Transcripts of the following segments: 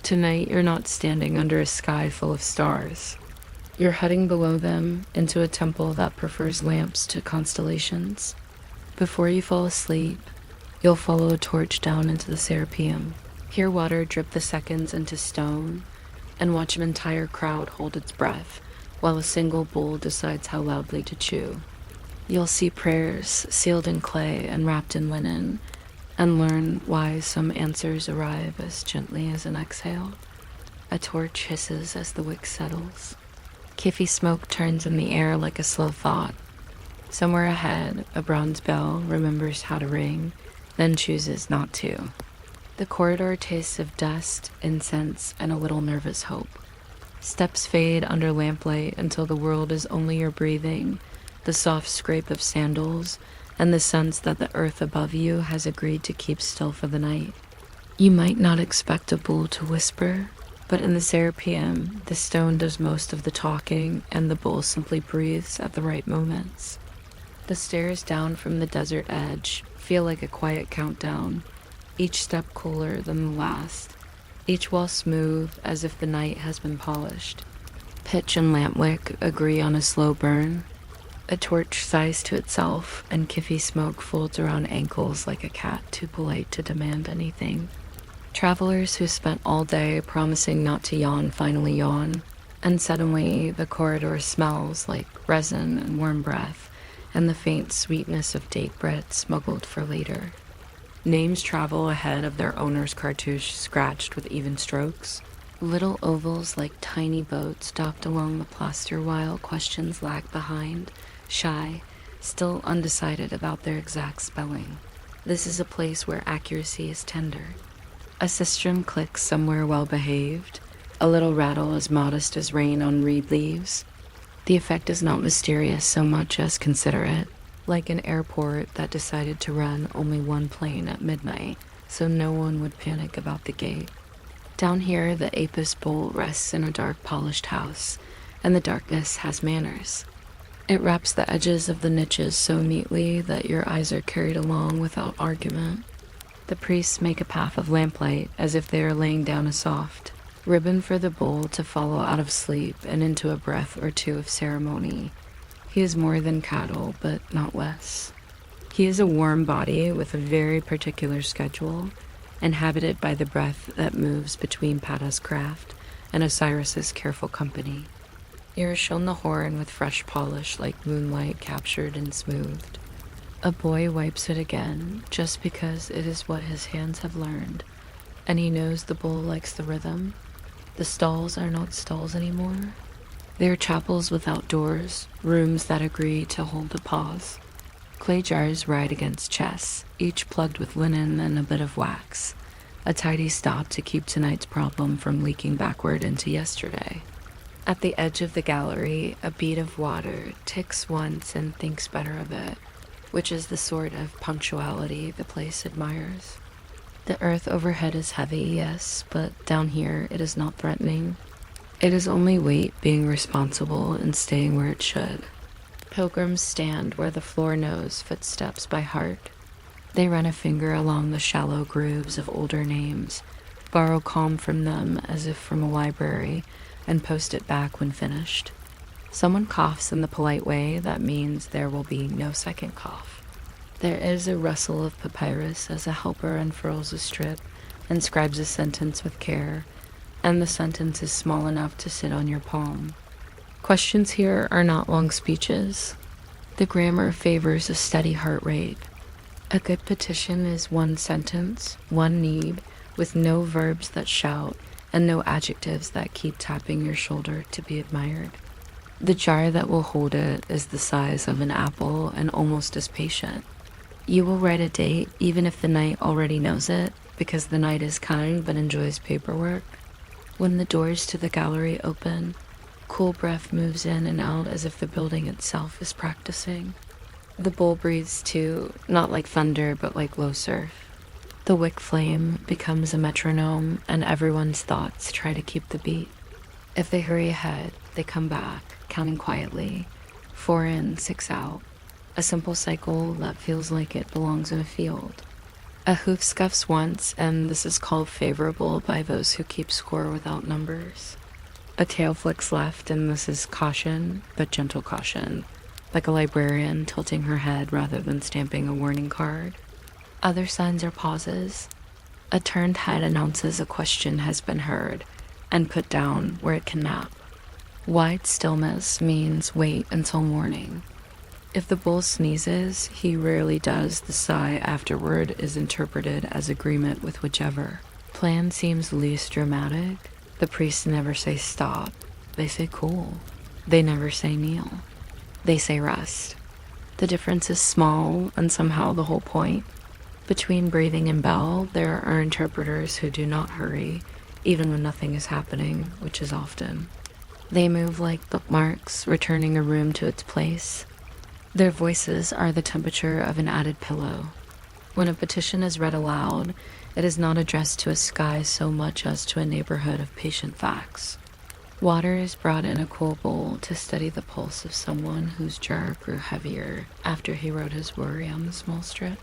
Tonight, you're not standing under a sky full of stars. You're heading below them into a temple that prefers lamps to constellations. Before you fall asleep, you'll follow a torch down into the Serapeum, hear water drip the seconds into stone, and watch an entire crowd hold its breath while a single bull decides how loudly to chew. You'll see prayers sealed in clay and wrapped in linen, and learn why some answers arrive as gently as an exhale. A torch hisses as the wick settles. Kiffy smoke turns in the air like a slow thought. Somewhere ahead, a bronze bell remembers how to ring, then chooses not to. The corridor tastes of dust, incense, and a little nervous hope. Steps fade under lamplight until the world is only your breathing, the soft scrape of sandals, and the sense that the earth above you has agreed to keep still for the night. You might not expect a bull to whisper, but in the Serapeum, the stone does most of the talking, and the bull simply breathes at the right moments. The stairs down from the desert edge feel like a quiet countdown, each step cooler than the last, each wall smooth as if the night has been polished. Pitch and lampwick agree on a slow burn. A torch sighs to itself, and Kiffy smoke folds around ankles like a cat too polite to demand anything. Travelers who spent all day promising not to yawn finally yawn, and suddenly the corridor smells like resin and warm breath, and the faint sweetness of date bread smuggled for later. Names travel ahead of their owner's cartouche scratched with even strokes. Little ovals like tiny boats docked along the plaster while questions lag behind, shy, still undecided about their exact spelling. This is a place where accuracy is tender. A sistrum clicks somewhere well-behaved, a little rattle as modest as rain on reed leaves. The effect is not mysterious so much as considerate, like an airport that decided to run only one plane at midnight, so no one would panic about the gate. Down here, the Apis bowl rests in a dark, polished house, and the darkness has manners. It wraps the edges of the niches so neatly that your eyes are carried along without argument. The priests make a path of lamplight as if they are laying down a soft ribbon for the bull to follow out of sleep and into a breath or two of ceremony. He is more than cattle, but not less. He is a warm body with a very particular schedule, inhabited by the breath that moves between Pata's craft and Osiris's careful company. You are shown the horn with fresh polish like moonlight captured and smoothed. A boy wipes it again, just because it is what his hands have learned, and he knows the bull likes the rhythm. The stalls are not stalls anymore. They are chapels without doors, rooms that agree to hold the pause. Clay jars ride against chests, each plugged with linen and a bit of wax, a tidy stop to keep tonight's problem from leaking backward into yesterday. At the edge of the gallery, a bead of water ticks once and thinks better of it, which is the sort of punctuality the place admires. The earth overhead is heavy, yes, but down here it is not threatening. It is only weight being responsible and staying where it should. Pilgrims stand where the floor knows footsteps by heart. They run a finger along the shallow grooves of older names, borrow calm from them as if from a library, and post it back when finished. Someone coughs in the polite way that means there will be no second cough. There is a rustle of papyrus as a helper unfurls a strip and scribes a sentence with care, and the sentence is small enough to sit on your palm. Questions here are not long speeches. The grammar favors a steady heart rate. A good petition is one sentence, one need, with no verbs that shout and no adjectives that keep tapping your shoulder to be admired. The jar that will hold it is the size of an apple and almost as patient. You will write a date even if the night already knows it, because the night is kind but enjoys paperwork. When the doors to the gallery open, cool breath moves in and out as if the building itself is practicing. The bull breathes too, not like thunder but like low surf. The wick flame becomes a metronome and everyone's thoughts try to keep the beat. If they hurry ahead, they come back, counting quietly, 4 in, 6 out. A simple cycle that feels like it belongs in a field. A hoof scuffs once, and this is called favorable by those who keep score without numbers. A tail flicks left, and this is caution, but gentle caution, like a librarian tilting her head rather than stamping a warning card. Other signs are pauses. A turned head announces a question has been heard and put down where it can nap. Wide stillness means wait until morning. If the bull sneezes, he rarely does. The sigh afterward is interpreted as agreement with whichever. Plan seems least dramatic. The priests never say stop. They say cool. They never say kneel. They say rest. The difference is small and somehow the whole point. Between breathing and bell, there are interpreters who do not hurry, even when nothing is happening, which is often. They move like bookmarks, returning a room to its place. Their voices are the temperature of an added pillow. When a petition is read aloud, it is not addressed to a sky so much as to a neighborhood of patient facts. Water is brought in a cool bowl to steady the pulse of someone whose jar grew heavier after he wrote his worry on the small strip.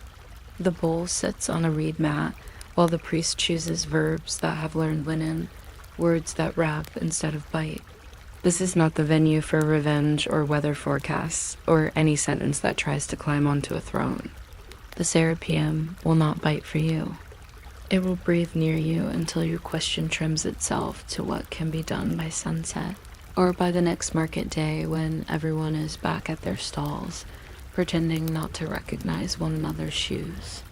The bowl sits on a reed mat while the priest chooses verbs that have learned linen, words that wrap instead of bite. This is not the venue for revenge or weather forecasts, or any sentence that tries to climb onto a throne. The Serapeum will not bite for you. It will breathe near you until your question trims itself to what can be done by sunset, or by the next market day when everyone is back at their stalls, pretending not to recognize one another's shoes.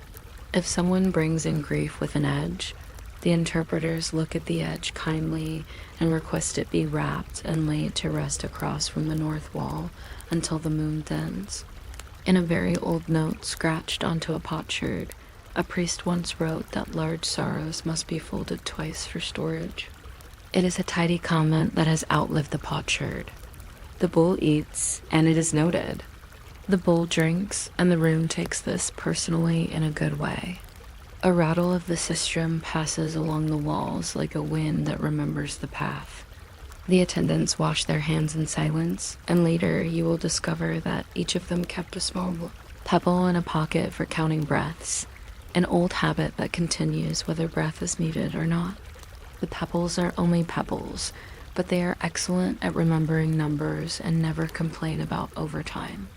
If someone brings in grief with an edge, the interpreters look at the edge kindly and request it be wrapped and laid to rest across from the north wall until the moon thins. In a very old note scratched onto a potsherd, a priest once wrote that large sorrows must be folded twice for storage. It is a tidy comment that has outlived the potsherd. The bull eats, and it is noted. The bull drinks, and the room takes this personally in a good way. A rattle of the sistrum passes along the walls like a wind that remembers the path. The attendants wash their hands in silence, and later you will discover that each of them kept a small pebble in a pocket for counting breaths, an old habit that continues whether breath is needed or not. The pebbles are only pebbles, but they are excellent at remembering numbers and never complain about overtime.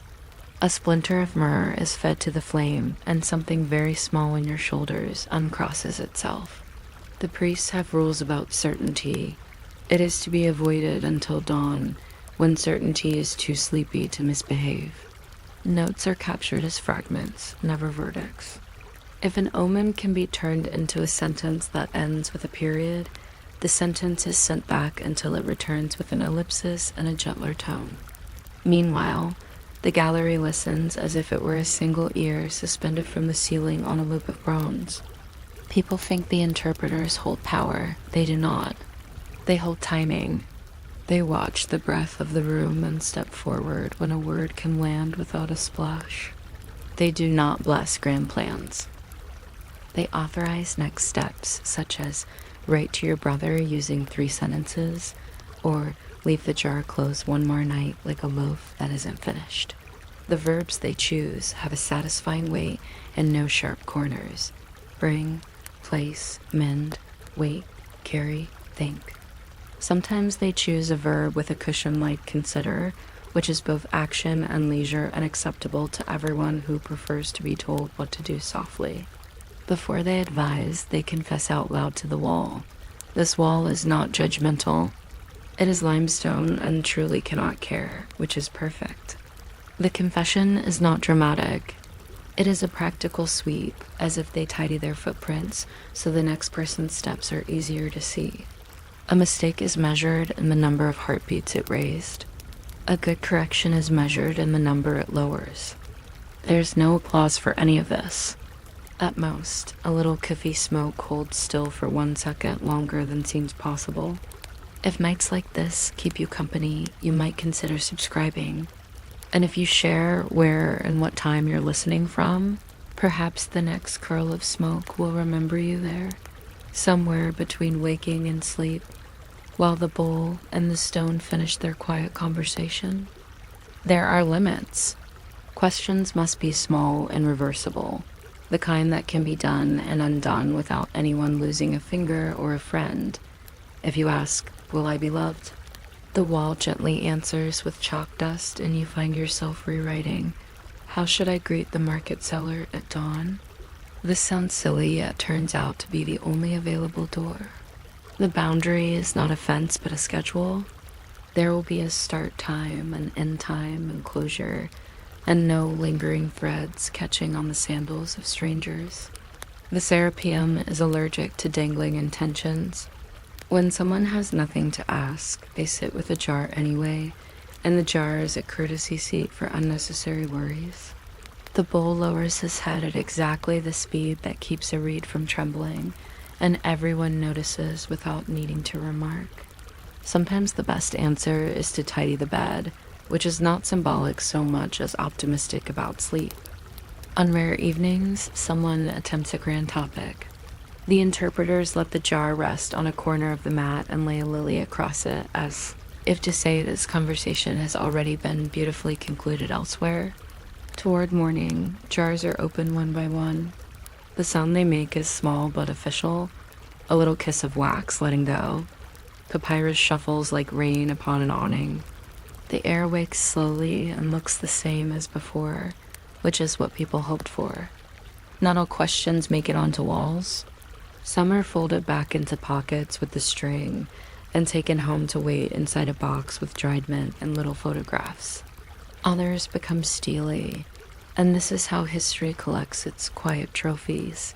A splinter of myrrh is fed to the flame, and something very small in your shoulders uncrosses itself. The priests have rules about certainty. It is to be avoided until dawn, when certainty is too sleepy to misbehave. Notes are captured as fragments, never verdicts. If an omen can be turned into a sentence that ends with a period, the sentence is sent back until it returns with an ellipsis and a gentler tone. Meanwhile, the gallery listens as if it were a single ear suspended from the ceiling on a loop of bronze. People think the interpreters hold power. They do not. They hold timing. They watch the breath of the room and step forward when a word can land without a splash. They do not bless grand plans. They authorize next steps, such as write to your brother using 3 sentences, or leave the jar closed one more night like a loaf that isn't finished. The verbs they choose have a satisfying weight and no sharp corners. Bring, place, mend, wait, carry, think. Sometimes they choose a verb with a cushion like consider, which is both action and leisure and acceptable to everyone who prefers to be told what to do softly. Before they advise, they confess out loud to the wall. This wall is not judgmental. It is limestone and truly cannot care, which is perfect. The confession is not dramatic. It is a practical sweep, as if they tidy their footprints so the next person's steps are easier to see. A mistake is measured in the number of heartbeats it raised. A good correction is measured in the number it lowers. There's no applause for any of this. At most, a little coffee smoke holds still for 1 second longer than seems possible. If nights like this keep you company, you might consider subscribing. And if you share where and what time you're listening from, perhaps the next curl of smoke will remember you there, somewhere between waking and sleep, while the bowl and the stone finish their quiet conversation. There are limits. Questions must be small and reversible. the kind that can be done and undone without anyone losing a finger or a friend. If you ask, will I be loved? The wall gently answers with chalk dust, and you find yourself rewriting, how should I greet the market seller at dawn? This sounds silly, yet turns out to be the only available door. The boundary is not a fence, but a schedule. There will be a start time, an end time, and closure, and no lingering threads catching on the sandals of strangers. The Serapeum is allergic to dangling intentions. When someone has nothing to ask, they sit with a jar anyway, and the jar is a courtesy seat for unnecessary worries. The bull lowers his head at exactly the speed that keeps a reed from trembling, and everyone notices without needing to remark. Sometimes the best answer is to tidy the bed, which is not symbolic so much as optimistic about sleep. On rare evenings, someone attempts a grand topic. The interpreters let the jar rest on a corner of the mat and lay a lily across it, as if to say this conversation has already been beautifully concluded elsewhere. Toward morning, jars are opened one by one. The sound they make is small but official, a little kiss of wax letting go. Papyrus shuffles like rain upon an awning. The air wakes slowly and looks the same as before, which is what people hoped for. Not all questions make it onto walls. Some are folded back into pockets with the string and taken home to wait inside a box with dried mint and little photographs. Others become steely, and this is how history collects its quiet trophies.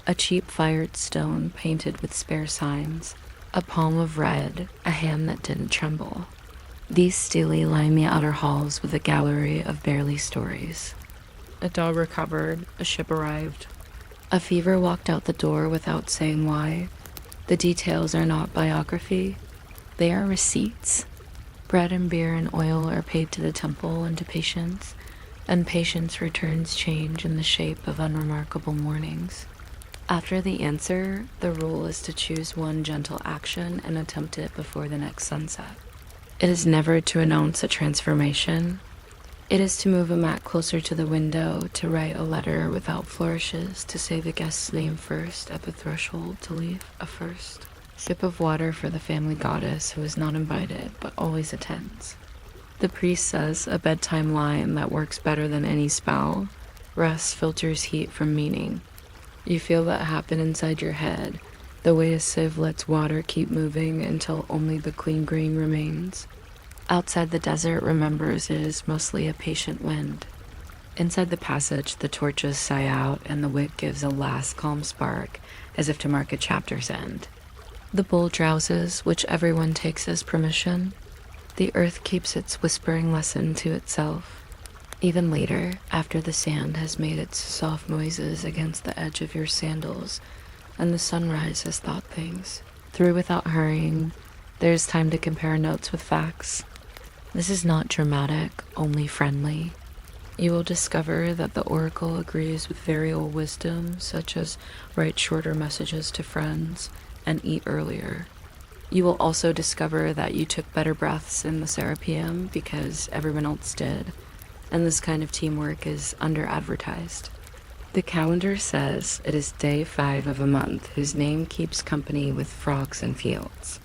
A cheap fired stone painted with spare signs, a palm of red, a hand that didn't tremble. These steely line the outer halls with a gallery of barely stories. A dog recovered, a ship arrived. A fever walked out the door without saying why. The details are not biography, they are receipts. Bread and beer and oil are paid to the temple and to patience, and patience returns change in the shape of unremarkable mornings. After the answer, the rule is to choose one gentle action and attempt it before the next sunset. It is never to announce a transformation. It is to move a mat closer to the window, to write a letter without flourishes, to say the guest's name first at the threshold, to leave a first sip of water for the family goddess who is not invited but always attends. The priest says a bedtime line that works better than any spell. Rest filters heat from meaning. You feel that happen inside your head, the way a sieve lets water keep moving until only the clean grain remains. Outside the desert remembers it is mostly a patient wind. Inside the passage, the torches sigh out and the wick gives a last calm spark, as if to mark a chapter's end. The bull drowses, which everyone takes as permission. The earth keeps its whispering lesson to itself. Even later, after the sand has made its soft noises against the edge of your sandals, and the sunrise has thought things through without hurrying, there is time to compare notes with facts. This is not dramatic, only friendly. You will discover that the oracle agrees with very old wisdom, such as write shorter messages to friends and eat earlier. You will also discover that you took better breaths in the Serapeum because everyone else did, and this kind of teamwork is under-advertised. The calendar says it is day 5 of a month whose name keeps company with frogs and fields.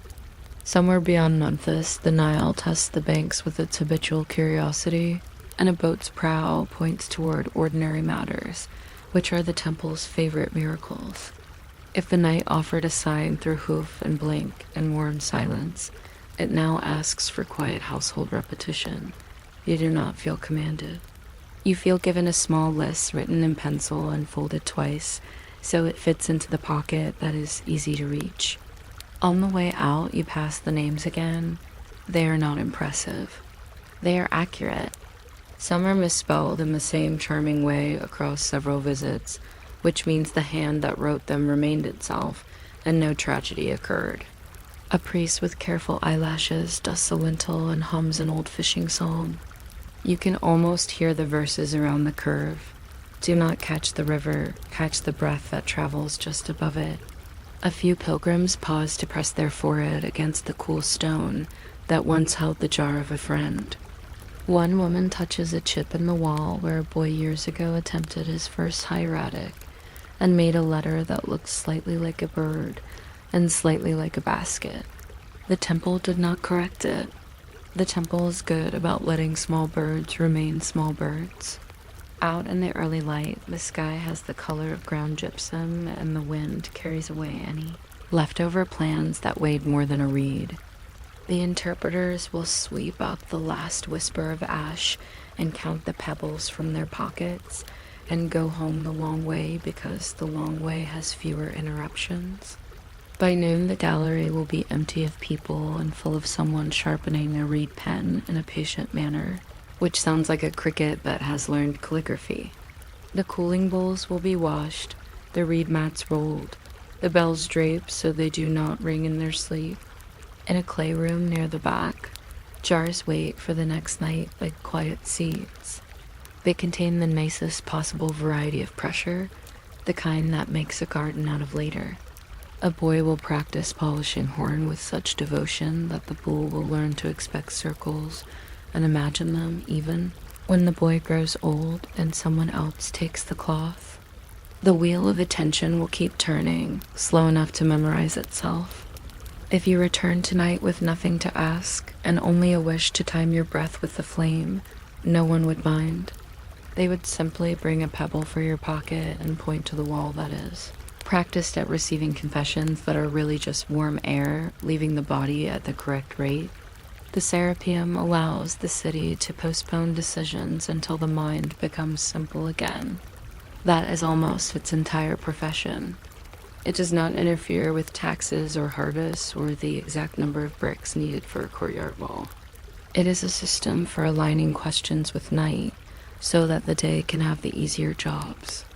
Somewhere beyond Memphis, the Nile tests the banks with its habitual curiosity, and a boat's prow points toward ordinary matters, which are the temple's favorite miracles. If the night offered a sign through hoof and blink and warm silence, it now asks for quiet household repetition. You do not feel commanded. You feel given a small list written in pencil and folded twice, so it fits into the pocket that is easy to reach. On the way out, you pass the names again. They are not impressive. They are accurate. Some are misspelled in the same charming way across several visits, which means the hand that wrote them remained itself, and no tragedy occurred. A priest with careful eyelashes dusts a lintel and hums an old fishing song. You can almost hear the verses around the curve. Do not catch the river, catch the breath that travels just above it. A few pilgrims pause to press their forehead against the cool stone that once held the jar of a friend. One woman touches a chip in the wall where a boy years ago attempted his first hieratic, and made a letter that looked slightly like a bird and slightly like a basket. The temple did not correct it. The temple is good about letting small birds remain small birds. Out in the early light, the sky has the color of ground gypsum, and the wind carries away any leftover plans that weighed more than a reed. The interpreters will sweep out the last whisper of ash and count the pebbles from their pockets and go home the long way because the long way has fewer interruptions. By noon, the gallery will be empty of people and full of someone sharpening a reed pen in a patient manner, which sounds like a cricket that has learned calligraphy. The cooling bowls will be washed, the reed mats rolled, the bells draped so they do not ring in their sleep. In a clay room near the back, jars wait for the next night like quiet seeds. They contain the nicest possible variety of pressure, the kind that makes a garden out of later. A boy will practice polishing horn with such devotion that the bull will learn to expect circles and imagine them even when the boy grows old and someone else takes the cloth. The wheel of attention will keep turning, slow enough to memorize itself. If you return tonight with nothing to ask and only a wish to time your breath with the flame, no one would mind. They would simply bring a pebble for your pocket and point to the wall that is. Practiced at receiving confessions that are really just warm air, leaving the body at the correct rate. The Serapeum allows the city to postpone decisions until the mind becomes simple again. That is almost its entire profession. It does not interfere with taxes or harvests or the exact number of bricks needed for a courtyard wall. It is a system for aligning questions with night so that the day can have the easier jobs.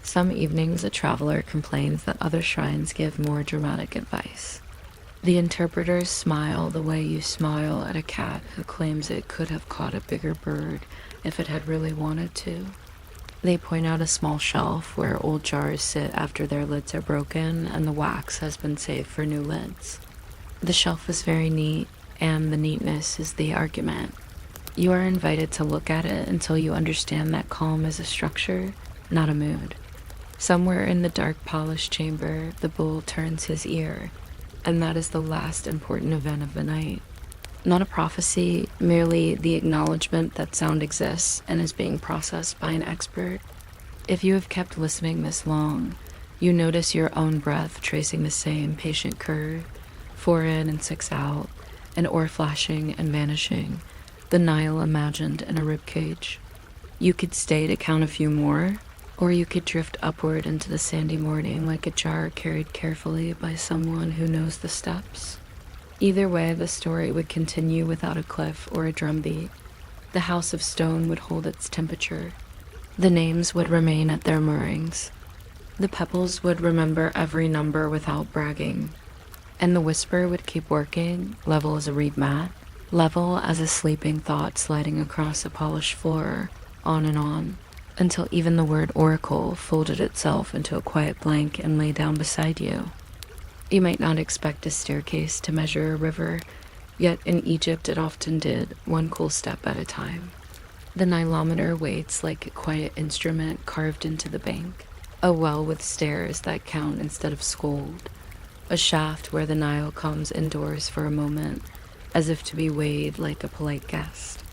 Some evenings a traveler complains that other shrines give more dramatic advice. The interpreters smile the way you smile at a cat who claims it could have caught a bigger bird if it had really wanted to. They point out a small shelf where old jars sit after their lids are broken and the wax has been saved for new lids. The shelf is very neat, and the neatness is the argument. You are invited to look at it until you understand that calm is a structure, not a mood. Somewhere in the dark polished chamber, the bull turns his ear, and that is the last important event of the night. Not a prophecy, merely the acknowledgement that sound exists and is being processed by an expert. If you have kept listening this long, you notice your own breath tracing the same patient curve, 4 in and 6 out, an oar flashing and vanishing, the Nile imagined in a ribcage. You could stay to count a few more, or you could drift upward into the sandy morning like a jar carried carefully by someone who knows the steps. Either way, the story would continue without a cliff or a drumbeat. The house of stone would hold its temperature. The names would remain at their moorings. The pebbles would remember every number without bragging. And the whisper would keep working, level as a reed mat, level as a sleeping thought sliding across a polished floor, on, until even the word oracle folded itself into a quiet blank and lay down beside you. You might not expect a staircase to measure a river, yet in Egypt it often did, one cool step at a time. The Nilometer waits like a quiet instrument carved into the bank, a well with stairs that count instead of scold, a shaft where the Nile comes indoors for a moment, as if to be weighed like a polite guest.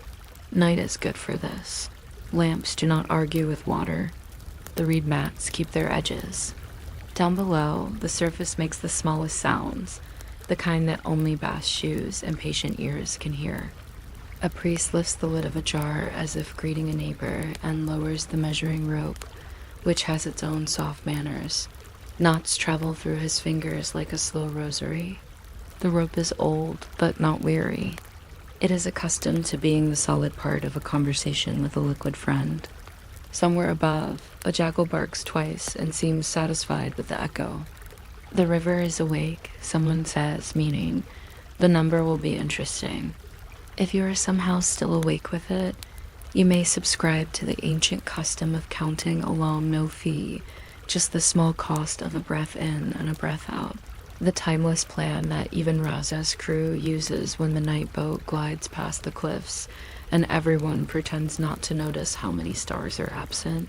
Night is good for this. Lamps do not argue with water. The reed mats keep their edges. Down below, the surface makes the smallest sounds, the kind that only bast shoes and patient ears can hear. A priest lifts the lid of a jar as if greeting a neighbor and lowers the measuring rope, which has its own soft manners. Knots travel through his fingers like a slow rosary. The rope is old, but not weary. It is accustomed to being the solid part of a conversation with a liquid friend. Somewhere above, a jackal barks twice and seems satisfied with the echo. The river is awake, someone says, meaning the number will be interesting. If you are somehow still awake with it, you may subscribe to the ancient custom of counting along no fee, just the small cost of a breath in and a breath out. The timeless plan that even Raza's crew uses when the night boat glides past the cliffs and everyone pretends not to notice how many stars are absent.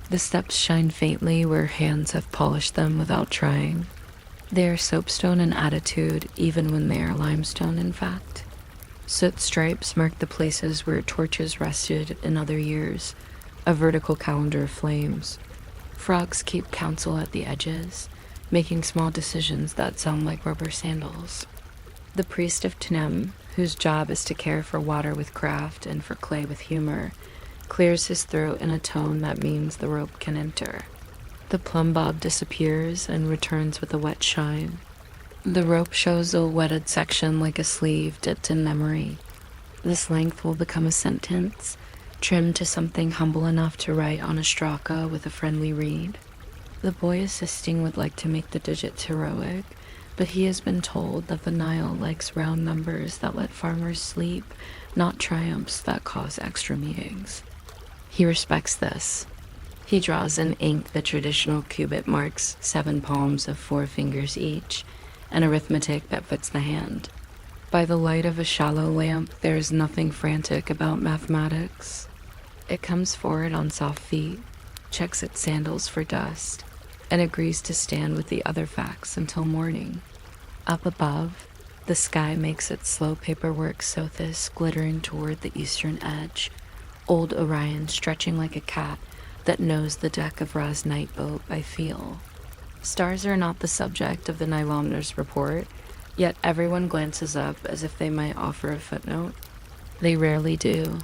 The steps shine faintly where hands have polished them without trying. They are soapstone in attitude, even when they are limestone, in fact. Soot stripes mark the places where torches rested in other years, a vertical calendar of flames. Frogs keep counsel at the edges, making small decisions that sound like rubber sandals. The priest of Tnem, whose job is to care for water with craft and for clay with humor, clears his throat in a tone that means the rope can enter. The plumb bob disappears and returns with a wet shine. The rope shows a wetted section like a sleeve dipped in memory. This length will become a sentence, trimmed to something humble enough to write on a straka with a friendly reed. The boy assisting would like to make the digits heroic, but he has been told that the Nile likes round numbers that let farmers sleep, not triumphs that cause extra meetings. He respects this. He draws in ink the traditional cubit marks, 7 palms of 4 fingers each, an arithmetic that fits the hand. By the light of a shallow lamp, there is nothing frantic about mathematics. It comes forward on soft feet, checks its sandals for dust, and agrees to stand with the other facts until morning. Up above, the sky makes its slow paperwork sothis glittering toward the eastern edge, old Orion stretching like a cat that knows the deck of Ra's night boat by feel. Stars are not the subject of the Nilometer's report, yet everyone glances up as if they might offer a footnote. They rarely do.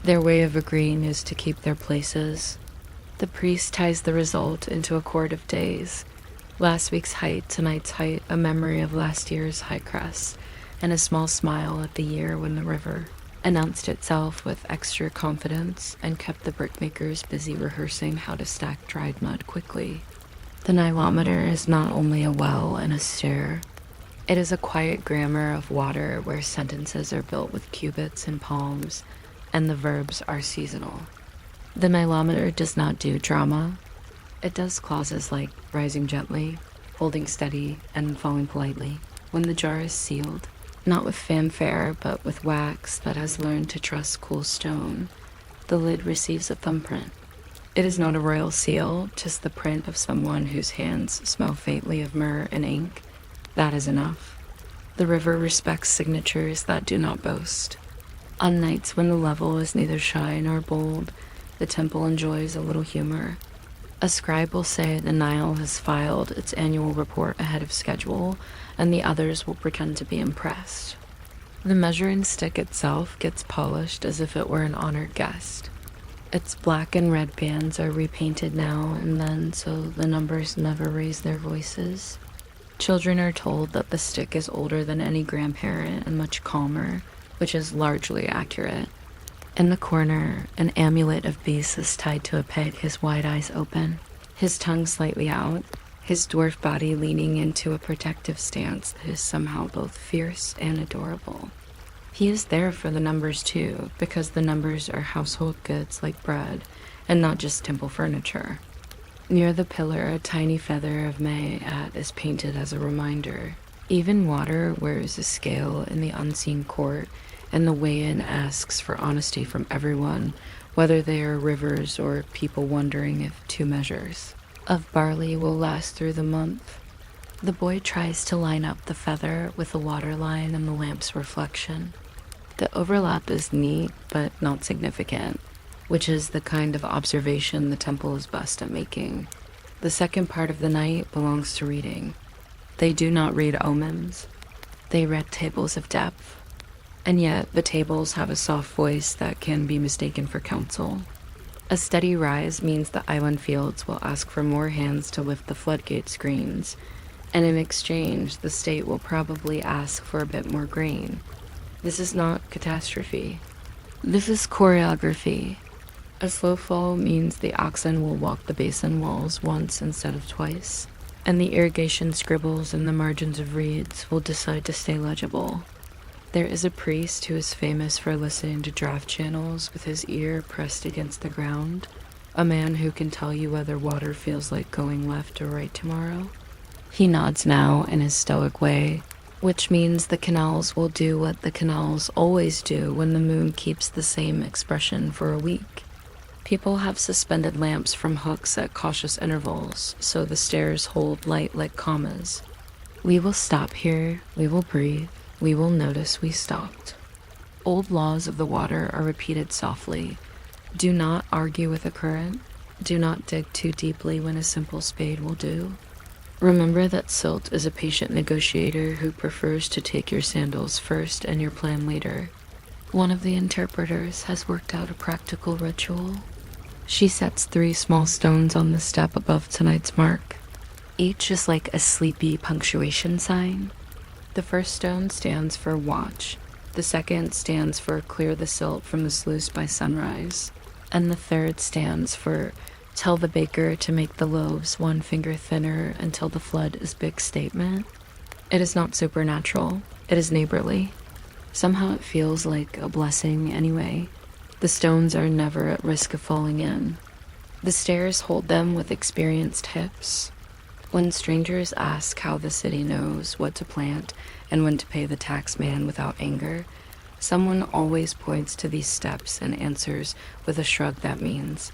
Their way of agreeing is to keep their places. The priest ties the result into a cord of days. Last week's height, tonight's height, a memory of last year's high crest, and a small smile at the year when the river announced itself with extra confidence and kept the brickmakers busy rehearsing how to stack dried mud quickly. The Nilometer is not only a well and a stair. It is a quiet grammar of water where sentences are built with cubits and palms, and the verbs are seasonal. The Nilometer does not do drama. It does clauses like rising gently, holding steady, and falling politely when the jar is sealed. Not with fanfare, but with wax that has learned to trust cool stone. The lid receives a thumbprint. It is not a royal seal, just the print of someone whose hands smell faintly of myrrh and ink. That is enough. The river respects signatures that do not boast. On nights when the level is neither shy nor bold, the temple enjoys a little humor. A scribe will say the Nile has filed its annual report ahead of schedule, and the others will pretend to be impressed. The measuring stick itself gets polished as if it were an honored guest. Its black and red bands are repainted now and then so the numbers never raise their voices. Children are told that the stick is older than any grandparent and much calmer, which is largely accurate. In the corner, an amulet of beasts is tied to a peg, his wide eyes open, his tongue slightly out, his dwarf body leaning into a protective stance that is somehow both fierce and adorable. He is there for the numbers too, because the numbers are household goods like bread, and not just temple furniture. Near the pillar, a tiny feather of Mayat is painted as a reminder. Even water wears a scale in the unseen court, and the weigh-in asks for honesty from everyone, whether they are rivers or people wondering if 2 measures of barley will last through the month. The boy tries to line up the feather with the water line and the lamp's reflection. The overlap is neat, but not significant, which is the kind of observation the temple is best at making. The second part of the night belongs to reading. They do not read omens. They read tables of depth. And yet, the tables have a soft voice that can be mistaken for counsel. A steady rise means the island fields will ask for more hands to lift the floodgate screens, and in exchange, the state will probably ask for a bit more grain. This is not catastrophe. This is choreography. A slow fall means the oxen will walk the basin walls once instead of twice, and the irrigation scribbles in the margins of reeds will decide to stay legible. There is a priest who is famous for listening to draft channels with his ear pressed against the ground, a man who can tell you whether water feels like going left or right tomorrow. He nods now in his stoic way, which means the canals will do what the canals always do when the moon keeps the same expression for a week. People have suspended lamps from hooks at cautious intervals, so the stairs hold light like commas. We will stop here, we will breathe, we will notice we stopped. Old laws of the water are repeated softly. Do not argue with a current. Do not dig too deeply when a simple spade will do. Remember that silt is a patient negotiator who prefers to take your sandals first and your plan later. One of the interpreters has worked out a practical ritual. She sets 3 small stones on the step above tonight's mark. Each is like a sleepy punctuation sign. The first stone stands for watch. The second stands for clear the silt from the sluice by sunrise. And the third stands for tell the baker to make the loaves 1 finger thinner until the flood is big statement. It is not supernatural. It is neighborly. Somehow it feels like a blessing anyway. The stones are never at risk of falling in. The stairs hold them with experienced hips. When strangers ask how the city knows what to plant and when to pay the tax man without anger, someone always points to these steps and answers with a shrug that means,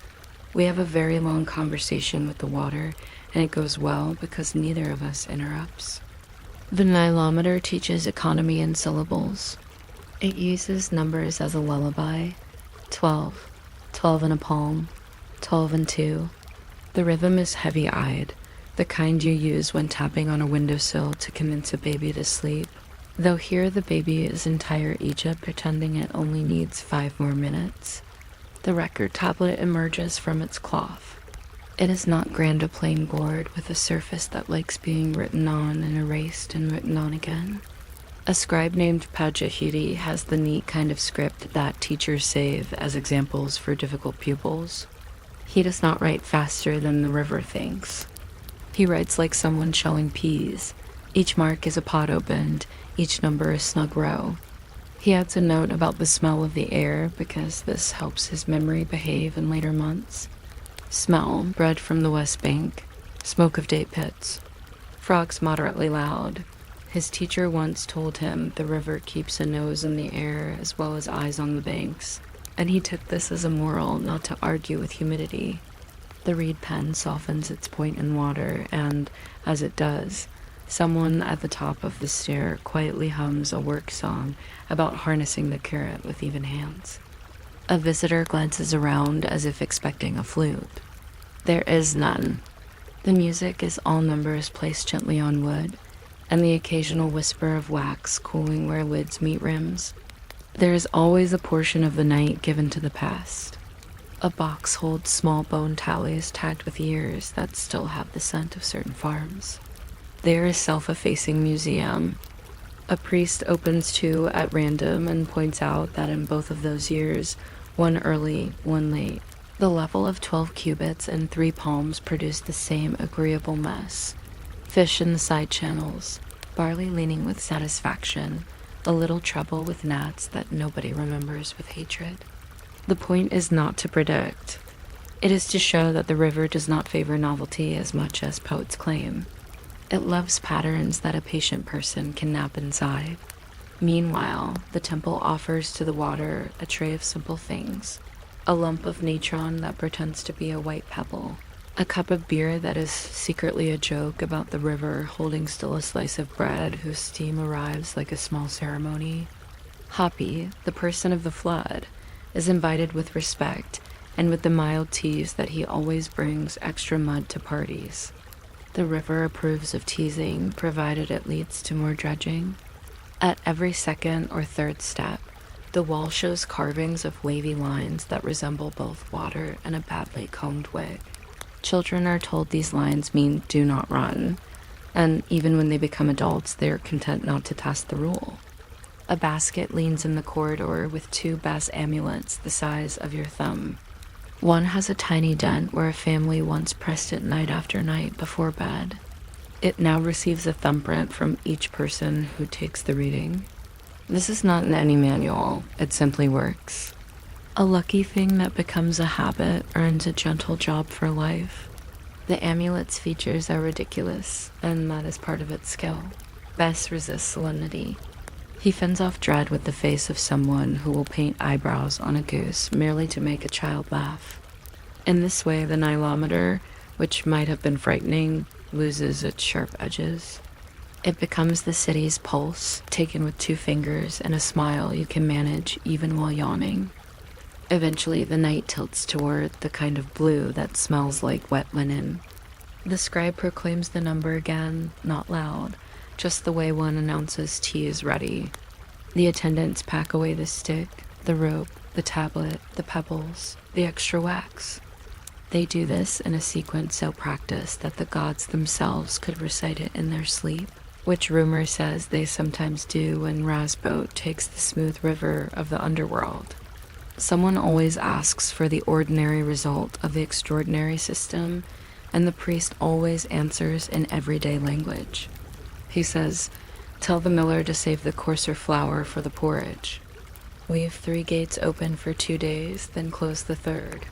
we have a very long conversation with the water, and it goes well because neither of us interrupts. The Nilometer teaches economy in syllables. It uses numbers as a lullaby. 12, 12 in a palm, 12 and 2. The rhythm is heavy-eyed, the kind you use when tapping on a windowsill to convince a baby to sleep. Though here the baby is entire Egypt pretending it only needs 5 more minutes. The record tablet emerges from its cloth. It is not grand a plain board with a surface that likes being written on and erased and written on again. A scribe named Pajahidi has the neat kind of script that teachers save as examples for difficult pupils. He does not write faster than the river thinks. He writes like someone shelling peas. Each mark is a pot opened, each number a snug row. He adds a note about the smell of the air because this helps his memory behave in later months. Smell, bred from the West Bank. Smoke of date pits. Frogs moderately loud. His teacher once told him the river keeps a nose in the air as well as eyes on the banks, and he took this as a moral not to argue with humidity. The reed pen softens its point in water, and, as it does, someone at the top of the stair quietly hums a work song about harnessing the current with even hands. A visitor glances around as if expecting a flute. There is none. The music is all numbers placed gently on wood, and the occasional whisper of wax cooling where lids meet rims. There is always a portion of the night given to the past. A box holds small bone tallies tagged with years that still have the scent of certain farms. There is self-effacing museum. A priest opens 2 at random and points out that in both of those years, one early, one late, the level of 12 cubits and 3 palms produced the same agreeable mess. Fish in the side channels, barley leaning with satisfaction, a little trouble with gnats that nobody remembers with hatred. The point is not to predict. It is to show that the river does not favor novelty as much as poets claim. It loves patterns that a patient person can nap inside. Meanwhile, the temple offers to the water a tray of simple things. A lump of natron that pretends to be a white pebble. A cup of beer that is secretly a joke about the river holding still a slice of bread whose steam arrives like a small ceremony. Hapi, the person of the flood, is invited with respect and with the mild tease that he always brings extra mud to parties. The river approves of teasing, provided it leads to more dredging. At every second or third step, the wall shows carvings of wavy lines that resemble both water and a badly combed wig. Children are told these lines mean do not run, and even when they become adults, they are content not to test the rule. A basket leans in the corridor with 2 bass amulets the size of your thumb. One has a tiny dent where a family once pressed it night after night before bed. It now receives a thumbprint from each person who takes the reading. This is not in any manual, it simply works. A lucky thing that becomes a habit earns a gentle job for life. The amulet's features are ridiculous, and that is part of its skill. Bess resists solemnity. He fends off dread with the face of someone who will paint eyebrows on a goose merely to make a child laugh. In this way, the Nilometer, which might have been frightening, loses its sharp edges. It becomes the city's pulse, taken with 2 fingers and a smile you can manage even while yawning. Eventually, the night tilts toward the kind of blue that smells like wet linen. The scribe proclaims the number again, not loud, just the way one announces tea is ready. The attendants pack away the stick, the rope, the tablet, the pebbles, the extra wax. They do this in a sequence so practiced that the gods themselves could recite it in their sleep, which rumor says they sometimes do when Razboat takes the smooth river of the underworld. Someone always asks for the ordinary result of the extraordinary system, and the priest always answers in everyday language. He says, "Tell the miller to save the coarser flour for the porridge. Leave 3 gates open for 2 days, then close the 3rd.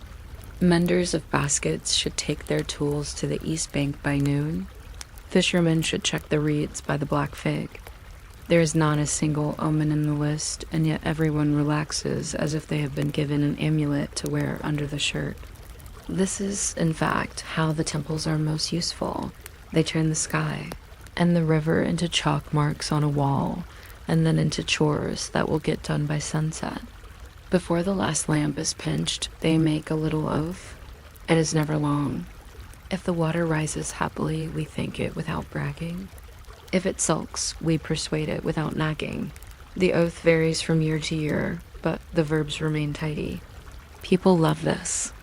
Menders of baskets should take their tools to the east bank by noon. Fishermen should check the reeds by the black fig. There is not a single omen in the list, and yet everyone relaxes as if they have been given an amulet to wear under the shirt." This is, in fact, how the temples are most useful. They turn the sky and the river into chalk marks on a wall, and then into chores that will get done by sunset. Before the last lamp is pinched, they make a little oath. It is never long. If the water rises happily, we thank it without bragging. If it sulks, we persuade it without nagging. The oath varies from year to year, but the verbs remain tidy. People love this.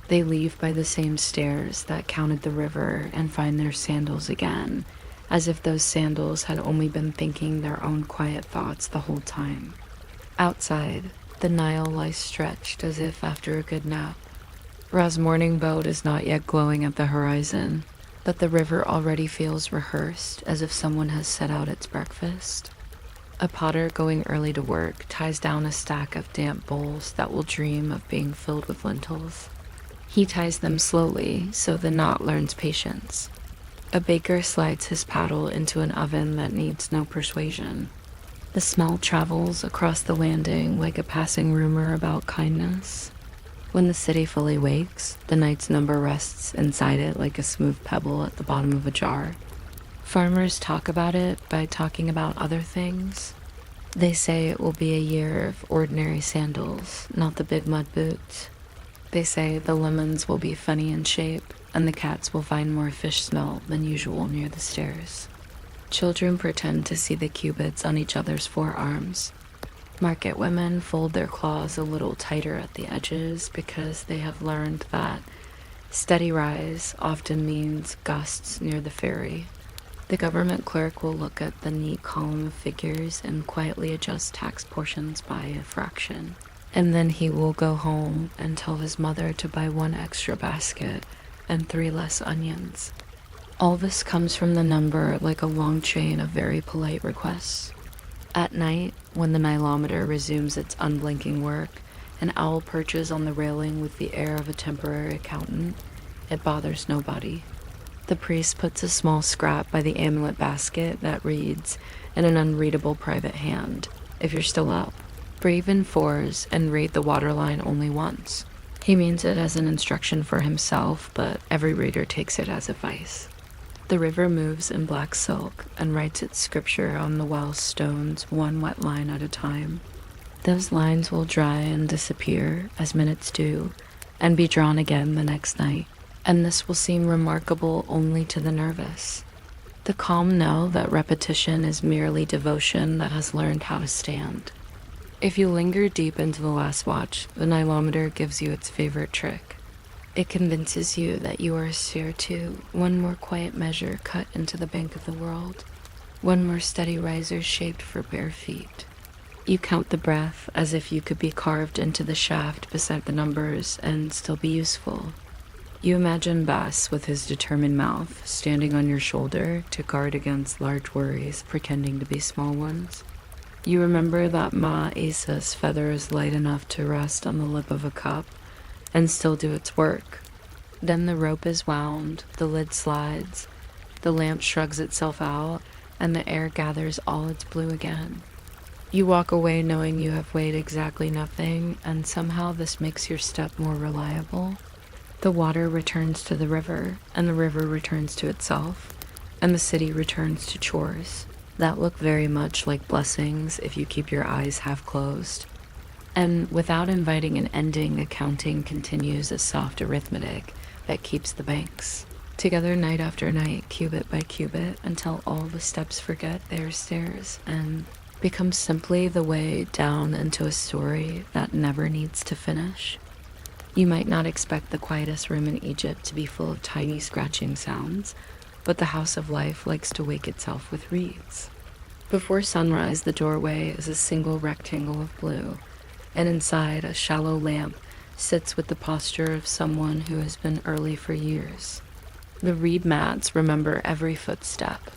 They leave by the same stairs that counted the river and find their sandals again, as if those sandals had only been thinking their own quiet thoughts the whole time. Outside, the Nile lies stretched as if after a good nap. Ra's morning boat is not yet glowing at the horizon, but the river already feels rehearsed, as if someone has set out its breakfast. A potter going early to work ties down a stack of damp bowls that will dream of being filled with lentils. He ties them slowly, so the knot learns patience. A baker slides his paddle into an oven that needs no persuasion. The smell travels across the landing like a passing rumor about kindness. When the city fully wakes, the night's number rests inside it like a smooth pebble at the bottom of a jar. Farmers talk about it by talking about other things. They say it will be a year of ordinary sandals, not the big mud boots. They say the lemons will be funny in shape, and the cats will find more fish smell than usual near the stairs. Children pretend to see the cupids on each other's forearms. Market women fold their claws a little tighter at the edges because they have learned that steady rise often means gusts near the ferry. The government clerk will look at the neat column of figures and quietly adjust tax portions by a fraction. And then he will go home and tell his mother to buy 1 extra basket and 3 less onions. All this comes from the number like a long chain of very polite requests. At night, when the Nilometer resumes its unblinking work, an owl perches on the railing with the air of a temporary accountant. It bothers nobody. The priest puts a small scrap by the amulet basket that reads, in an unreadable private hand, "If you're still up, breathe in 4s and read the waterline only once." He means it as an instruction for himself, but every reader takes it as advice. The river moves in black silk and writes its scripture on the well stones 1 wet line at a time. Those lines will dry and disappear, as minutes do, and be drawn again the next night. And this will seem remarkable only to the nervous. The calm know that repetition is merely devotion that has learned how to stand. If you linger deep into the last watch, the Nilometer gives you its favorite trick. It convinces you that you are a Serapeum, 1 more quiet measure cut into the bank of the world, 1 more steady riser shaped for bare feet. You count the breath as if you could be carved into the shaft beside the numbers and still be useful. You imagine Bas with his determined mouth standing on your shoulder to guard against large worries pretending to be small ones. You remember that Ma Asa's feather is light enough to rest on the lip of a cup and still do its work. Then the rope is wound, the lid slides, the lamp shrugs itself out, and the air gathers all its blue again. You walk away knowing you have weighed exactly nothing, and somehow this makes your step more reliable. The water returns to the river, and the river returns to itself, and the city returns to chores that look very much like blessings if you keep your eyes half closed. And without inviting an ending, accounting continues a soft arithmetic that keeps the banks together night after night, cubit by cubit, until all the steps forget their stairs and become simply the way down into a story that never needs to finish. You might not expect the quietest room in Egypt to be full of tiny scratching sounds, but the House of Life likes to wake itself with reeds. Before sunrise, the doorway is a single rectangle of blue, and inside a shallow lamp sits with the posture of someone who has been early for years. The reed mats remember every footstep.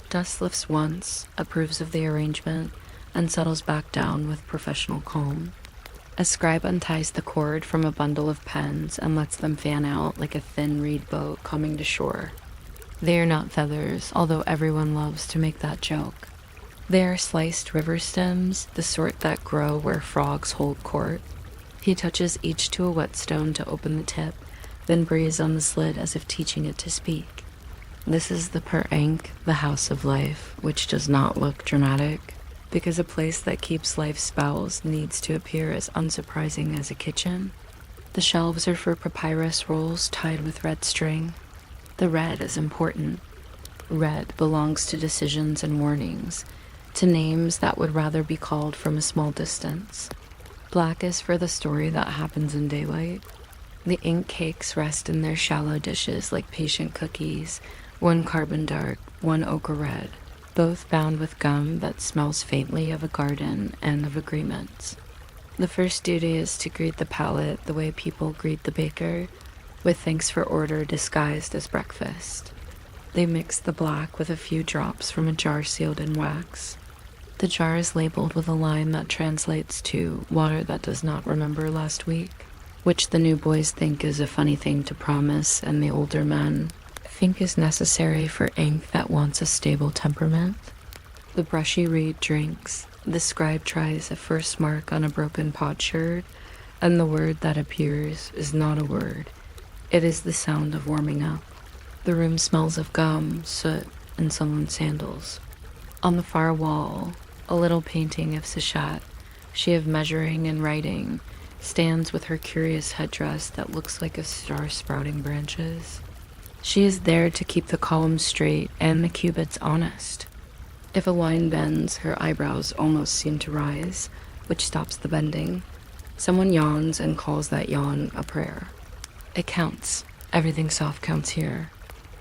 Dust lifts once, approves of the arrangement, and settles back down with professional calm. A scribe unties the cord from a bundle of pens and lets them fan out like a thin reed boat coming to shore. They are not feathers, although everyone loves to make that joke. They are sliced river stems, the sort that grow where frogs hold court. He touches each to a whetstone to open the tip, then breathes on the slit as if teaching it to speak. This is the Per-Ankh, the House of Life, which does not look dramatic, because a place that keeps life's spells needs to appear as unsurprising as a kitchen. The shelves are for papyrus rolls tied with red string. The red is important. Red belongs to decisions and warnings, to names that would rather be called from a small distance. Black is for the story that happens in daylight. The ink cakes rest in their shallow dishes like patient cookies, one carbon dark, one ochre red, both bound with gum that smells faintly of a garden and of agreements. The first duty is to greet the palate the way people greet the baker, with thanks for order disguised as breakfast. They mix the black with a few drops from a jar sealed in wax. The jar is labeled with a line that translates to water that does not remember last week, which the new boys think is a funny thing to promise, and the older men think is necessary for ink that wants a stable temperament. The brushy reed drinks. The scribe tries a first mark on a broken potsherd, and the word that appears is not a word. It is the sound of warming up. The room smells of gum, soot, and someone's sandals. On the far wall, a little painting of Sachat, she of measuring and writing, stands with her curious headdress that looks like a star sprouting branches. She is there to keep the columns straight and the cubits honest. If a line bends, her eyebrows almost seem to rise, which stops the bending. Someone yawns and calls that yawn a prayer. It counts. Everything soft counts here.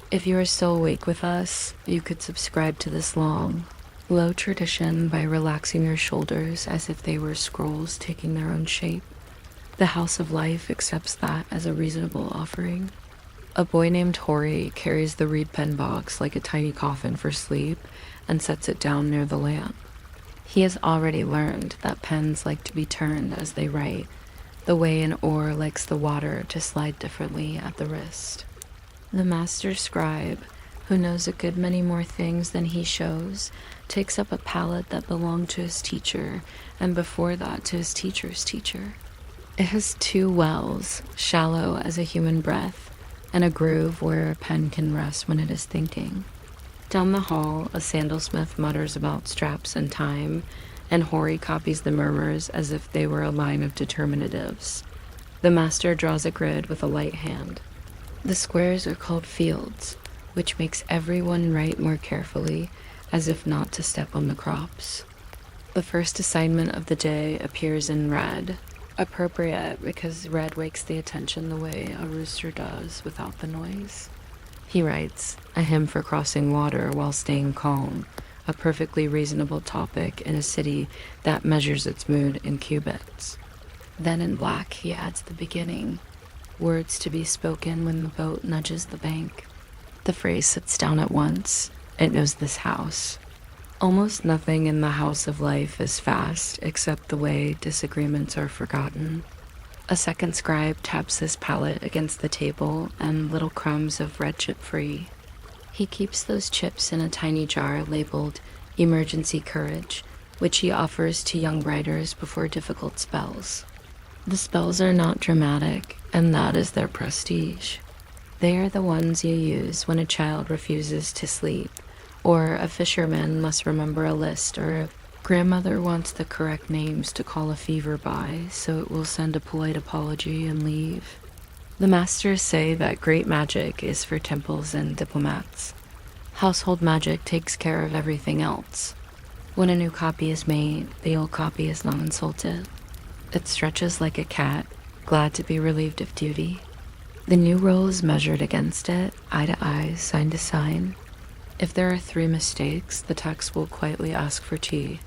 If you are still awake with us, you could subscribe to this long, low tradition by relaxing your shoulders as if they were scrolls taking their own shape. The House of Life accepts that as a reasonable offering. A boy named Hori carries the reed pen box like a tiny coffin for sleep and sets it down near the lamp. He has already learned that pens like to be turned as they write, the way an oar likes the water to slide differently at the wrist. The master scribe, who knows a good many more things than he shows, takes up a palette that belonged to his teacher, and before that to his teacher's teacher. It has two wells, shallow as a human breath, and a groove where a pen can rest when it is thinking. Down the hall, a sandalsmith mutters about straps and time, and Hori copies the murmurs as if they were a line of determinatives. The master draws a grid with a light hand. The squares are called fields, which makes everyone write more carefully, as if not to step on the crops. The first assignment of the day appears in red, appropriate because red wakes the attention the way a rooster does without the noise. He writes, a hymn for crossing water while staying calm, a perfectly reasonable topic in a city that measures its mood in cubits. Then in black he adds the beginning, words to be spoken when the boat nudges the bank. The phrase sits down at once. It knows this house. Almost nothing in the House of Life is fast, except the way disagreements are forgotten. A second scribe taps his palette against the table, and little crumbs of red chip free. He keeps those chips in a tiny jar labeled Emergency Courage, which he offers to young writers before difficult spells. The spells are not dramatic, and that is their prestige. They are the ones you use when a child refuses to sleep, or a fisherman must remember a list, or a grandmother wants the correct names to call a fever by, so it will send a polite apology and leave. The masters say that great magic is for temples and diplomats. Household magic takes care of everything else. When a new copy is made, the old copy is not insulted. It stretches like a cat, glad to be relieved of duty. The new roll is measured against it, eye to eye, sign to sign. If there are 3 mistakes, the text will quietly ask for tea.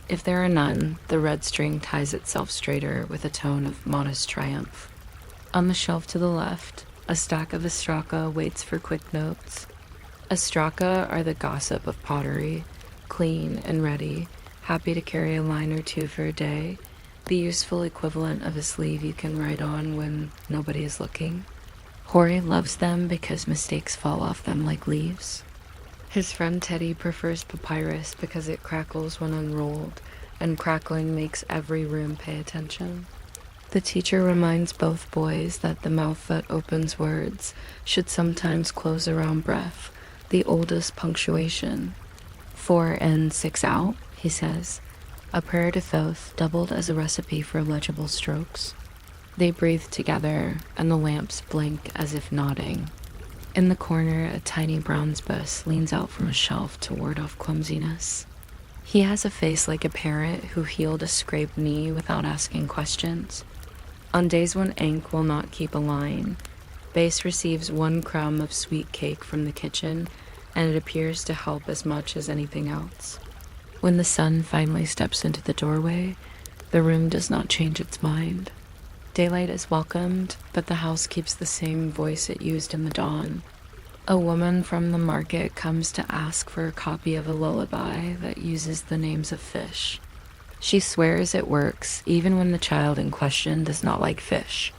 If there are none, the red string ties itself straighter with a tone of modest triumph. On the shelf to the left, a stack of astraka waits for quick notes. Astraka are the gossip of pottery, clean and ready, happy to carry a line or 2 for a day, the useful equivalent of a sleeve you can write on when nobody is looking. Hori loves them because mistakes fall off them like leaves. His friend Teddy prefers papyrus because it crackles when unrolled, and crackling makes every room pay attention. The teacher reminds both boys that the mouth that opens words should sometimes close around breath, the oldest punctuation. 4 in, 6 out, he says. A prayer to Thoth doubled as a recipe for legible strokes. They breathe together, and the lamps blink as if nodding. In the corner, a tiny bronze bust leans out from a shelf to ward off clumsiness. He has a face like a parrot who healed a scraped knee without asking questions. On days when Ankh will not keep a line, Base receives 1 crumb of sweet cake from the kitchen, and it appears to help as much as anything else. When the sun finally steps into the doorway, the room does not change its mind. Daylight is welcomed, but the house keeps the same voice it used in the dawn. A woman from the market comes to ask for a copy of a lullaby that uses the names of fish. She swears it works, even when the child in question does not like fish.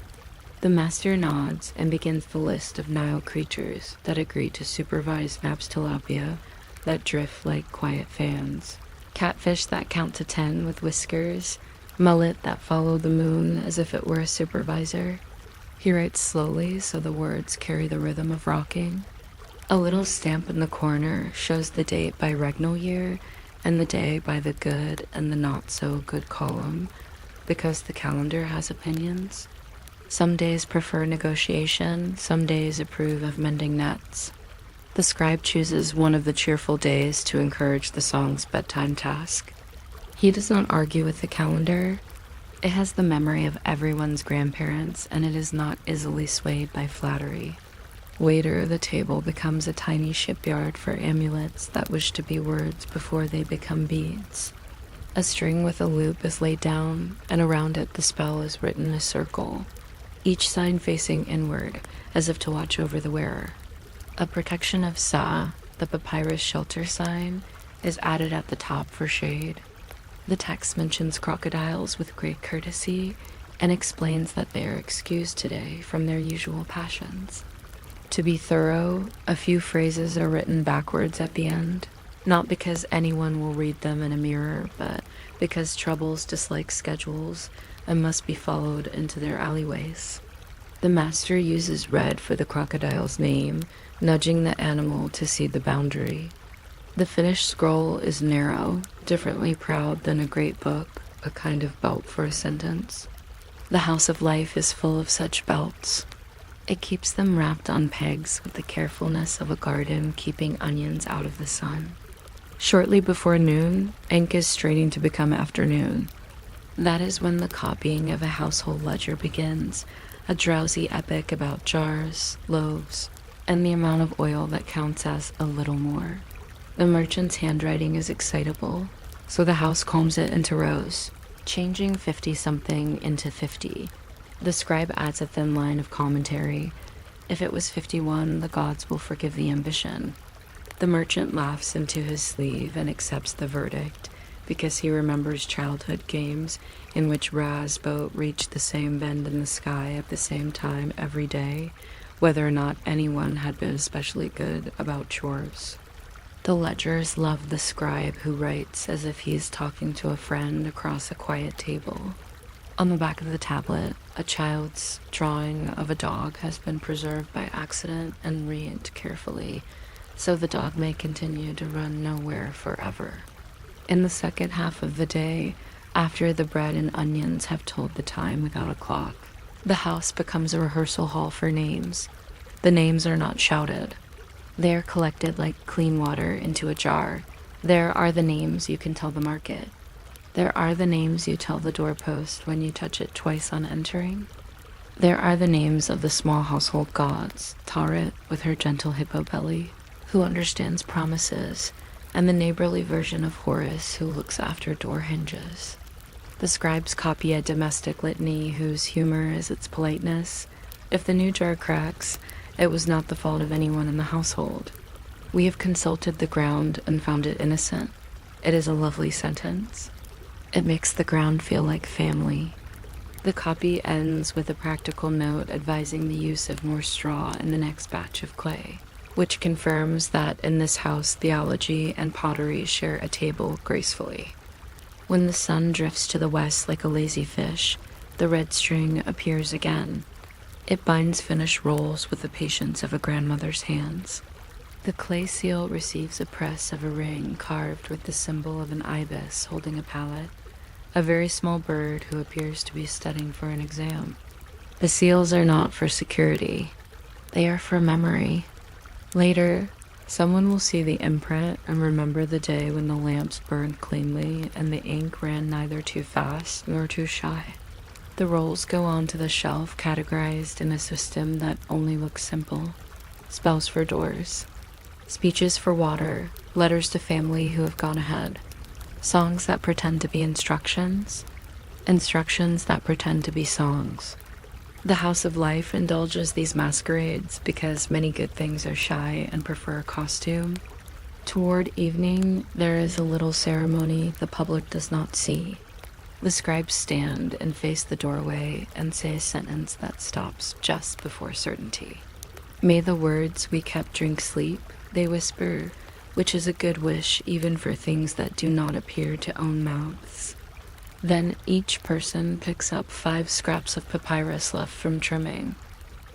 The master nods and begins the list of Nile creatures that agree to supervise Naps tilapia that drift like quiet fans. Catfish that count to 10 with whiskers, mullet that follow the moon as if it were a supervisor. He writes slowly so the words carry the rhythm of rocking. A little stamp in the corner shows the date by regnal year and the day by the good and the not so good column, because the calendar has opinions. Some days prefer negotiation, some days approve of mending nets. The scribe chooses one of the cheerful days to encourage the song's bedtime task. He does not argue with the calendar. It has the memory of everyone's grandparents, and it is not easily swayed by flattery. Later, the table becomes a tiny shipyard for amulets that wish to be words before they become beads. A string with a loop is laid down, and around it the spell is written in a circle, each sign facing inward, as if to watch over the wearer. A protection of Sa, the papyrus shelter sign, is added at the top for shade. The text mentions crocodiles with great courtesy and explains that they are excused today from their usual passions. To be thorough, a few phrases are written backwards at the end, not because anyone will read them in a mirror, but because troubles dislike schedules and must be followed into their alleyways. The master uses red for the crocodile's name, nudging the animal to see the boundary. The finished scroll is narrow, differently proud than a great book, a kind of belt for a sentence. The house of life is full of such belts. It keeps them wrapped on pegs with the carefulness of a garden keeping onions out of the sun. Shortly before noon, Ankh is straining to become afternoon. That is when the copying of a household ledger begins, a drowsy epic about jars, loaves, and the amount of oil that counts as a little more. The merchant's handwriting is excitable, so the house calms it into rows, changing 50-something into 50. The scribe adds a thin line of commentary. If it was 51, the gods will forgive the ambition. The merchant laughs into his sleeve and accepts the verdict, because he remembers childhood games in which Ra's boat reached the same bend in the sky at the same time every day, whether or not anyone had been especially good about chores. The ledgers love the scribe who writes as if he is talking to a friend across a quiet table. On the back of the tablet, a child's drawing of a dog has been preserved by accident and reinked carefully, so the dog may continue to run nowhere forever. In the second half of the day, after the bread and onions have told the time without a clock, the house becomes a rehearsal hall for names. The names are not shouted. They are collected like clean water into a jar. There are the names you can tell the market. There are the names you tell the doorpost when you touch it twice on entering. There are the names of the small household gods, Taret with her gentle hippo belly, who understands promises, and the neighborly version of Horus who looks after door hinges. The scribes copy a domestic litany whose humor is its politeness. If the new jar cracks, it was not the fault of anyone in the household. We have consulted the ground and found it innocent. It is a lovely sentence. It makes the ground feel like family. The copy ends with a practical note advising the use of more straw in the next batch of clay, which confirms that in this house theology and pottery share a table gracefully. When the sun drifts to the west like a lazy fish, the red string appears again. It binds finished rolls with the patience of a grandmother's hands. The clay seal receives a press of a ring carved with the symbol of an ibis holding a palette, a very small bird who appears to be studying for an exam. The seals are not for security. They are for memory. Later, someone will see the imprint and remember the day when the lamps burned cleanly and the ink ran neither too fast nor too shy. The rolls go on to the shelf categorized in a system that only looks simple. Spells for doors, speeches for water, letters to family who have gone ahead, songs that pretend to be instructions, instructions that pretend to be songs. The House of Life indulges these masquerades because many good things are shy and prefer a costume. Toward evening, there is a little ceremony the public does not see. The scribes stand and face the doorway and say a sentence that stops just before certainty. May the words we kept drink sleep, they whisper, which is a good wish even for things that do not appear to own mouths. Then each person picks up 5 scraps of papyrus left from trimming.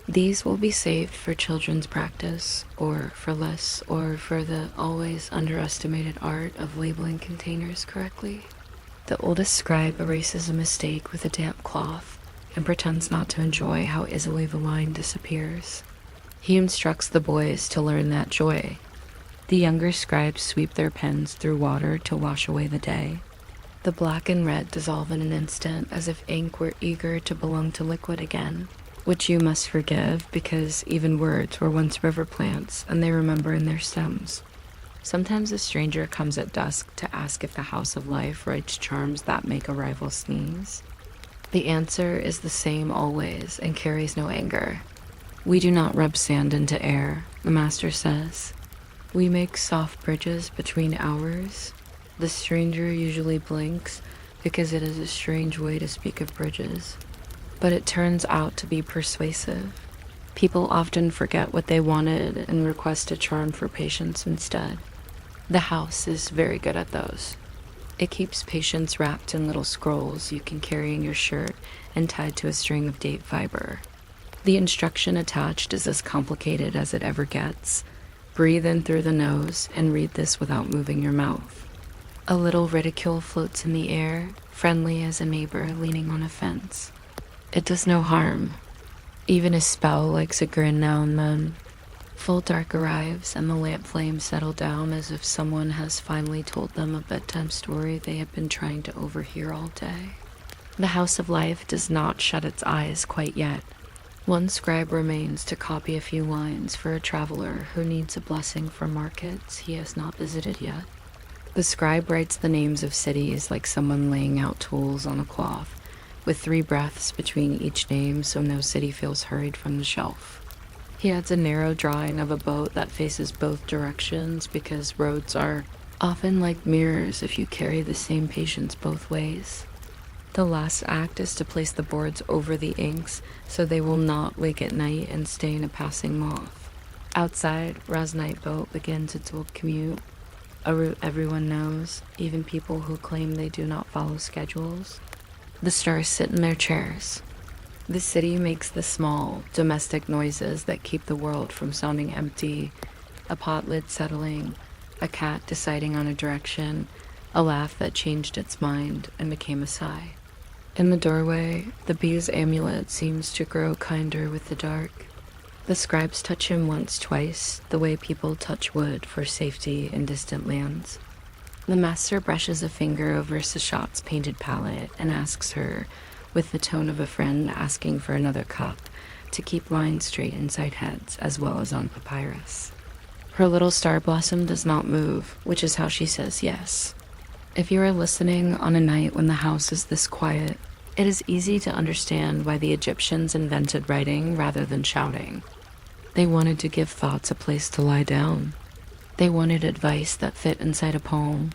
These will be saved for children's practice, or for less, or for the always underestimated art of labeling containers correctly. The oldest scribe erases a mistake with a damp cloth and pretends not to enjoy how easily the line disappears. He instructs the boys to learn that joy. The younger scribes sweep their pens through water to wash away the day. The black and red dissolve in an instant as if ink were eager to belong to liquid again, which you must forgive because even words were once river plants and they remember in their stems. Sometimes a stranger comes at dusk to ask if the House of Life writes charms that make a rival sneeze. The answer is the same always and carries no anger. We do not rub sand into air, the master says. We make soft bridges between hours. The stranger usually blinks because it is a strange way to speak of bridges, but it turns out to be persuasive. People often forget what they wanted and request a charm for patience instead. The house is very good at those. It keeps patience wrapped in little scrolls you can carry in your shirt and tied to a string of date fiber. The instruction attached is as complicated as it ever gets. Breathe in through the nose and read this without moving your mouth. A little ridicule floats in the air, friendly as a neighbor leaning on a fence. It does no harm. Even a spell likes a grin now and then. Full dark arrives and the lamp flames settle down as if someone has finally told them a bedtime story they have been trying to overhear all day. The House of Life does not shut its eyes quite yet. One scribe remains to copy a few lines for a traveler who needs a blessing for markets he has not visited yet. The scribe writes the names of cities like someone laying out tools on a cloth, with 3 breaths between each name so no city feels hurried from the shelf. He adds a narrow drawing of a boat that faces both directions because roads are often like mirrors if you carry the same patience both ways. The last act is to place the boards over the inks so they will not wake at night and stain a passing moth. Outside, Ra's night boat begins its old commute, a route everyone knows, even people who claim they do not follow schedules. The stars sit in their chairs. The city makes the small, domestic noises that keep the world from sounding empty. A pot lid settling, a cat deciding on a direction, a laugh that changed its mind and became a sigh. In the doorway, the bee's amulet seems to grow kinder with the dark. The scribes touch him once, twice, the way people touch wood for safety in distant lands. The master brushes a finger over Sashat's painted palette and asks her, with the tone of a friend asking for another cup, to keep lines straight inside heads as well as on papyrus. Her little star blossom does not move, which is how she says yes. If you are listening on a night when the house is this quiet, it is easy to understand why the Egyptians invented writing rather than shouting. They wanted to give thoughts a place to lie down. They wanted advice that fit inside a poem.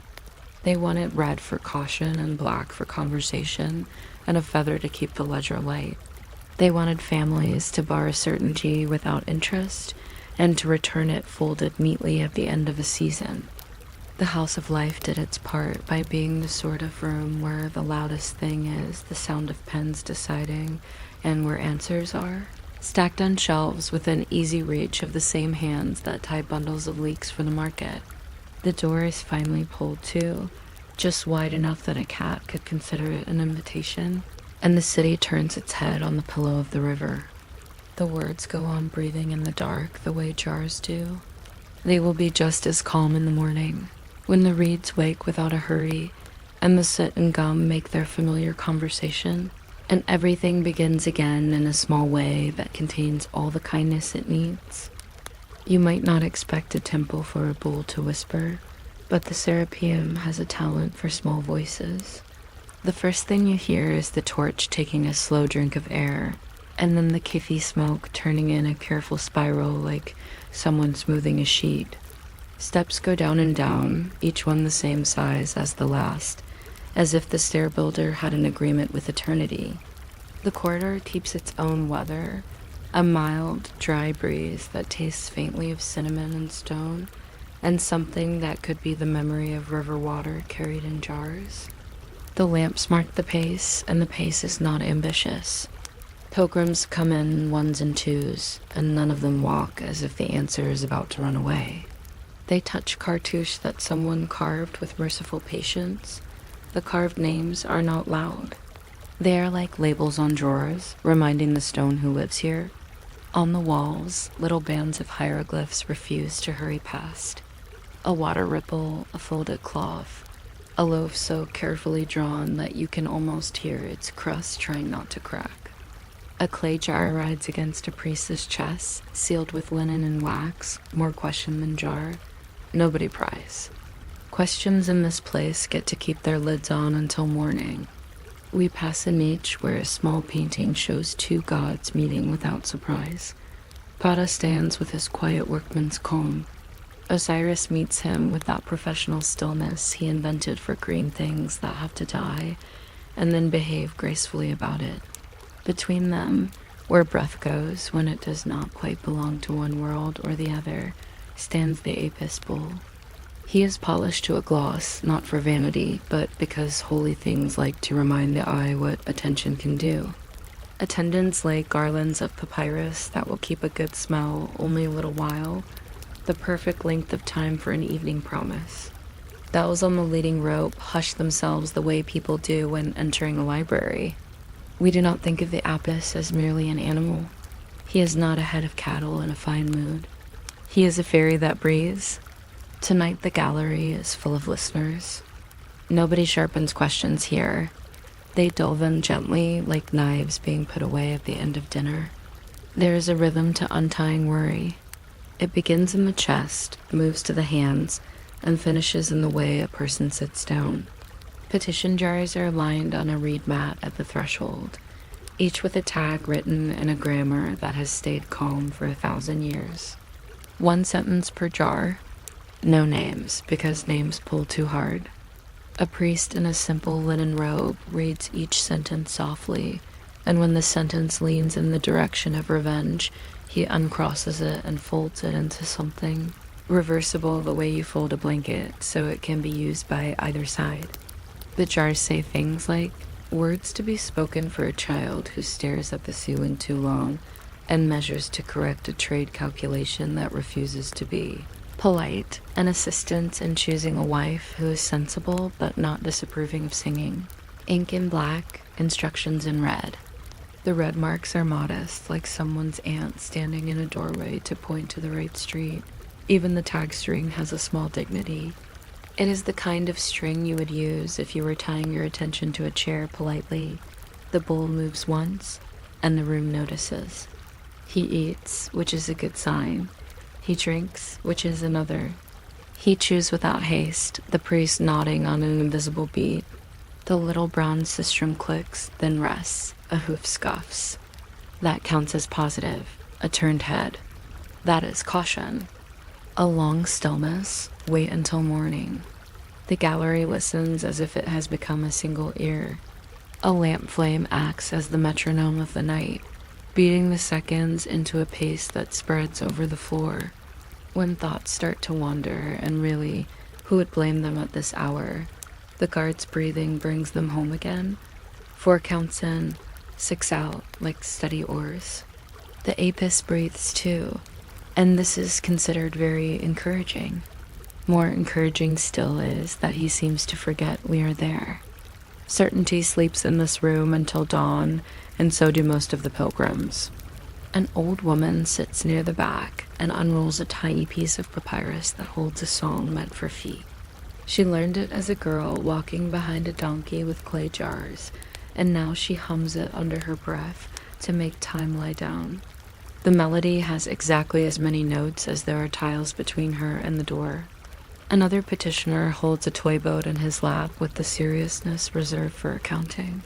They wanted red for caution and black for conversation, and a feather to keep the ledger light. They wanted families to borrow certainty without interest, and to return it folded neatly at the end of a season. The House of Life did its part by being the sort of room where the loudest thing is the sound of pens deciding, and where answers are, stacked on shelves within easy reach of the same hands that tie bundles of leeks for the market. The door is finally pulled to, just wide enough that a cat could consider it an invitation, and the city turns its head on the pillow of the river. The words go on breathing in the dark the way jars do. They will be just as calm in the morning, when the reeds wake without a hurry, and the soot and gum make their familiar conversation, and everything begins again in a small way that contains all the kindness it needs. You might not expect a temple for a bull to whisper, but the Serapeum has a talent for small voices. The first thing you hear is the torch taking a slow drink of air, and then the kiffy smoke turning in a careful spiral like someone smoothing a sheet. Steps go down and down, each one the same size as the last, as if the stair builder had an agreement with eternity. The corridor keeps its own weather, a mild, dry breeze that tastes faintly of cinnamon and stone, and something that could be the memory of river water carried in jars. The lamps mark the pace, and the pace is not ambitious. Pilgrims come in ones and twos, and none of them walk as if the answer is about to run away. They touch cartouche that someone carved with merciful patience. The carved names are not loud. They are like labels on drawers, reminding the stone who lives here. On the walls, little bands of hieroglyphs refuse to hurry past. A water ripple, a folded cloth, a loaf so carefully drawn that you can almost hear its crust trying not to crack. A clay jar rides against a priest's chest, sealed with linen and wax, more question than jar. Nobody pries. Questions in this place get to keep their lids on until morning. We pass a niche where a small painting shows two gods meeting without surprise. Pada stands with his quiet workman's calm. Osiris meets him with that professional stillness he invented for green things that have to die, and then behave gracefully about it. Between them, where breath goes when it does not quite belong to one world or the other, stands the Apis bull. He is polished to a gloss, not for vanity, but because holy things like to remind the eye what attention can do. Attendants lay garlands of papyrus that will keep a good smell only a little while, the perfect length of time for an evening promise. Those on the leading rope hush themselves the way people do when entering a library. We do not think of the Apis as merely an animal. He is not a head of cattle in a fine mood. He is a fairy that breathes. Tonight the gallery is full of listeners. Nobody sharpens questions here. They dull them gently like knives being put away at the end of dinner. There is a rhythm to untying worry. It begins in the chest, moves to the hands, and finishes in the way a person sits down. Petition jars are lined on a reed mat at the threshold, each with a tag written in a grammar that has stayed calm for 1,000 years. One sentence per jar. No names, because names pull too hard. A priest in a simple linen robe reads each sentence softly, and when the sentence leans in the direction of revenge, he uncrosses it and folds it into something reversible the way you fold a blanket so it can be used by either side. The jars say things like, Words to be spoken for a child who stares at the ceiling too long and measures to correct a trade calculation that refuses to be. Polite, an assistant in choosing a wife who is sensible but not disapproving of singing. Ink in black, instructions in red. The red marks are modest, like someone's aunt standing in a doorway to point to the right street. Even the tag string has a small dignity. It is the kind of string you would use if you were tying your attention to a chair politely. The bowl moves once, and the room notices. He eats, which is a good sign. He drinks, which is another. He chews without haste, the priest nodding on an invisible beat. The little bronze sistrum clicks, then rests. A hoof scuffs. That counts as positive. A turned head. That is caution. A long stillness. Wait until morning. The gallery listens as if it has become a single ear. A lamp flame acts as the metronome of the night, beating the seconds into a pace that spreads over the floor. When thoughts start to wander, and really, who would blame them at this hour? The guard's breathing brings them home again. 4 counts in, 6 out, like steady oars. The apis breathes too, and this is considered very encouraging. More encouraging still is that he seems to forget we are there. Certainty sleeps in this room until dawn, and so do most of the pilgrims. An old woman sits near the back and unrolls a tiny piece of papyrus that holds a song meant for feet. She learned it as a girl walking behind a donkey with clay jars, and now she hums it under her breath to make time lie down. The melody has exactly as many notes as there are tiles between her and the door. Another petitioner holds a toy boat in his lap with the seriousness reserved for accounting.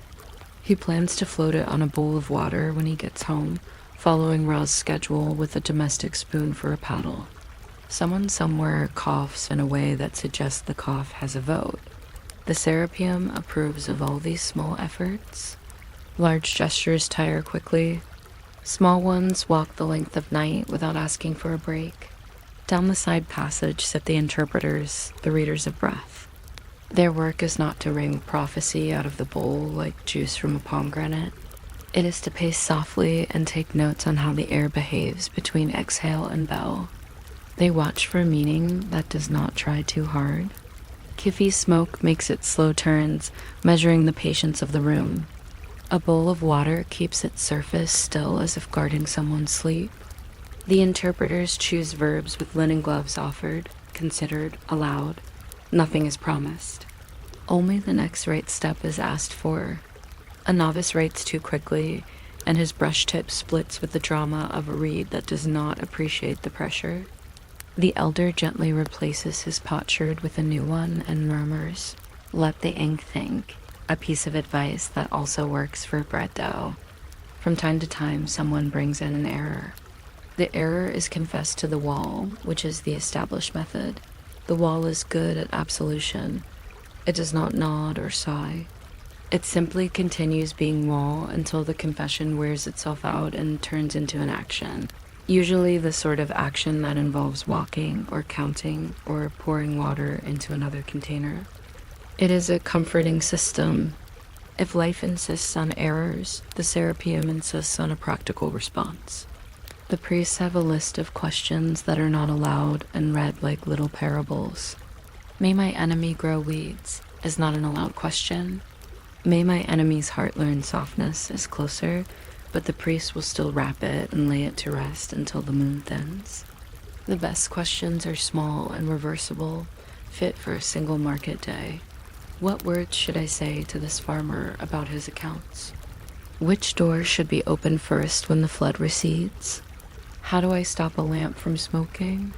He plans to float it on a bowl of water when he gets home, following Ra's schedule with a domestic spoon for a paddle. Someone somewhere coughs in a way that suggests the cough has a vote. The Serapeum approves of all these small efforts. Large gestures tire quickly. Small ones walk the length of night without asking for a break. Down the side passage sit the interpreters, the readers of breath. Their work is not to wring prophecy out of the bowl like juice from a pomegranate. It is to pace softly and take notes on how the air behaves between exhale and bell. They watch for meaning that does not try too hard. Kiffy smoke makes its slow turns, measuring the patience of the room. A bowl of water keeps its surface still as if guarding someone's sleep. The interpreters choose verbs with linen gloves offered, considered, allowed. Nothing is promised. Only the next right step is asked for. A novice writes too quickly, and his brush tip splits with the drama of a reed that does not appreciate the pressure. The elder gently replaces his potsherd with a new one and murmurs, "Let the ink think," a piece of advice that also works for bread dough. From time to time, someone brings in an error. The error is confessed to the wall, which is the established method. The wall is good at absolution. It does not nod or sigh. It simply continues being wall until the confession wears itself out and turns into an action. Usually the sort of action that involves walking or counting or pouring water into another container. It is a comforting system. If life insists on errors, the Serapeum insists on a practical response. The priests have a list of questions that are not allowed and read like little parables. May my enemy grow weeds is not an allowed question. May my enemy's heart learn softness is closer, but the priest will still wrap it and lay it to rest until the moon thins. The best questions are small and reversible, fit for a single market day. What words should I say to this farmer about his accounts? Which door should be opened first when the flood recedes? How do I stop a lamp from smoking?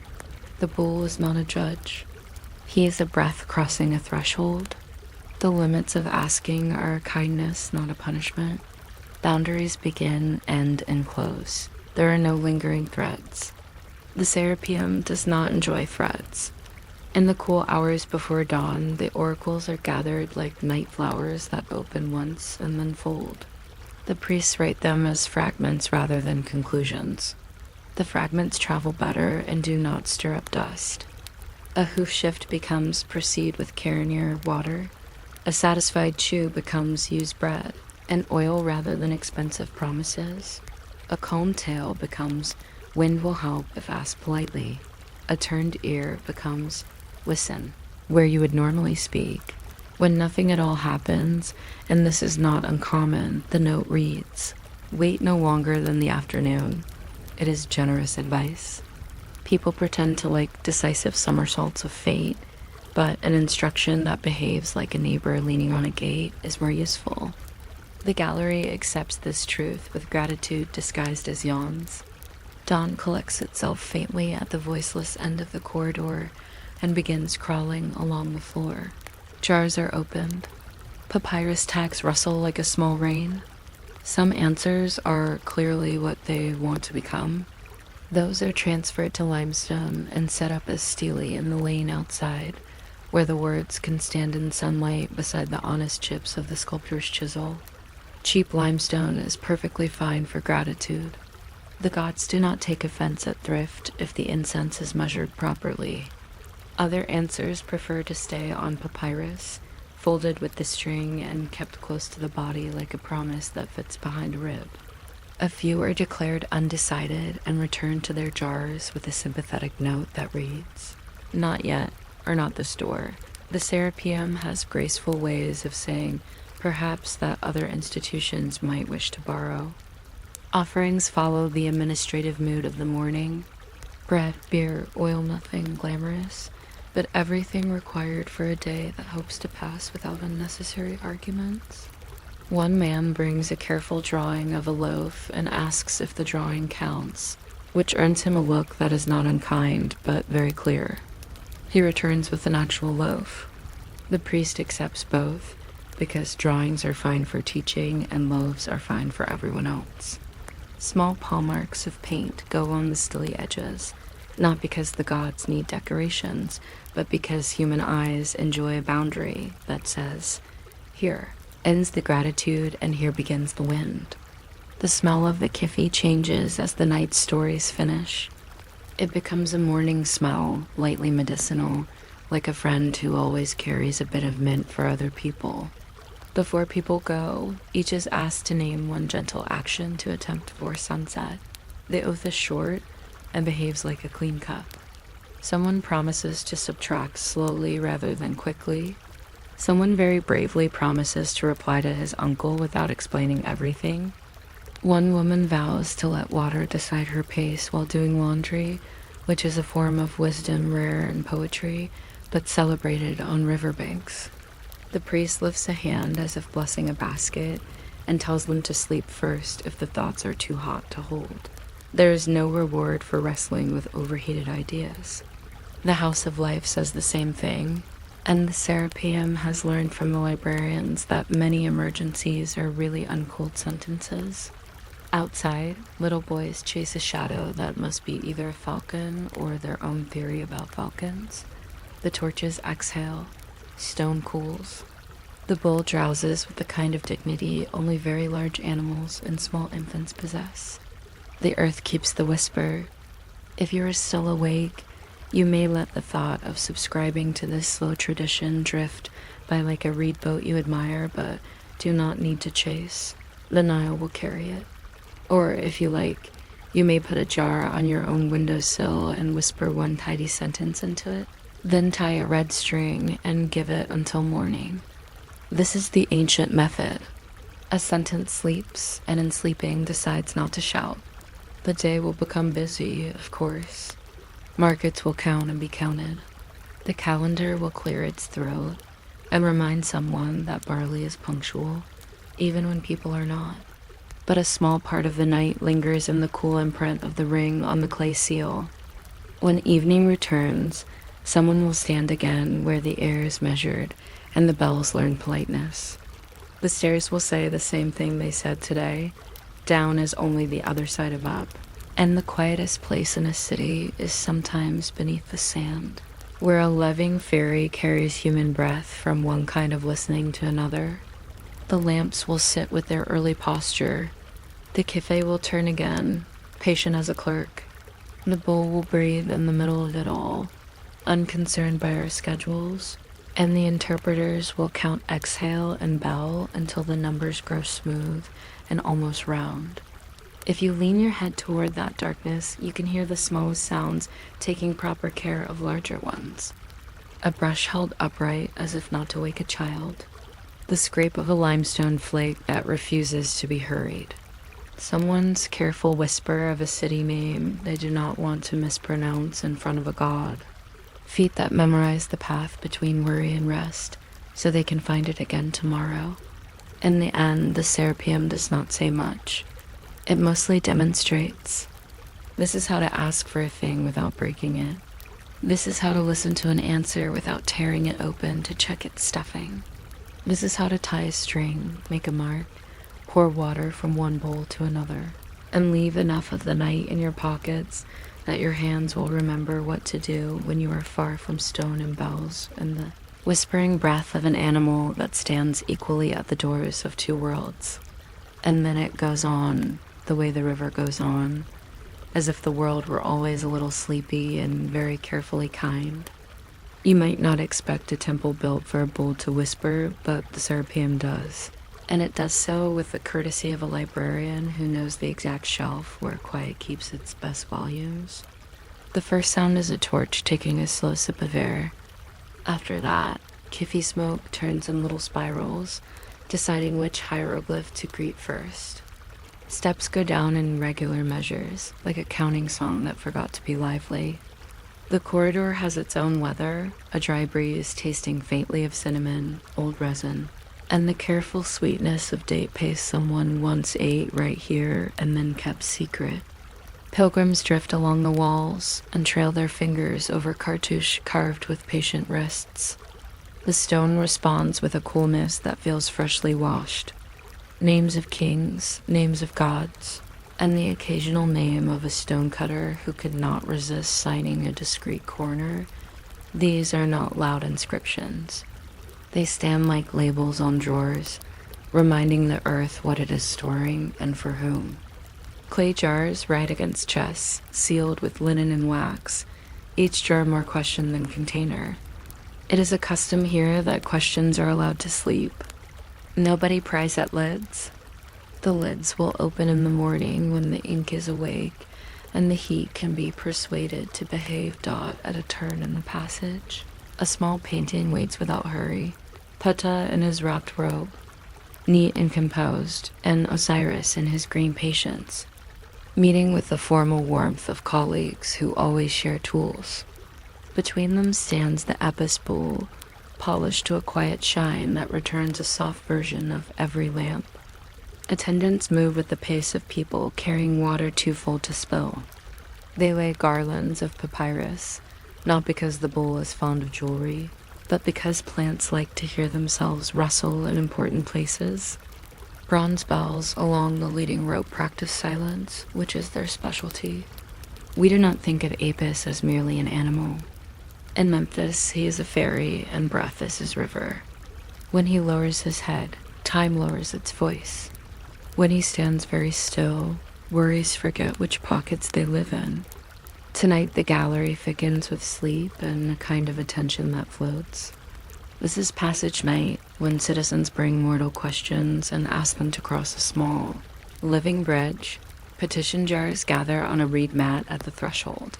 The bull is not a judge. He is a breath crossing a threshold. The limits of asking are a kindness, not a punishment. Boundaries begin, end, and close. There are no lingering threads. The Serapeum does not enjoy threads. In the cool hours before dawn, the oracles are gathered like night flowers that open once and then fold. The priests write them as fragments rather than conclusions. The fragments travel better and do not stir up dust. A hoof shift becomes proceed with care near water. A satisfied chew becomes used bread, and oil rather than expensive promises. A calm tale becomes wind will help if asked politely. A turned ear becomes listen, where you would normally speak. When nothing at all happens, and this is not uncommon, the note reads, wait no longer than the afternoon. It is generous advice. People pretend to like decisive somersaults of fate, but an instruction that behaves like a neighbor leaning on a gate is more useful. The gallery accepts this truth with gratitude disguised as yawns. Dawn collects itself faintly at the voiceless end of the corridor and begins crawling along the floor. Jars are opened. Papyrus tacks rustle like a small rain. Some answers are clearly what they want to become. Those are transferred to limestone and set up as stele in the lane outside, where the words can stand in sunlight beside the honest chips of the sculptor's chisel. Cheap limestone is perfectly fine for gratitude. The gods do not take offense at thrift if the incense is measured properly. Other answers prefer to stay on papyrus, folded with the string and kept close to the body like a promise that fits behind a rib. A few are declared undecided and return to their jars with a sympathetic note that reads, not yet, or not this door. The Serapeum has graceful ways of saying, perhaps that other institutions might wish to borrow. Offerings follow the administrative mood of the morning. Bread, beer, oil, nothing glamorous, but everything required for a day that hopes to pass without unnecessary arguments. One man brings a careful drawing of a loaf and asks if the drawing counts, which earns him a look that is not unkind, but very clear. He returns with an actual loaf. The priest accepts both, because drawings are fine for teaching and loaves are fine for everyone else. Small paw marks of paint go on the stilly edges, not because the gods need decorations, but because human eyes enjoy a boundary that says, here ends the gratitude and here begins the wind. The smell of the kiffy changes as the night's stories finish. It becomes a morning smell, lightly medicinal, like a friend who always carries a bit of mint for other people. Before people go, each is asked to name one gentle action to attempt before sunset. The oath is short and behaves like a clean cup. Someone promises to subtract slowly rather than quickly. Someone very bravely promises to reply to his uncle without explaining everything. One woman vows to let water decide her pace while doing laundry, which is a form of wisdom rare in poetry, but celebrated on riverbanks. The priest lifts a hand as if blessing a basket and tells them to sleep first if the thoughts are too hot to hold. There is no reward for wrestling with overheated ideas. The House of Life says the same thing, and the Serapeum has learned from the librarians that many emergencies are really uncooled sentences. Outside, little boys chase a shadow that must be either a falcon or their own theory about falcons. The torches exhale. Stone cools. The bull drowses with the kind of dignity only very large animals and small infants possess. The earth keeps the whisper. If you are still awake, you may let the thought of subscribing to this slow tradition drift by like a reed boat you admire but do not need to chase. The Nile will carry it. Or, if you like, you may put a jar on your own windowsill and whisper one tidy sentence into it, then tie a red string and give it until morning. This is the ancient method. A sentence sleeps, and in sleeping decides not to shout. The day will become busy, of course. Markets will count and be counted. The calendar will clear its throat and remind someone that barley is punctual, even when people are not. But a small part of the night lingers in the cool imprint of the ring on the clay seal. When evening returns, someone will stand again where the air is measured and the bells learn politeness. The stairs will say the same thing they said today. Down is only the other side of up. And the quietest place in a city is sometimes beneath the sand, where a loving fairy carries human breath from one kind of listening to another. The lamps will sit with their early posture. The cafe will turn again, patient as a clerk. The bull will breathe in the middle of it all, unconcerned by our schedules. And the interpreters will count exhale and bell until the numbers grow smooth and almost round. If you lean your head toward that darkness, you can hear the smallest sounds taking proper care of larger ones. A brush held upright as if not to wake a child. The scrape of a limestone flake that refuses to be hurried. Someone's careful whisper of a city name they do not want to mispronounce in front of a god. Feet that memorize the path between worry and rest so they can find it again tomorrow. In the end, the Serapeum does not say much. It mostly demonstrates. This is how to ask for a thing without breaking it. This is how to listen to an answer without tearing it open to check its stuffing. This is how to tie a string, make a mark, pour water from one bowl to another, and leave enough of the night in your pockets that your hands will remember what to do when you are far from stone and bells and the whispering breath of an animal that stands equally at the doors of two worlds. And then it goes on, the way the river goes on, as if the world were always a little sleepy and very carefully kind. You might not expect a temple built for a bull to whisper, but the Serapeum does. And it does so with the courtesy of a librarian who knows the exact shelf where quiet keeps its best volumes. The first sound is a torch taking a slow sip of air. After that, kiffy smoke turns in little spirals, deciding which hieroglyph to greet first. Steps go down in regular measures, like a counting song that forgot to be lively. The corridor has its own weather, a dry breeze tasting faintly of cinnamon, old resin, and the careful sweetness of date paste someone once ate right here and then kept secret. Pilgrims drift along the walls and trail their fingers over cartouche carved with patient wrists. The stone responds with a coolness that feels freshly washed. Names of kings, names of gods, and the occasional name of a stonecutter who could not resist signing a discreet corner. These are not loud inscriptions. They stand like labels on drawers, reminding the earth what it is storing and for whom. Clay jars ride against chests, sealed with linen and wax, each jar more question than container. It is a custom here that questions are allowed to sleep. Nobody pries at lids. The lids will open in the morning when the ink is awake and the heat can be persuaded to behave. At a turn in the passage, a small painting waits without hurry. Putta in his wrapped robe, neat and composed, and Osiris in his green patience, meeting with the formal warmth of colleagues who always share tools. Between them stands the Apis bowl, polished to a quiet shine that returns a soft version of every lamp. Attendants move with the pace of people carrying water too full to spill. They lay garlands of papyrus, not because the bowl is fond of jewelry, but because plants like to hear themselves rustle in important places. Bronze bells along the leading rope practice silence, which is their specialty. We do not think of Apis as merely an animal. In Memphis, he is a fairy, and breath is his river. When he lowers his head, time lowers its voice. When he stands very still, worries forget which pockets they live in. Tonight the gallery thickens with sleep and a kind of attention that floats. This is passage night, when citizens bring mortal questions and ask them to cross a small, living bridge. Petition jars gather on a reed mat at the threshold.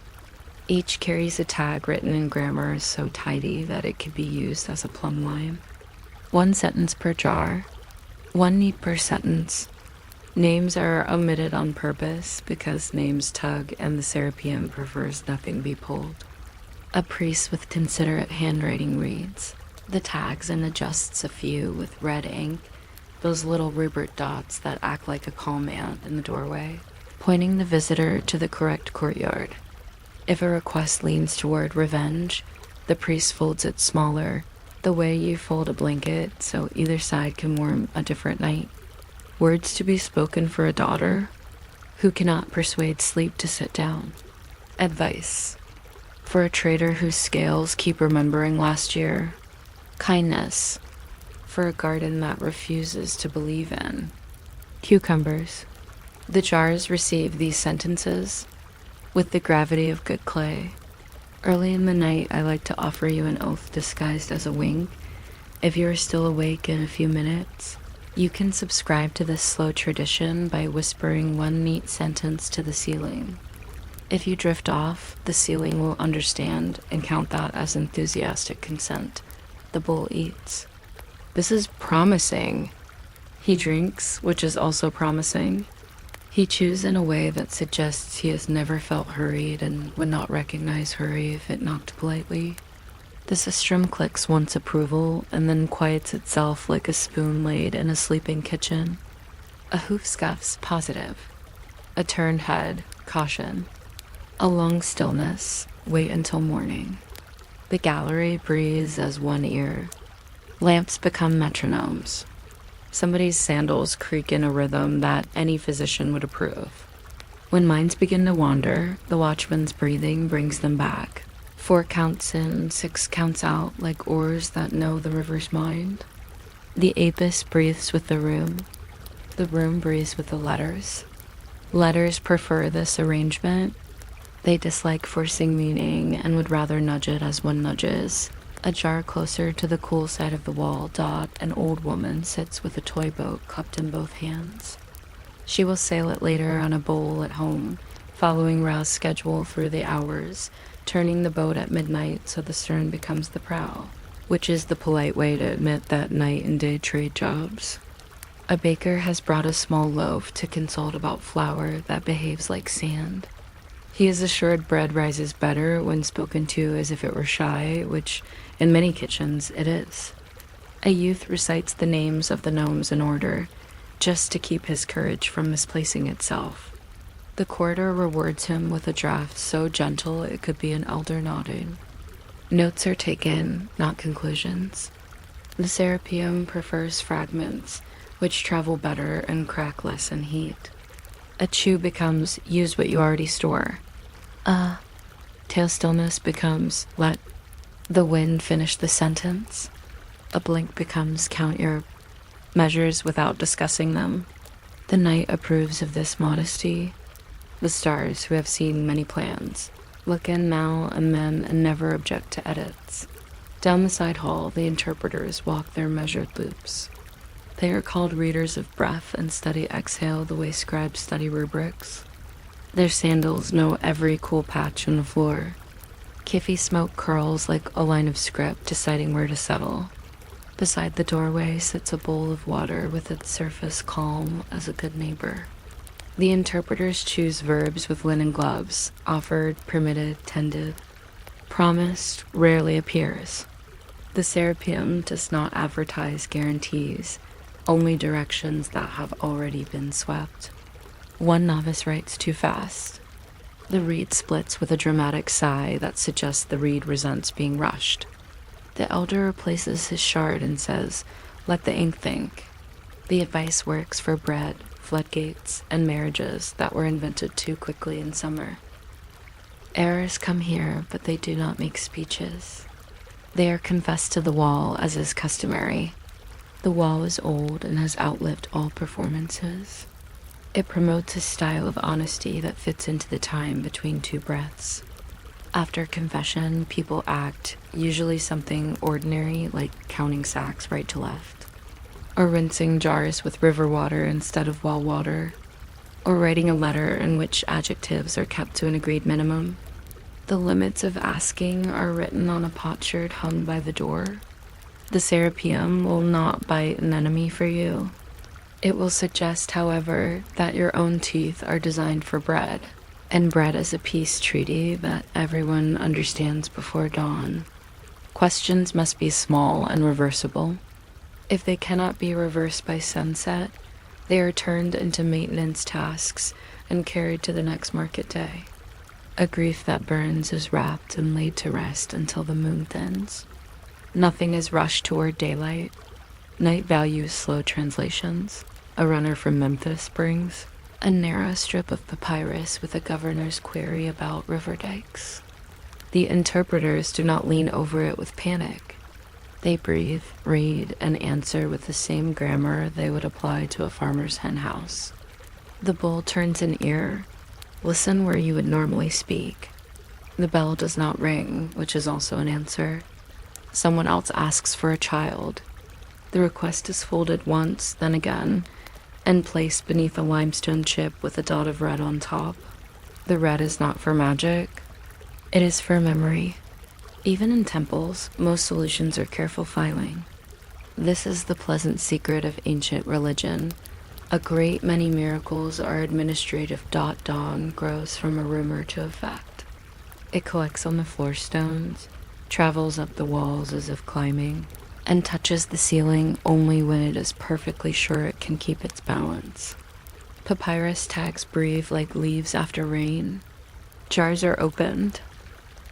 Each carries a tag written in grammar so tidy that it could be used as a plumb line. One sentence per jar, one need per sentence. Names are omitted on purpose because names tug and the Serapeum prefers nothing be pulled. A priest with considerate handwriting reads the tags and adjusts a few with red ink, those little Rupert dots that act like a calm ant in the doorway, pointing the visitor to the correct courtyard. If a request leans toward revenge, the priest folds it smaller, the way you fold a blanket so either side can warm a different night. Words to be spoken for a daughter who cannot persuade sleep to sit down. Advice for a trader whose scales keep remembering last year. Kindness for a garden that refuses to believe in. Cucumbers. The jars receive these sentences with the gravity of good clay. Early in the night, I like to offer you an oath disguised as a wink. If you are still awake in a few minutes, you can subscribe to this slow tradition by whispering one neat sentence to the ceiling. If you drift off, the ceiling will understand and count that as enthusiastic consent. The bull eats. This is promising. He drinks, which is also promising. He chews in a way that suggests he has never felt hurried and would not recognize hurry if it knocked politely. The sistrum clicks once approval and then quiets itself like a spoon laid in a sleeping kitchen. A hoof scuffs positive. A turned head, caution. A long stillness, wait until morning. The gallery breathes as one ear. Lamps become metronomes. Somebody's sandals creak in a rhythm that any physician would approve. When minds begin to wander, the watchman's breathing brings them back. 4 counts in, 6 counts out, like oars that know the river's mind. The apis breathes with the room breathes with the letters. Letters prefer this arrangement. They dislike forcing meaning and would rather nudge it as one nudges. A jar closer to the cool side of the wall, an old woman sits with a toy boat cupped in both hands. She will sail it later on a bowl at home, following Ra's schedule through the hours, turning the boat at midnight so the stern becomes the prow, which is the polite way to admit that night and day trade jobs. A baker has brought a small loaf to consult about flour that behaves like sand. He is assured bread rises better when spoken to as if it were shy, which in many kitchens it is. A youth recites the names of the gnomes in order, just to keep his courage from misplacing itself. The corridor rewards him with a draft so gentle it could be an elder nodding. Notes are taken, not conclusions. The Serapeum prefers fragments, which travel better and crack less in heat. A chew becomes use what you already store. Tail stillness becomes let the wind finish the sentence. A blink becomes count your measures without discussing them. The night approves of this modesty. The stars, who have seen many plans, look in now and then and never object to edits. Down the side hall, the interpreters walk their measured loops. They are called readers of breath and study exhale the way scribes study rubrics. Their sandals know every cool patch in the floor. Kiffy smoke curls like a line of script deciding where to settle. Beside the doorway sits a bowl of water with its surface calm as a good neighbor. The interpreters choose verbs with linen gloves, offered, permitted, tended. Promised rarely appears. The Serapeum does not advertise guarantees, only directions that have already been swept. One novice writes too fast. The reed splits with a dramatic sigh that suggests the reed resents being rushed. The elder replaces his shard and says, "Let the ink think." The advice works for bread, floodgates, and marriages that were invented too quickly in summer. Errors come here, but they do not make speeches. They are confessed to the wall, as is customary. The wall is old and has outlived all performances. It promotes a style of honesty that fits into the time between 2 breaths. After confession, people act, usually something ordinary like counting sacks right to left, or rinsing jars with river water instead of well water, or writing a letter in which adjectives are kept to an agreed minimum. The limits of asking are written on a potsherd hung by the door. The Serapeum will not bite an enemy for you. It will suggest, however, that your own teeth are designed for bread, and bread is a peace treaty that everyone understands before dawn. Questions must be small and reversible. If they cannot be reversed by sunset, they are turned into maintenance tasks and carried to the next market day. A grief that burns is wrapped and laid to rest until the moon thins. Nothing is rushed toward daylight. Night values slow translations. A runner from Memphis brings a narrow strip of papyrus with a governor's query about river dikes. The interpreters do not lean over it with panic. They breathe, read, and answer with the same grammar they would apply to a farmer's hen house. The bull turns an ear. Listen where you would normally speak. The bell does not ring, which is also an answer. Someone else asks for a child. The request is folded once, then again, and placed beneath a limestone chip with a dot of red on top. The red is not for magic, it is for memory. Even in temples, most solutions are careful filing. This is the pleasant secret of ancient religion. A great many miracles are administrative. Dawn grows from a rumor to effect. It collects on the floor stones, travels up the walls as if climbing, and touches the ceiling only when it is perfectly sure it can keep its balance. Papyrus tags breathe like leaves after rain. Jars are opened.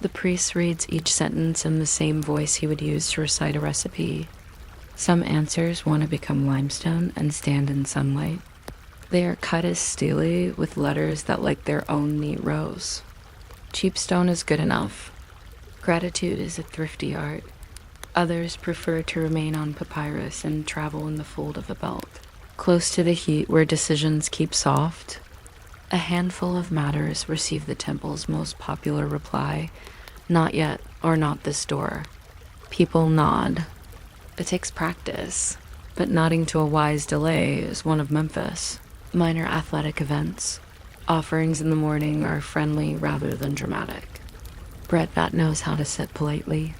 The priest reads each sentence in the same voice he would use to recite a recipe. Some answers want to become limestone and stand in sunlight. They are cut as steely with letters that like their own neat rows. Cheap stone is good enough. Gratitude is a thrifty art. Others prefer to remain on papyrus and travel in the fold of a belt, close to the heat where decisions keep soft. A handful of matters receive the temple's most popular reply, not yet or not this door. People nod. It takes practice, but nodding to a wise delay is one of Memphis. Minor athletic events. Offerings in the morning are friendly rather than dramatic. Bread that knows how to sit politely.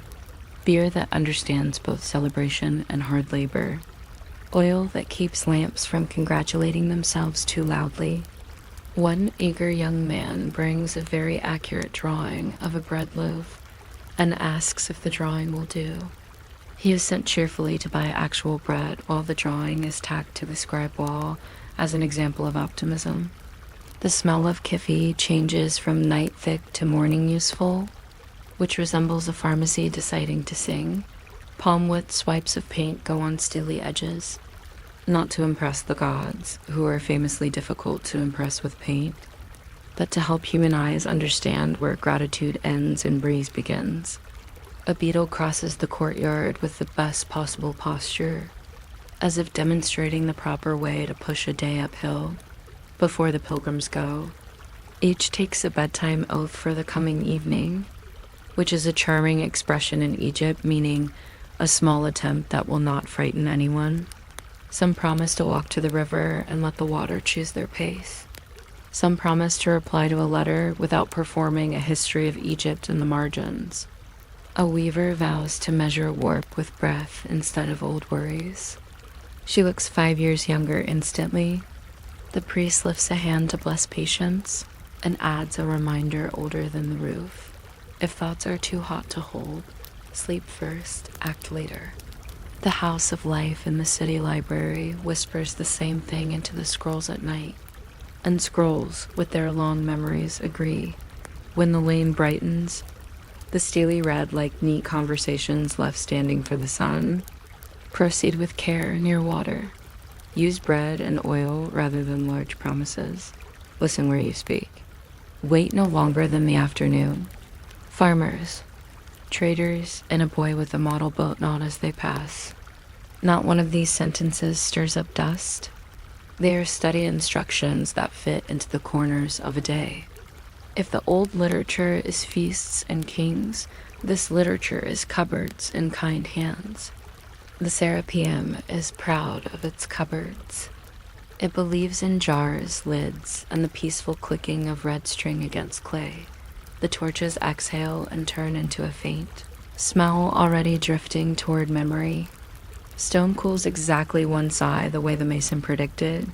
Beer that understands both celebration and hard labor. Oil that keeps lamps from congratulating themselves too loudly. One eager young man brings a very accurate drawing of a bread loaf and asks if the drawing will do. He is sent cheerfully to buy actual bread while the drawing is tacked to the scribe wall as an example of optimism. The smell of kiffy changes from night thick to morning useful, which resembles a pharmacy deciding to sing. Palm-width swipes of paint go on steely edges, not to impress the gods, who are famously difficult to impress with paint, but to help human eyes understand where gratitude ends and breeze begins. A beetle crosses the courtyard with the best possible posture, as if demonstrating the proper way to push a day uphill before the pilgrims go. Each takes a bedtime oath for the coming evening, which is a charming expression in Egypt meaning a small attempt that will not frighten anyone. Some promise to walk to the river and let the water choose their pace. Some promise to reply to a letter without performing a history of Egypt in the margins. A weaver vows to measure warp with breath instead of old worries. She looks 5 years younger instantly. The priest lifts a hand to bless patience and adds a reminder older than the roof. If thoughts are too hot to hold, sleep first, act later. The house of life in the city library whispers the same thing into the scrolls at night, and scrolls, with their long memories, agree. When the lane brightens, the steely red like neat conversations left standing for the sun. Proceed with care near water. Use bread and oil rather than large promises. Listen where you speak. Wait no longer than the afternoon. Farmers, traders, and a boy with a model boat nod as they pass. Not one of these sentences stirs up dust. They are study instructions that fit into the corners of a day. If the old literature is feasts and kings, this literature is cupboards in kind hands. The Serapeum is proud of its cupboards. It believes in jars, lids, and the peaceful clicking of red string against clay. The torches exhale and turn into a faint smell already drifting toward memory. Stone cools exactly one side the way the mason predicted.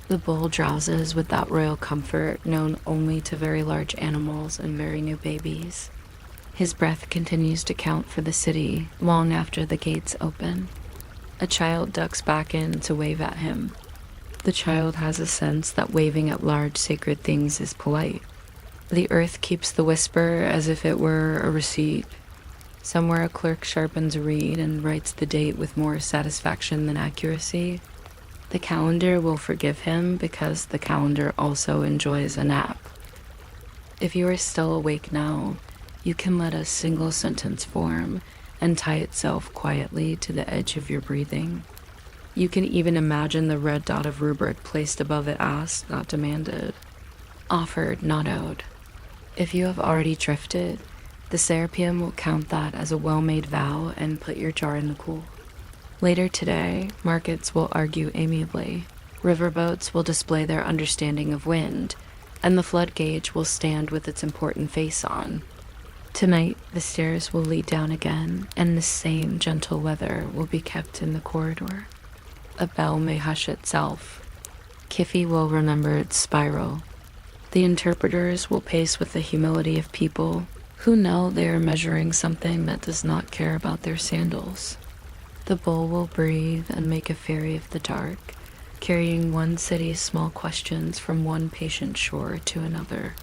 The bull drowses with that royal comfort known only to very large animals and very new babies. His breath continues to count for the city long after the gates open. A child ducks back in to wave at him. The child has a sense that waving at large sacred things is polite. The earth keeps the whisper as if it were a receipt. Somewhere a clerk sharpens a reed and writes the date with more satisfaction than accuracy. The calendar will forgive him because the calendar also enjoys a nap. If you are still awake now, you can let a single sentence form and tie itself quietly to the edge of your breathing. You can even imagine the red dot of rubric placed above it asked, not demanded. Offered, not owed. If you have already drifted, the Serapeum will count that as a well-made vow and put your jar in the cool. Later today, markets will argue amiably, riverboats will display their understanding of wind, and the flood gauge will stand with its important face on. Tonight, the stairs will lead down again, and the same gentle weather will be kept in the corridor. A bell may hush itself. Kiffy will remember its spiral. The interpreters will pace with the humility of people who know they are measuring something that does not care about their sandals. The bull will breathe and make a ferry of the dark, carrying one city's small questions from one patient shore to another.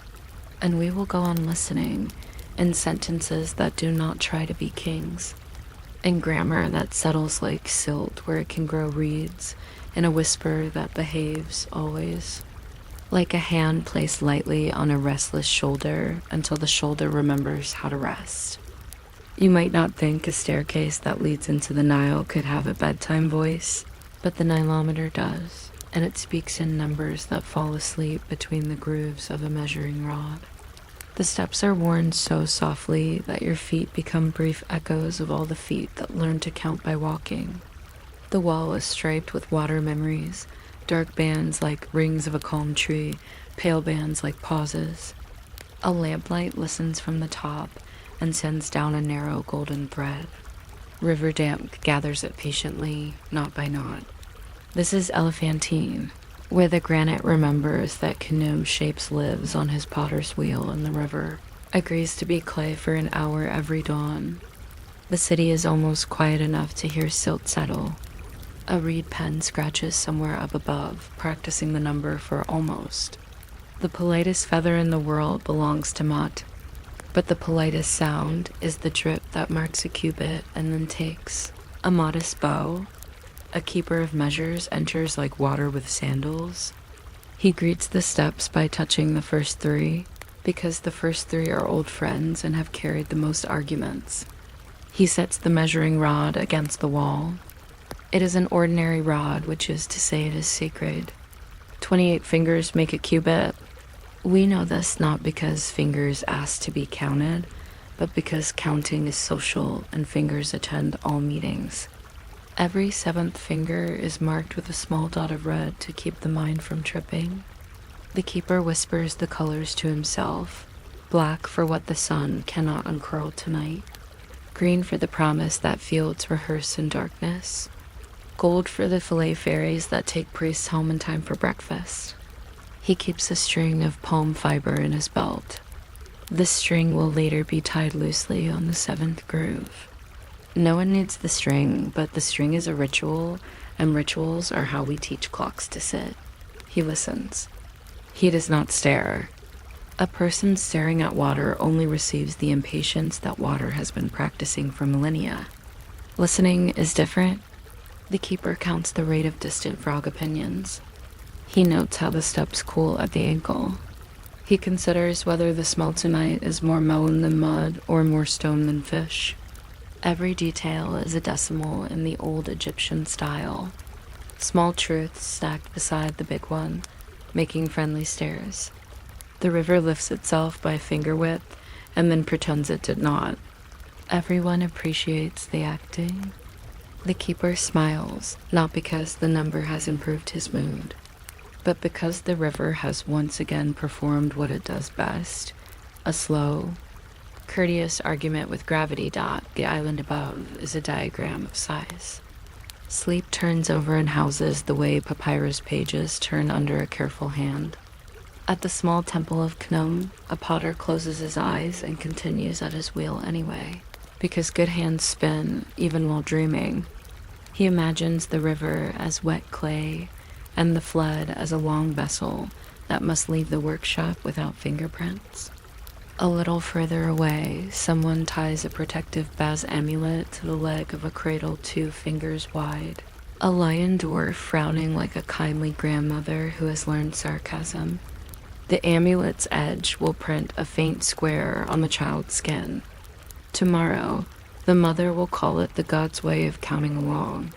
And we will go on listening in sentences that do not try to be kings, in grammar that settles like silt where it can grow reeds, in a whisper that behaves always, like a hand placed lightly on a restless shoulder until the shoulder remembers how to rest. You might not think a staircase that leads into the Nile could have a bedtime voice, but the Nilometer does, and it speaks in numbers that fall asleep between the grooves of a measuring rod. The steps are worn so softly that your feet become brief echoes of all the feet that learn to count by walking. The wall is striped with water memories, dark bands like rings of a calm tree, pale bands like pauses. A lamplight listens from the top and sends down a narrow golden thread. River damp gathers it patiently, knot by knot. This is Elephantine, where the granite remembers that Khnum shapes lives on his potter's wheel in the river, agrees to be clay for an hour every dawn. The city is almost quiet enough to hear silt settle. A reed pen scratches somewhere up above, practicing the number for almost. The politest feather in the world belongs to Mott, but the politest sound is the drip that marks a cubit and then takes. A modest bow. A keeper of measures enters like water with sandals. He greets the steps by touching the first three, because the first three are old friends and have carried the most arguments. He sets the measuring rod against the wall. It is an ordinary rod, which is to say it is sacred. 28 fingers make a cubit. We know this not because fingers ask to be counted, but because counting is social and fingers attend all meetings. Every 7th finger is marked with a small dot of red to keep the mind from tripping. The keeper whispers the colors to himself, black for what the sun cannot uncurl tonight, green for the promise that fields rehearse in darkness, gold for the fillet fairies that take priests home in time for breakfast. He keeps a string of palm fiber in his belt. This string will later be tied loosely on the 7th groove. No one needs the string, but the string is a ritual, and rituals are how we teach clocks to sit. He listens. He does not stare. A person staring at water only receives the impatience that water has been practicing for millennia. Listening is different. The keeper counts the rate of distant frog opinions. He notes how the steps cool at the ankle. He considers whether the smell tonight is more melon than mud or more stone than fish. Every detail is a decimal in the old Egyptian style. Small truths stacked beside the big one, making friendly stares. The river lifts itself by finger width and then pretends it did not. Everyone appreciates the acting. The keeper smiles, not because the number has improved his mood, but because the river has once again performed what it does best, a slow, courteous argument with gravity. The island above is a diagram of size. Sleep turns over in houses the way papyrus pages turn under a careful hand. At the small temple of Khnum, a potter closes his eyes and continues at his wheel anyway, because good hands spin even while dreaming. He imagines the river as wet clay and the flood as a long vessel that must leave the workshop without fingerprints. A little further away, someone ties a protective Baz amulet to the leg of a cradle 2 fingers wide. A lion dwarf frowning like a kindly grandmother who has learned sarcasm. The amulet's edge will print a faint square on the child's skin. Tomorrow, the mother will call it the God's way of counting along.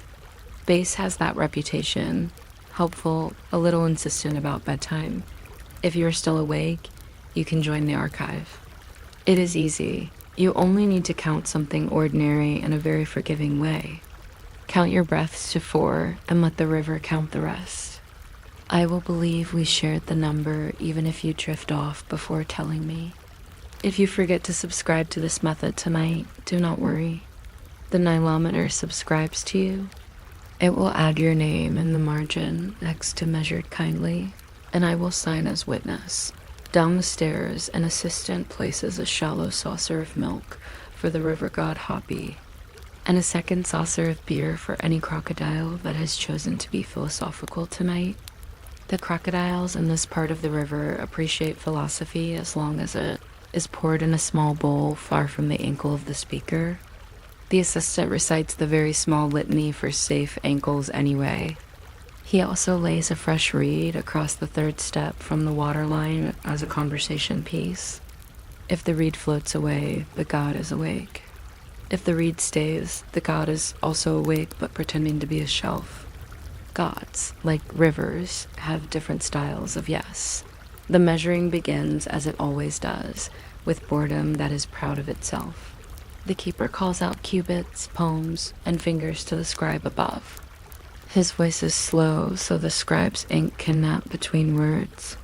Base has that reputation, helpful, a little insistent about bedtime. If you are still awake, you can join the archive. It is easy. You only need to count something ordinary in a very forgiving way. Count your breaths to 4 and let the river count the rest. I will believe we shared the number even if you drift off before telling me. If you forget to subscribe to this method tonight, do not worry. The Nilometer subscribes to you. It will add your name in the margin next to measured kindly, and I will sign as witness. Down the stairs, an assistant places a shallow saucer of milk for the river god Hoppy, and a second saucer of beer for any crocodile that has chosen to be philosophical tonight. The crocodiles in this part of the river appreciate philosophy as long as it is poured in a small bowl far from the ankle of the speaker. The assistant recites the very small litany for safe ankles anyway. He also lays a fresh reed across the third step from the waterline as a conversation piece. If the reed floats away, the god is awake. If the reed stays, the god is also awake but pretending to be a shelf. Gods, like rivers, have different styles of yes. The measuring begins, as it always does, with boredom that is proud of itself. The keeper calls out cubits, palms, and fingers to the scribe above. His voice is slow, so the scribe's ink can nap between words.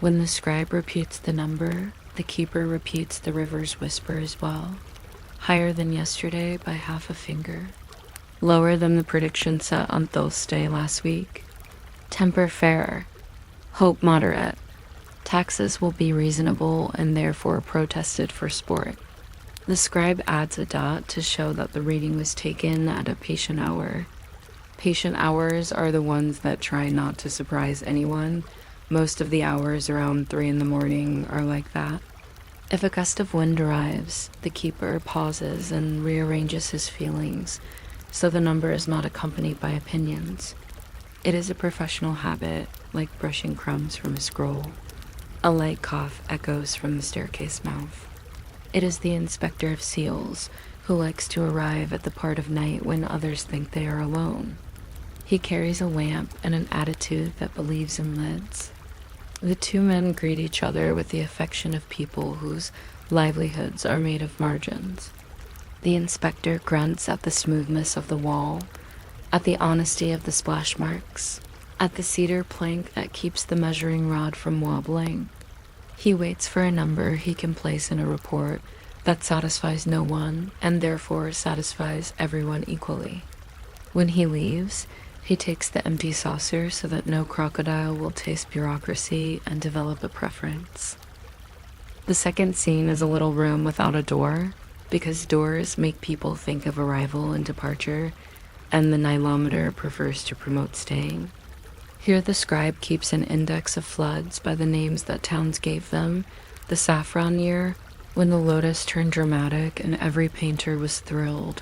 When the scribe repeats the number, the keeper repeats the river's whisper as well. Higher than yesterday by half a finger. Lower than the prediction set on Thursday last week. Temper fair. Hope moderate. Taxes will be reasonable and therefore protested for sport. The scribe adds a dot to show that the reading was taken at a patient hour. Patient hours are the ones that try not to surprise anyone. Most of the hours around 3 in the morning are like that. If a gust of wind arrives, the keeper pauses and rearranges his feelings, so the number is not accompanied by opinions. It is a professional habit, like brushing crumbs from a scroll. A light cough echoes from the staircase mouth. It is the inspector of seals, who likes to arrive at the part of night when others think they are alone. He carries a lamp and an attitude that believes in lids. The two men greet each other with the affection of people whose livelihoods are made of margins. The inspector grunts at the smoothness of the wall, at the honesty of the splash marks, at the cedar plank that keeps the measuring rod from wobbling. He waits for a number he can place in a report that satisfies no one and therefore satisfies everyone equally. When he leaves, he takes the empty saucer so that no crocodile will taste bureaucracy and develop a preference. The second scene is a little room without a door, because doors make people think of arrival and departure, and the Nilometer prefers to promote staying. Here the scribe keeps an index of floods by the names that towns gave them, the saffron year, when the lotus turned dramatic and every painter was thrilled.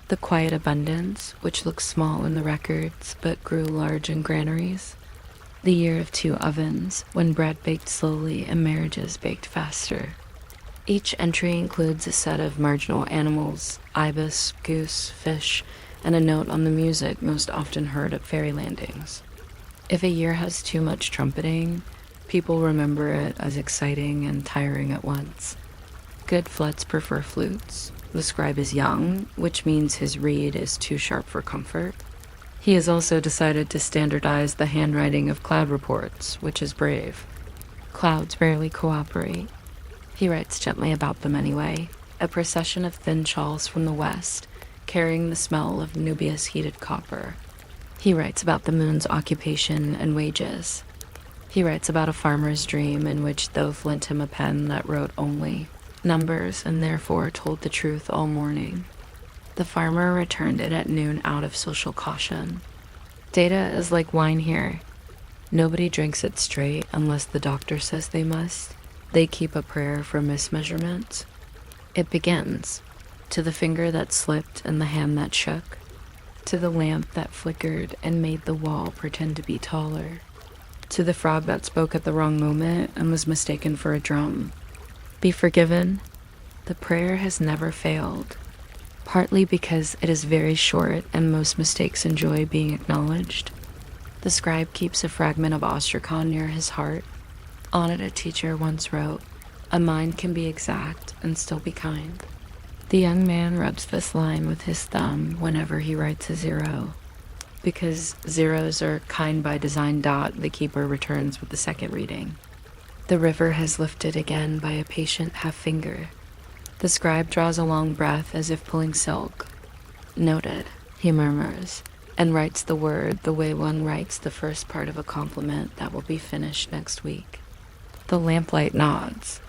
The quiet abundance, which looks small in the records but grew large in granaries. The year of 2 ovens, when bread baked slowly and marriages baked faster. Each entry includes a set of marginal animals, ibis, goose, fish, and a note on the music most often heard at ferry landings. If a year has too much trumpeting, people remember it as exciting and tiring at once. Good floods prefer flutes. The scribe is young, which means his reed is too sharp for comfort. He has also decided to standardize the handwriting of cloud reports, which is brave. Clouds rarely cooperate. He writes gently about them anyway, a procession of thin shawls from the west, carrying the smell of Nubia's heated copper. He writes about the moon's occupation and wages. He writes about a farmer's dream in which Thoth lent him a pen that wrote only numbers and therefore told the truth all morning. The farmer returned it at noon out of social caution. Data is like wine here. Nobody drinks it straight unless the doctor says they must. They keep a prayer for mismeasurements. It begins, to the finger that slipped and the hand that shook, to the lamp that flickered and made the wall pretend to be taller, to the frog that spoke at the wrong moment and was mistaken for a drum. Be forgiven. The prayer has never failed, partly because it is very short and most mistakes enjoy being acknowledged. The scribe keeps a fragment of ostrakhan near his heart. On it, a teacher once wrote, "A mind can be exact and still be kind." The young man rubs this line with his thumb whenever he writes a 0. Because zeros are kind by design. The keeper returns with the second reading. The river has lifted again by a patient half finger. The scribe draws a long breath as if pulling silk. "Noted," he murmurs, and writes the word the way one writes the first part of a compliment that will be finished next week. The lamplight nods.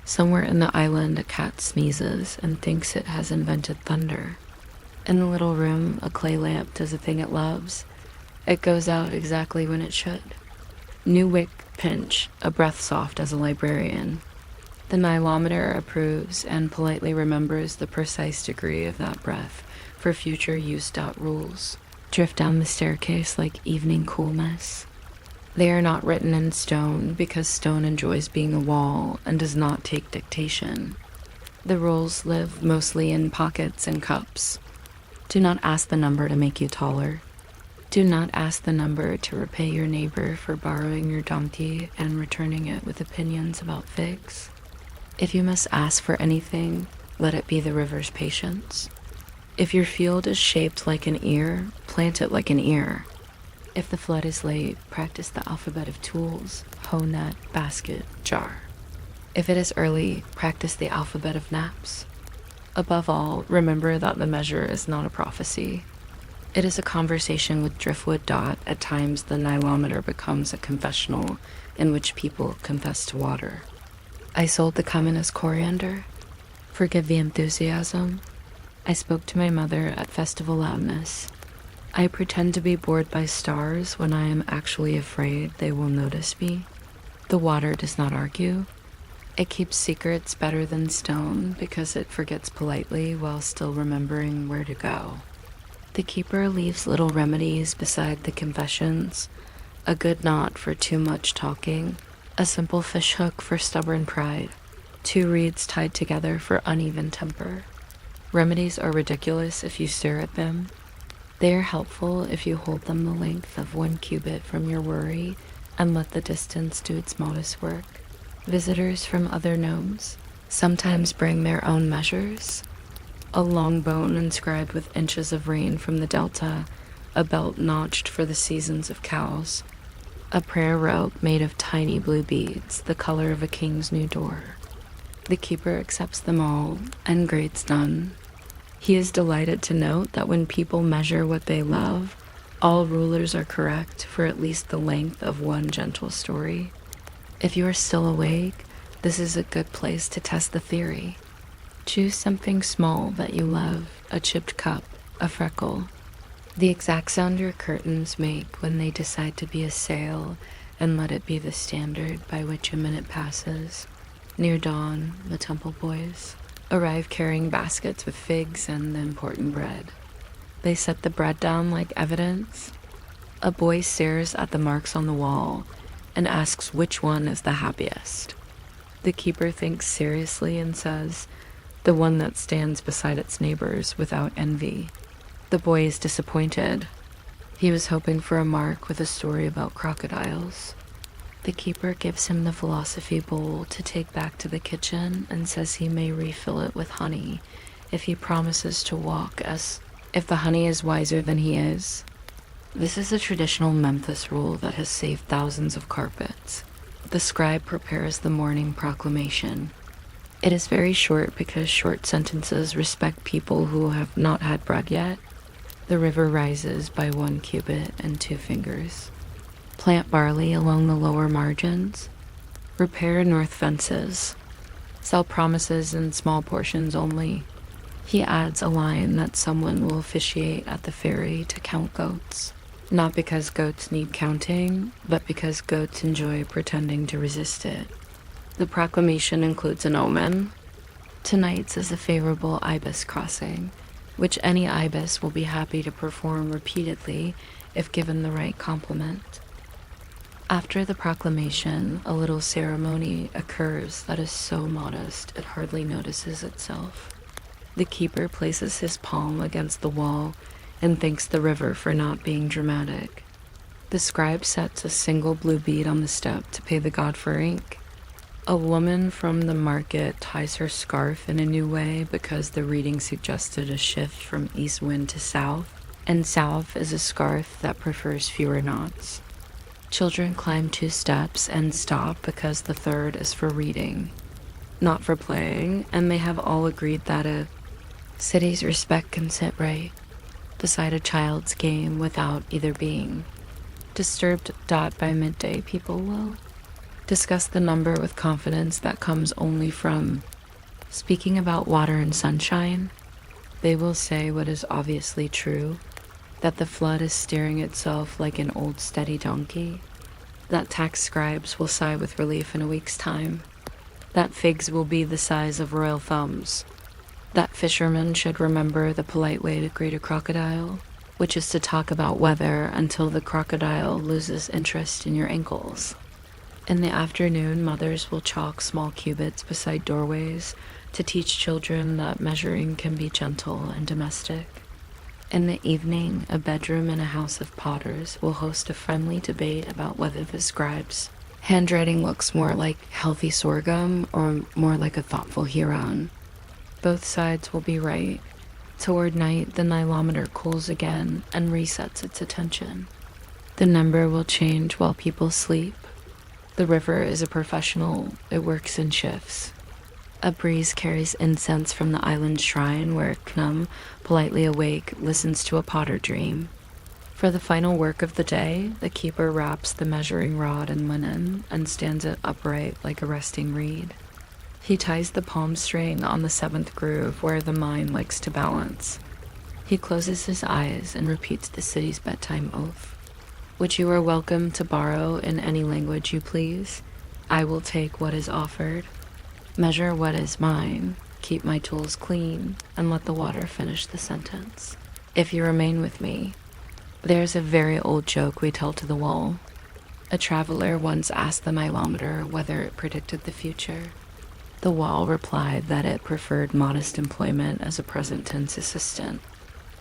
Somewhere in the island, a cat sneezes and thinks it has invented thunder. In the little room, a clay lamp does a thing it loves. It goes out exactly when it should. New wick pinch, a breath soft as a librarian. The Nilometer approves and politely remembers the precise degree of that breath for future use. Rules drift down the staircase like evening coolness. They are not written in stone because stone enjoys being a wall and does not take dictation. The rules live mostly in pockets and cups. Do not ask the number to make you taller. Do not ask the number to repay your neighbor for borrowing your donkey and returning it with opinions about figs. If you must ask for anything, let it be the river's patience. If your field is shaped like an ear, plant it like an ear. If the flood is late, practice the alphabet of tools: hoe, net, basket, jar. If it is early, practice the alphabet of naps. Above all, remember that the measure is not a prophecy. It is a conversation with driftwood. At times, the Nilometer becomes a confessional in which people confess to water. I sold the cumin as coriander. Forgive the enthusiasm. I spoke to my mother at Festival Loudness. I pretend to be bored by stars when I am actually afraid they will notice me. The water does not argue. It keeps secrets better than stone because it forgets politely while still remembering where to go. The keeper leaves little remedies beside the confessions: a good knot for too much talking, a simple fishhook for stubborn pride, 2 reeds tied together for uneven temper. Remedies are ridiculous if you stare at them. They are helpful if you hold them the length of 1 cubit from your worry and let the distance do its modest work. Visitors from other gnomes sometimes bring their own measures: a long bone inscribed with inches of rain from the delta, a belt notched for the seasons of cows, a prayer rope made of tiny blue beads, the color of a king's new door. The keeper accepts them all and grades none. He is delighted to note that when people measure what they love, all rulers are correct for at least the length of 1 gentle story. If you are still awake, this is a good place to test the theory. Choose something small that you love: a chipped cup, a freckle. The exact sound your curtains make when they decide to be a sail, and let it be the standard by which a minute passes. Near dawn, the temple boys arrive carrying baskets with figs and the important bread. They set the bread down like evidence. A boy stares at the marks on the wall and asks which one is the happiest. The keeper thinks seriously and says, "The one that stands beside its neighbors without envy." The boy is disappointed. He was hoping for a mark with a story about crocodiles. The keeper gives him the philosophy bowl to take back to the kitchen and says he may refill it with honey if he promises to walk as if the honey is wiser than he is. This is a traditional Memphis rule that has saved thousands of carpets. The scribe prepares the morning proclamation. It is very short because short sentences respect people who have not had bread yet. The river rises by 1 cubit and 2 fingers. Plant barley along the lower margins. Repair north fences. Sell promises in small portions only. He adds a line that someone will officiate at the ferry to count goats. Not because goats need counting, but because goats enjoy pretending to resist it. The proclamation includes an omen. Tonight's is a favorable ibis crossing, which any ibis will be happy to perform repeatedly if given the right compliment. After the proclamation, a little ceremony occurs that is so modest it hardly notices itself. The keeper places his palm against the wall and thanks the river for not being dramatic. The scribe sets a single blue bead on the step to pay the god for ink. A woman from the market ties her scarf in a new way because the reading suggested a shift from east wind to south, and south is a scarf that prefers fewer knots. Children climb 2 steps and stop because the third is for reading, not for playing, and they have all agreed that if cities respect consent right, decide a child's game without either being disturbed. By midday, people will discuss the number with confidence that comes only from speaking about water and sunshine. They will say what is obviously true, that the flood is steering itself like an old steady donkey, that tax scribes will sigh with relief in a week's time, that figs will be the size of royal thumbs, that fishermen should remember the polite way to greet a crocodile, which is to talk about weather until the crocodile loses interest in your ankles. In the afternoon, mothers will chalk small cubits beside doorways to teach children that measuring can be gentle and domestic. In the evening, a bedroom in a house of potters will host a friendly debate about whether the scribe's handwriting looks more like healthy sorghum or more like a thoughtful Huron. Both sides will be right. Toward night, the Nilometer cools again and resets its attention. The number will change while people sleep. The river is a professional, it works in shifts. A breeze carries incense from the island shrine where Knum, politely awake, listens to a potter dream. For the final work of the day, the keeper wraps the measuring rod in linen and stands it upright like a resting reed. He ties the palm string on the 7th groove where the mind likes to balance. He closes his eyes and repeats the city's bedtime oath, which you are welcome to borrow in any language you please. I will take what is offered, measure what is mine, keep my tools clean, and let the water finish the sentence. If you remain with me, there's a very old joke we tell to the wall. A traveler once asked the Nilometer whether it predicted the future. The wall replied that it preferred modest employment as a present tense assistant.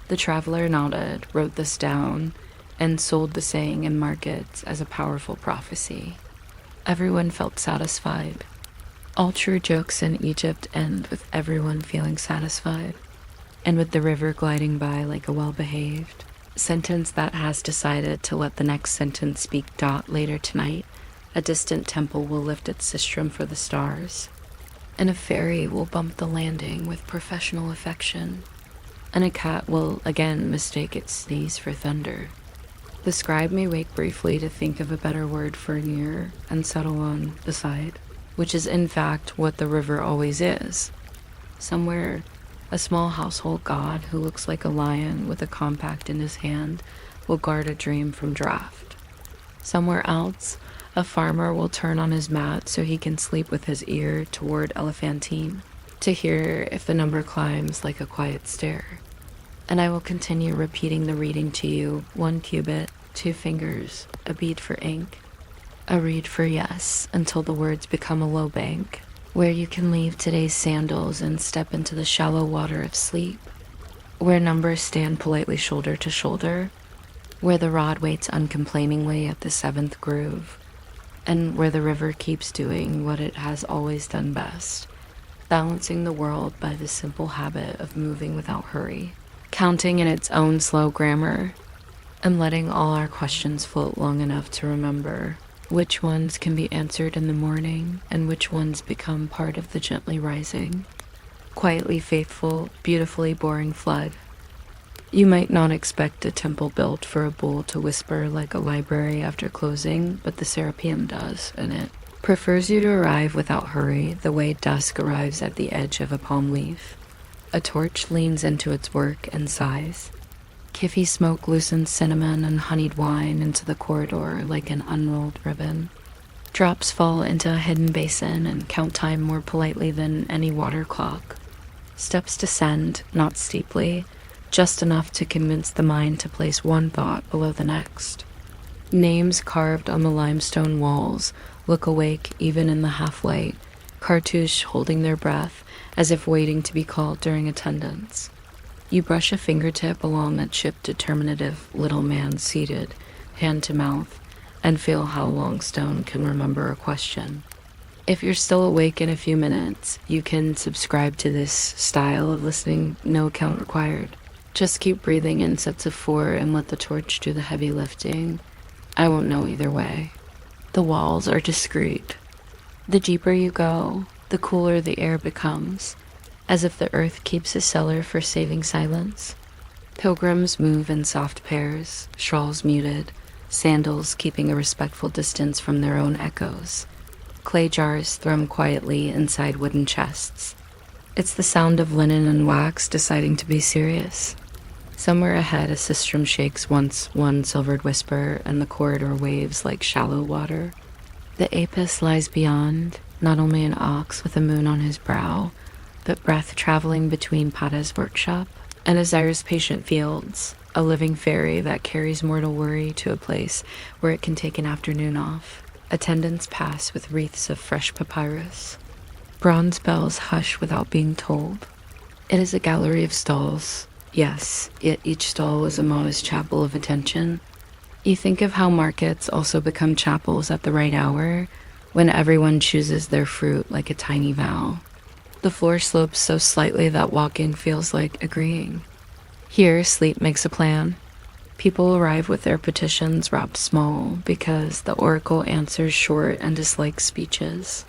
The traveler nodded, wrote this down, and sold the saying in markets as a powerful prophecy. Everyone felt satisfied. All true jokes in Egypt end with everyone feeling satisfied, and with the river gliding by like a well-behaved sentence that has decided to let the next sentence speak. Later tonight, a distant temple will lift its sistrum for the stars, and a fairy will bump the landing with professional affection, and a cat will again mistake its sneeze for thunder. The scribe may wake briefly to think of a better word for near and settle on beside, which is in fact what the river always is. Somewhere, a small household god who looks like a lion with a compact in his hand will guard a dream from draft. Somewhere else, a farmer will turn on his mat so he can sleep with his ear toward Elephantine to hear if the number climbs like a quiet stair. And I will continue repeating the reading to you, 1 cubit, 2 fingers, a bead for ink, a reed for yes, until the words become a low bank, where you can leave today's sandals and step into the shallow water of sleep, where numbers stand politely shoulder to shoulder, where the rod waits uncomplainingly at the 7th groove, and where the river keeps doing what it has always done best, balancing the world by the simple habit of moving without hurry, counting in its own slow grammar, and letting all our questions float long enough to remember which ones can be answered in the morning and which ones become part of the gently rising, quietly faithful, beautifully boring flood. You might not expect a temple built for a bull to whisper like a library after closing, but the Serapeum does, and it prefers you to arrive without hurry, the way dusk arrives at the edge of a palm leaf. A torch leans into its work and sighs. Kiffy smoke loosens cinnamon and honeyed wine into the corridor like an unrolled ribbon. Drops fall into a hidden basin and count time more politely than any water clock. Steps descend, not steeply, just enough to convince the mind to place one thought below the next. Names carved on the limestone walls look awake even in the half-light, cartouche holding their breath as if waiting to be called during attendance. You brush a fingertip along that chip determinative little man seated, hand to mouth, and feel how long stone can remember a question. If you're still awake in a few minutes, you can subscribe to this style of listening, no count required. Just keep breathing in sets of 4 and let the torch do the heavy lifting. I won't know either way. The walls are discreet. The deeper you go, the cooler the air becomes, as if the earth keeps a cellar for saving silence. Pilgrims move in soft pairs, shawls muted, sandals keeping a respectful distance from their own echoes. Clay jars thrum quietly inside wooden chests. It's the sound of linen and wax deciding to be serious. Somewhere ahead, a sistrum shakes once one silvered whisper, and the corridor waves like shallow water. The Apis lies beyond, not only an ox with a moon on his brow, but breath traveling between Pada's workshop and Azire's patient fields, a living fairy that carries mortal worry to a place where it can take an afternoon off. Attendants pass with wreaths of fresh papyrus. Bronze bells hush without being told. It is a gallery of stalls. Yes, yet each stall is a modest chapel of attention. You think of how markets also become chapels at the right hour, when everyone chooses their fruit like a tiny vow. The floor slopes so slightly that walking feels like agreeing. Here, sleep makes a plan. People arrive with their petitions wrapped small because the oracle answers short and dislikes speeches.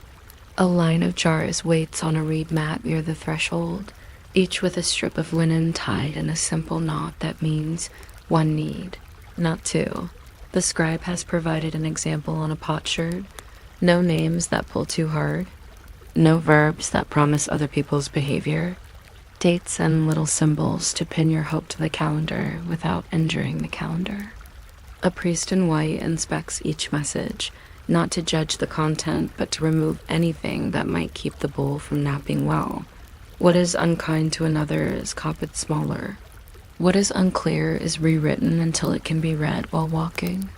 A line of jars waits on a reed mat near the threshold, each with a strip of linen tied in a simple knot that means one need, not two. The scribe has provided an example on a potsherd. No names that pull too hard. No verbs that promise other people's behavior. Dates and little symbols to pin your hope to the calendar without injuring the calendar. A priest in white inspects each message, not to judge the content, but to remove anything that might keep the bowl from napping well. What is unkind to another is copied smaller. What is unclear is rewritten until it can be read while walking.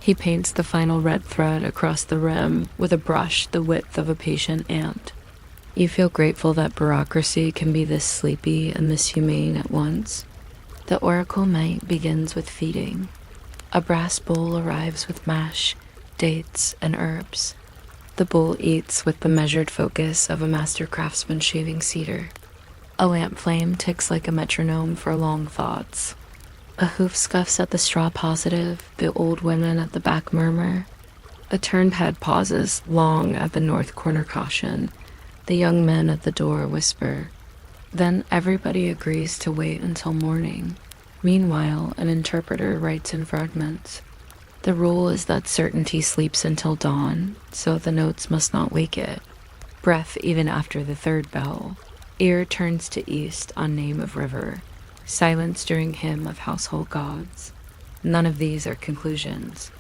He paints the final red thread across the rim with a brush the width of a patient ant. You feel grateful that bureaucracy can be this sleepy and this humane at once. The oracle night begins with feeding. A brass bowl arrives with mash, dates, and herbs. The bowl eats with the measured focus of a master craftsman shaving cedar. A lamp flame ticks like a metronome for long thoughts. A hoof scuffs at the straw positive, the old women at the back murmur. A turned head pauses long at the north corner caution. The young men at the door whisper. Then everybody agrees to wait until morning. Meanwhile, an interpreter writes in fragments. The rule is that certainty sleeps until dawn, so the notes must not wake it. Breath even after the third bell. Ear turns to east on name of river. Silence during hymn of household gods. None of these are conclusions.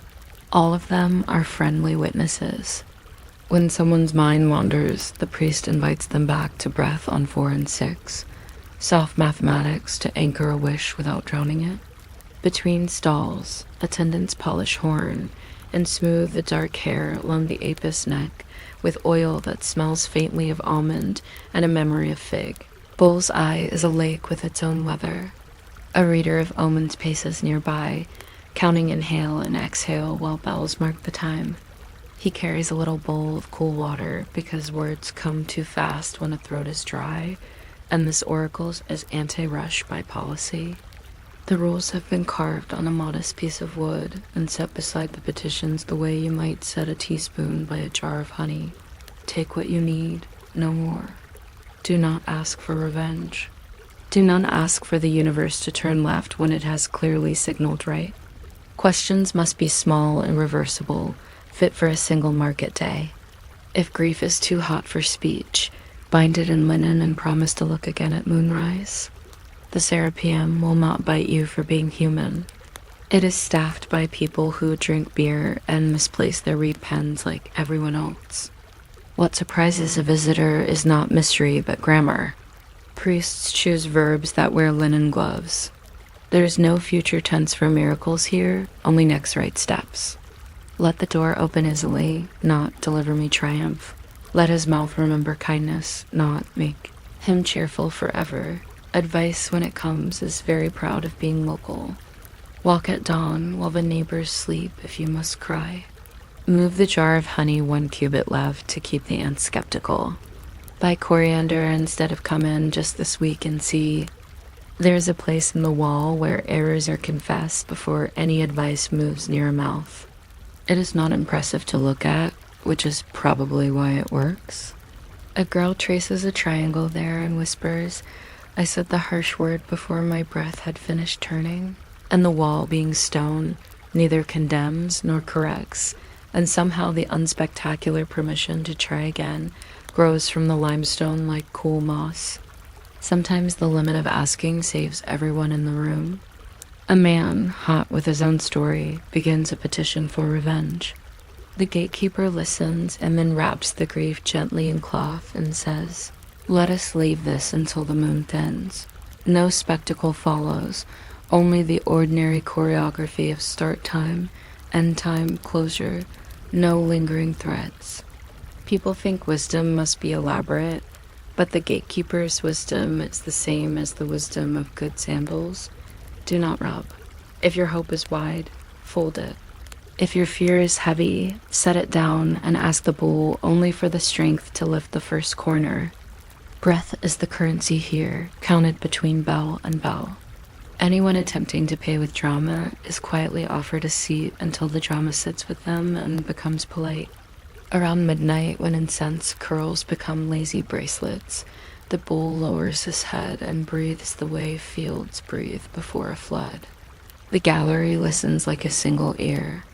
All of them are friendly witnesses. When someone's mind wanders, the priest invites them back to breath on 4 and 6. Soft mathematics to anchor a wish without drowning it. Between stalls, attendants polish horn and smooth the dark hair along the apis neck with oil that smells faintly of almond and a memory of fig. Bull's Eye is a lake with its own weather. A reader of omens paces nearby, counting inhale and exhale while bells mark the time. He carries a little bowl of cool water because words come too fast when a throat is dry, and this oracle is anti-rush by policy. The rules have been carved on a modest piece of wood and set beside the petitions the way you might set a teaspoon by a jar of honey. Take what you need, no more. Do not ask for revenge. Do not ask for the universe to turn left when it has clearly signaled right. Questions must be small and reversible, fit for a single market day. If grief is too hot for speech, bind it in linen and promise to look again at moonrise. The Serapeum will not bite you for being human. It is staffed by people who drink beer and misplace their reed pens like everyone else. What surprises a visitor is not mystery but grammar. Priests choose verbs that wear linen gloves. There is no future tense for miracles here, only next right steps. Let the door open easily, not deliver me triumph. Let his mouth remember kindness, not make him cheerful forever. Advice when it comes is very proud of being local. Walk at dawn while the neighbors sleep if you must cry. Move the jar of honey 1 cubit left to keep the ants skeptical. Buy coriander instead of come in just this week and see. There's a place in the wall where errors are confessed before any advice moves near a mouth. It is not impressive to look at, which is probably why it works. A girl traces a triangle there and whispers, I said the harsh word before my breath had finished turning, and the wall, being stone, neither condemns nor corrects, and somehow the unspectacular permission to try again grows from the limestone like cool moss. Sometimes the limit of asking saves everyone in the room. A man, hot with his own story, begins a petition for revenge. The gatekeeper listens and then wraps the grief gently in cloth and says, let us leave this until the moon thins. No spectacle follows, only the ordinary choreography of start time, end time, closure, no lingering threats. People think wisdom must be elaborate, but the gatekeeper's wisdom is the same as the wisdom of good sandals. Do not rub. If your hope is wide, fold it. If your fear is heavy, set it down and ask the bull only for the strength to lift the first corner. Breath is the currency here, counted between bell and bell. Anyone attempting to pay with drama is quietly offered a seat until the drama sits with them and becomes polite. Around midnight, when incense curls become lazy bracelets, the bull lowers his head and breathes the way fields breathe before a flood. The gallery listens like a single ear.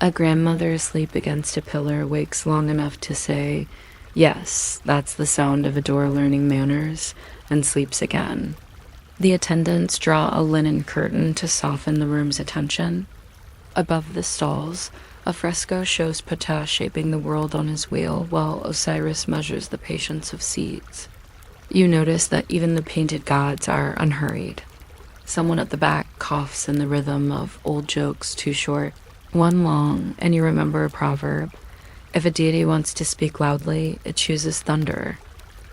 A grandmother asleep against a pillar wakes long enough to say, yes, that's the sound of a door learning manners, and sleeps again. The attendants draw a linen curtain to soften the room's attention. Above the stalls, a fresco shows Ptah shaping the world on his wheel while Osiris measures the patience of seeds. You notice that even the painted gods are unhurried. Someone at the back coughs in the rhythm of old jokes too short, one long, and you remember a proverb. If a deity wants to speak loudly, it chooses thunder.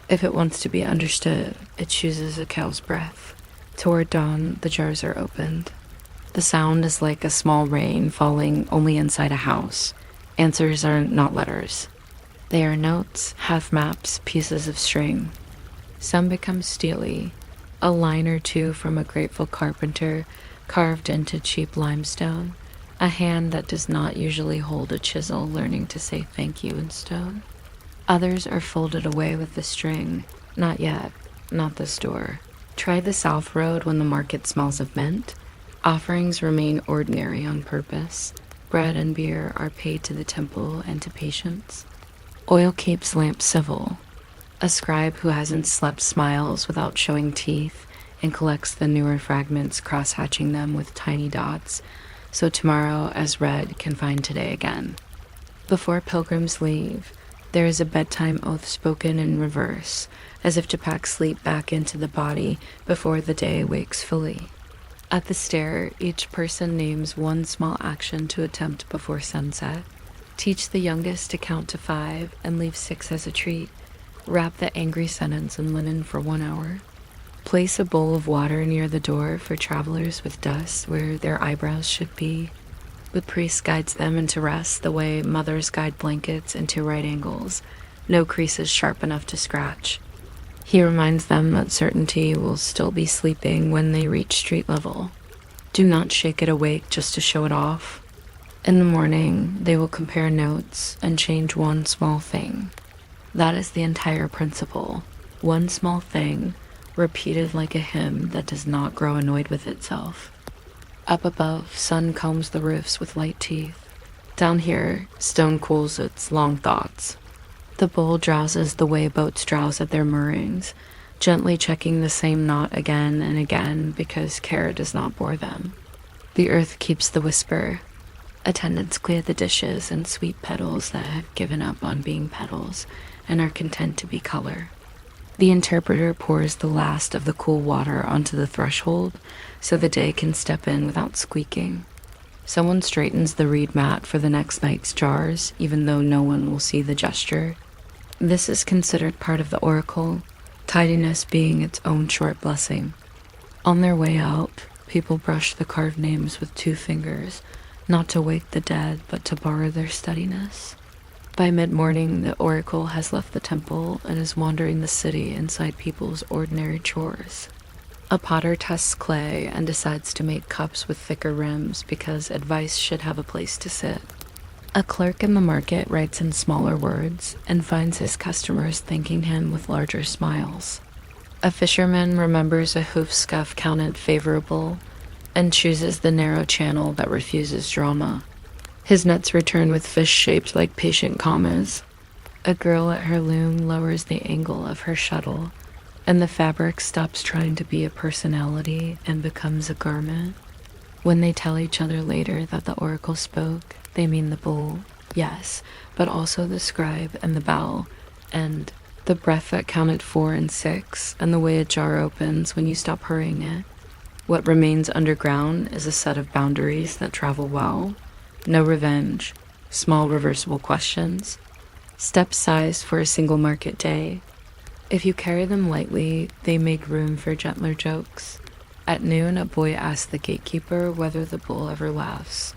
If it wants to be understood, it chooses a cow's breath. Toward dawn, the jars are opened. The sound is like a small rain falling only inside a house. Answers are not letters. They are notes, half maps, pieces of string. Some become steely, a line or two from a grateful carpenter carved into cheap limestone, a hand that does not usually hold a chisel learning to say thank you in stone. Others are folded away with the string. Not yet, not this door. Try the south road when the market smells of mint. Offerings remain ordinary on purpose. Bread and beer are paid to the temple and to patience. Oil keeps lamps civil. A scribe who hasn't slept smiles without showing teeth and collects the newer fragments, cross-hatching them with tiny dots, so tomorrow as red can find today again. Before pilgrims leave, there is a bedtime oath spoken in reverse, as if to pack sleep back into the body before the day wakes fully. At the stair, each person names one small action to attempt before sunset. Teach the youngest to count to 5 and leave 6 as a treat. Wrap the angry sentence in linen for 1 hour. Place a bowl of water near the door for travelers with dust where their eyebrows should be. The priest guides them into rest the way mothers guide blankets into right angles, no creases sharp enough to scratch. He reminds them that certainty will still be sleeping when they reach street level. Do not shake it awake just to show it off. In the morning, they will compare notes and change one small thing. That is the entire principle. One small thing, repeated like a hymn that does not grow annoyed with itself. Up above, sun combs the roofs with light teeth. Down here, stone cools its long thoughts. The bull drowses the way boats drowse at their moorings, gently checking the same knot again and again because care does not bore them. The earth keeps the whisper. Attendants clear the dishes and sweep petals that have given up on being petals and are content to be color. The interpreter pours the last of the cool water onto the threshold so the day can step in without squeaking. Someone straightens the reed mat for the next night's jars, even though no one will see the gesture. This is considered part of the oracle, tidiness being its own short blessing. On their way out, people brush the carved names with 2 fingers, not to wake the dead, but to borrow their steadiness. By mid-morning, the oracle has left the temple and is wandering the city inside people's ordinary chores. A potter tests clay and decides to make cups with thicker rims because advice should have a place to sit. A clerk in the market writes in smaller words and finds his customers thanking him with larger smiles. A fisherman remembers a hoof scuff counted favorable and chooses the narrow channel that refuses drama. His nets return with fish shaped like patient commas. A girl at her loom lowers the angle of her shuttle, and the fabric stops trying to be a personality and becomes a garment. When they tell each other later that the oracle spoke, they mean the bull, yes, but also the scribe and the bell, and the breath that counted 4 and 6, and the way a jar opens when you stop hurrying it. What remains underground is a set of boundaries that travel well. No revenge, small reversible questions, steps sized for a single market day. If you carry them lightly, they make room for gentler jokes. At noon, a boy asks the gatekeeper whether the bull ever laughs.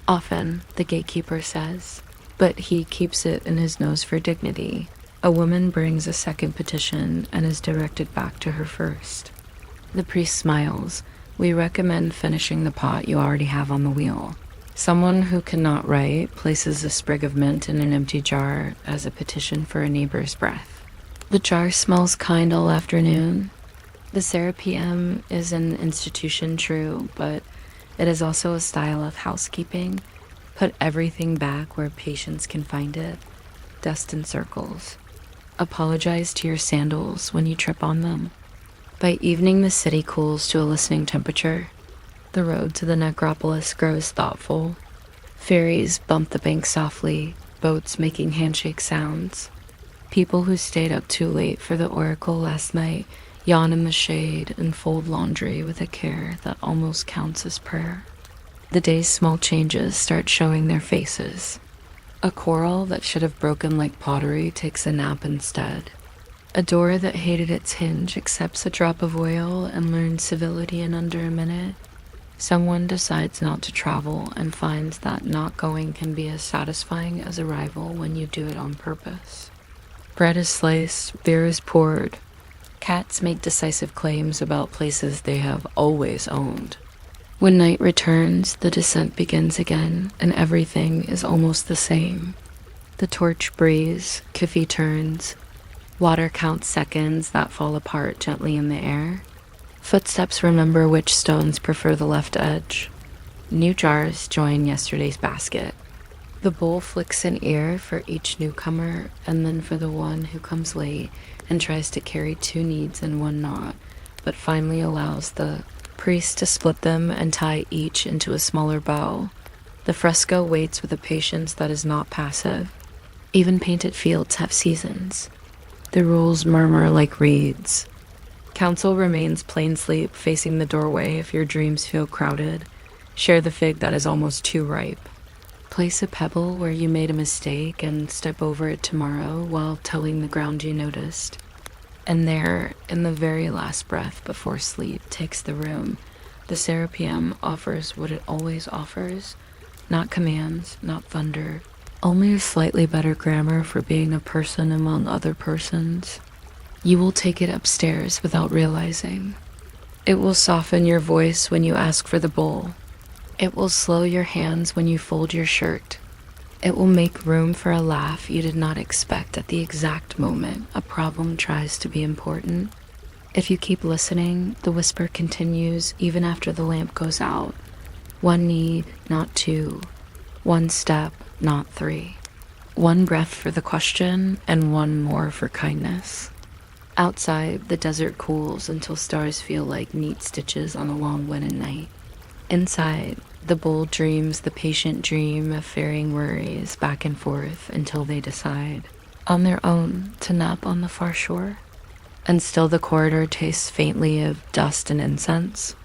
Often, the gatekeeper says, but he keeps it in his nose for dignity. A woman brings a second petition and is directed back to her first. The priest smiles. We recommend finishing the pot you already have on the wheel. Someone who cannot write places a sprig of mint in an empty jar as a petition for a neighbor's breath. The jar smells kind all afternoon. The Serapeum is an institution, true, but it is also a style of housekeeping. Put everything back where patients can find it. Dust in circles. Apologize to your sandals when you trip on them. By evening, the city cools to a listening temperature. The road to the necropolis grows thoughtful. Ferries bump the bank softly, boats making handshake sounds. People who stayed up too late for the oracle last night yawn in the shade and fold laundry with a care that almost counts as prayer. The day's small changes start showing their faces. A coral that should have broken like pottery takes a nap instead. A door that hated its hinge accepts a drop of oil and learns civility in under a minute. Someone decides not to travel and finds that not going can be as satisfying as arrival when you do it on purpose. Bread is sliced, beer is poured. Cats make decisive claims about places they have always owned. When night returns, the descent begins again, and everything is almost the same. The torch breathes, Kiffy turns. Water counts seconds that fall apart gently in the air. Footsteps remember which stones prefer the left edge. New jars join yesterday's basket. The bowl flicks an ear for each newcomer, and then for the one who comes late and tries to carry 2 needs in one knot, but finally allows the priest to split them and tie each into a smaller bow. The fresco waits with a patience that is not passive. Even painted fields have seasons. The rules murmur like reeds. Council remains plain sleep, facing the doorway if your dreams feel crowded. Share the fig that is almost too ripe. Place a pebble where you made a mistake and step over it tomorrow while tilling the ground you noticed. And there, in the very last breath before sleep takes the room, the Serapeum offers what it always offers. Not commands, not thunder, only a slightly better grammar for being a person among other persons. You will take it upstairs without realizing. It will soften your voice when you ask for the bowl. It will slow your hands when you fold your shirt. It will make room for a laugh you did not expect at the exact moment a problem tries to be important. If you keep listening, the whisper continues even after the lamp goes out. 1 need, not 2. 1 step, not 3. 1 breath for the question and 1 more for kindness. Outside, the desert cools until stars feel like neat stitches on a long winter night. Inside, the bull dreams the patient dream of ferrying worries back and forth until they decide, on their own, to nap on the far shore. And still the corridor tastes faintly of dust and incense.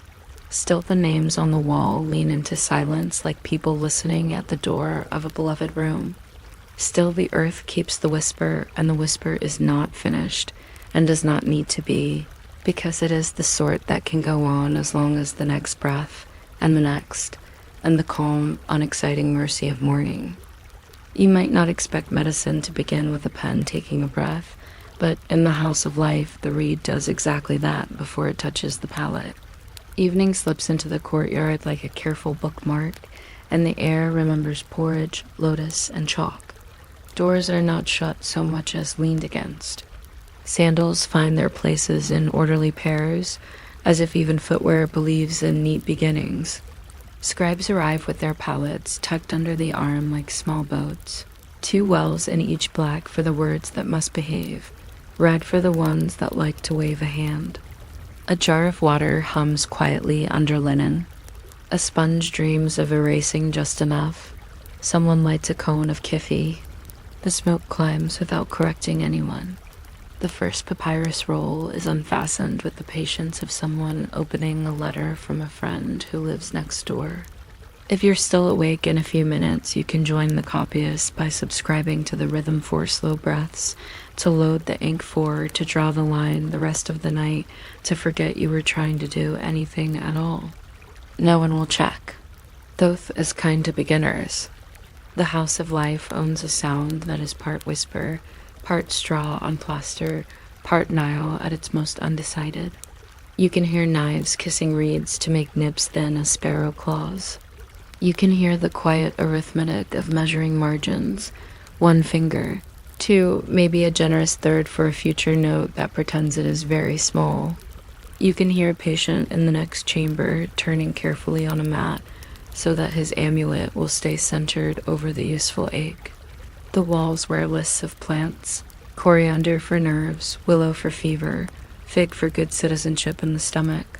Still the names on the wall lean into silence like people listening at the door of a beloved room. Still the earth keeps the whisper, and the whisper is not finished and does not need to be. because it is the sort that can go on as long as the next breath, and the next, and the calm, unexciting mercy of morning. You might not expect medicine to begin with a pen taking a breath, but in the House of Life, the reed does exactly that before it touches the palate. Evening slips into the courtyard like a careful bookmark, and the air remembers porridge, lotus, and chalk. Doors are not shut so much as leaned against. Sandals find their places in orderly pairs, as if even footwear believes in neat beginnings. Scribes arrive with their palettes tucked under the arm like small boats, 2 wells in each black for the words that must behave, red for the ones that like to wave a hand. A jar of water hums quietly under linen. A sponge dreams of erasing just enough. Someone lights a cone of kiffy. The smoke climbs without correcting anyone. The first papyrus roll is unfastened with the patience of someone opening a letter from a friend who lives next door. If you're still awake in a few minutes, you can join the copyists by subscribing to the rhythm for slow breaths, to load the ink for, to draw the line the rest of the night, to forget you were trying to do anything at all. No one will check. Thoth is kind to beginners. The House of Life owns a sound that is part whisper, part straw on plaster, part Nile at its most undecided. You can hear knives kissing reeds to make nibs thin as sparrow claws. You can hear the quiet arithmetic of measuring margins, 1 finger, 2, maybe a generous third for a future note that pretends it is very small. You can hear a patient in the next chamber turning carefully on a mat so that his amulet will stay centered over the useful ache. The walls wear lists of plants, coriander for nerves, willow for fever, fig for good citizenship in the stomach.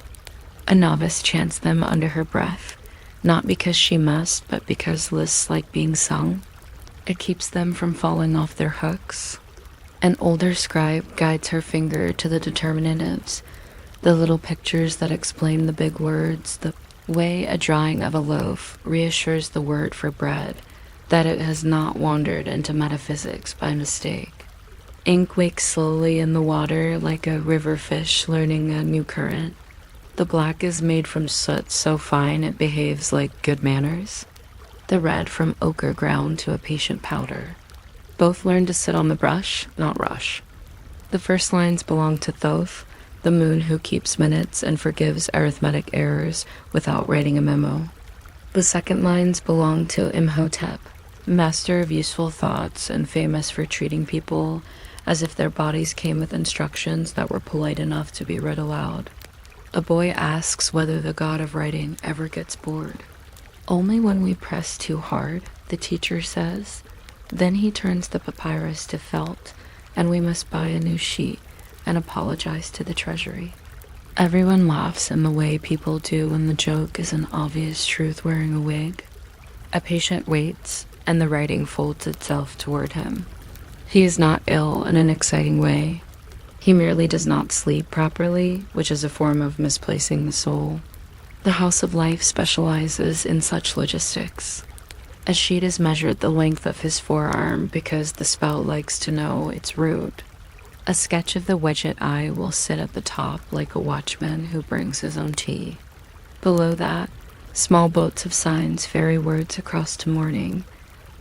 A novice chants them under her breath, not because she must, but because lists like being sung. It keeps them from falling off their hooks. An older scribe guides her finger to the determinatives, the little pictures that explain the big words. The way a drawing of a loaf reassures the word for bread that it has not wandered into metaphysics by mistake. Ink wakes slowly in the water like a river fish learning a new current. The black is made from soot so fine it behaves like good manners. The red from ochre ground to a patient powder. Both learn to sit on the brush, not rush. The first lines belong to Thoth, the moon who keeps minutes and forgives arithmetic errors without writing a memo. The second lines belong to Imhotep, master of useful thoughts and famous for treating people as if their bodies came with instructions that were polite enough to be read aloud. A boy asks whether the god of writing ever gets bored. Only when we press too hard, the teacher says. Then he turns the papyrus to felt, and we must buy a new sheet and apologize to the treasury. Everyone laughs in the way people do when the joke is an obvious truth wearing a wig. A patient waits, and the writing folds itself toward him. He is not ill in an exciting way. He merely does not sleep properly, which is a form of misplacing the soul. The House of Life specializes in such logistics. A sheet is measured the length of his forearm because the spout likes to know it's rude. A sketch of the wedget eye will sit at the top like a watchman who brings his own tea. Below that, small boats of signs ferry words across to morning.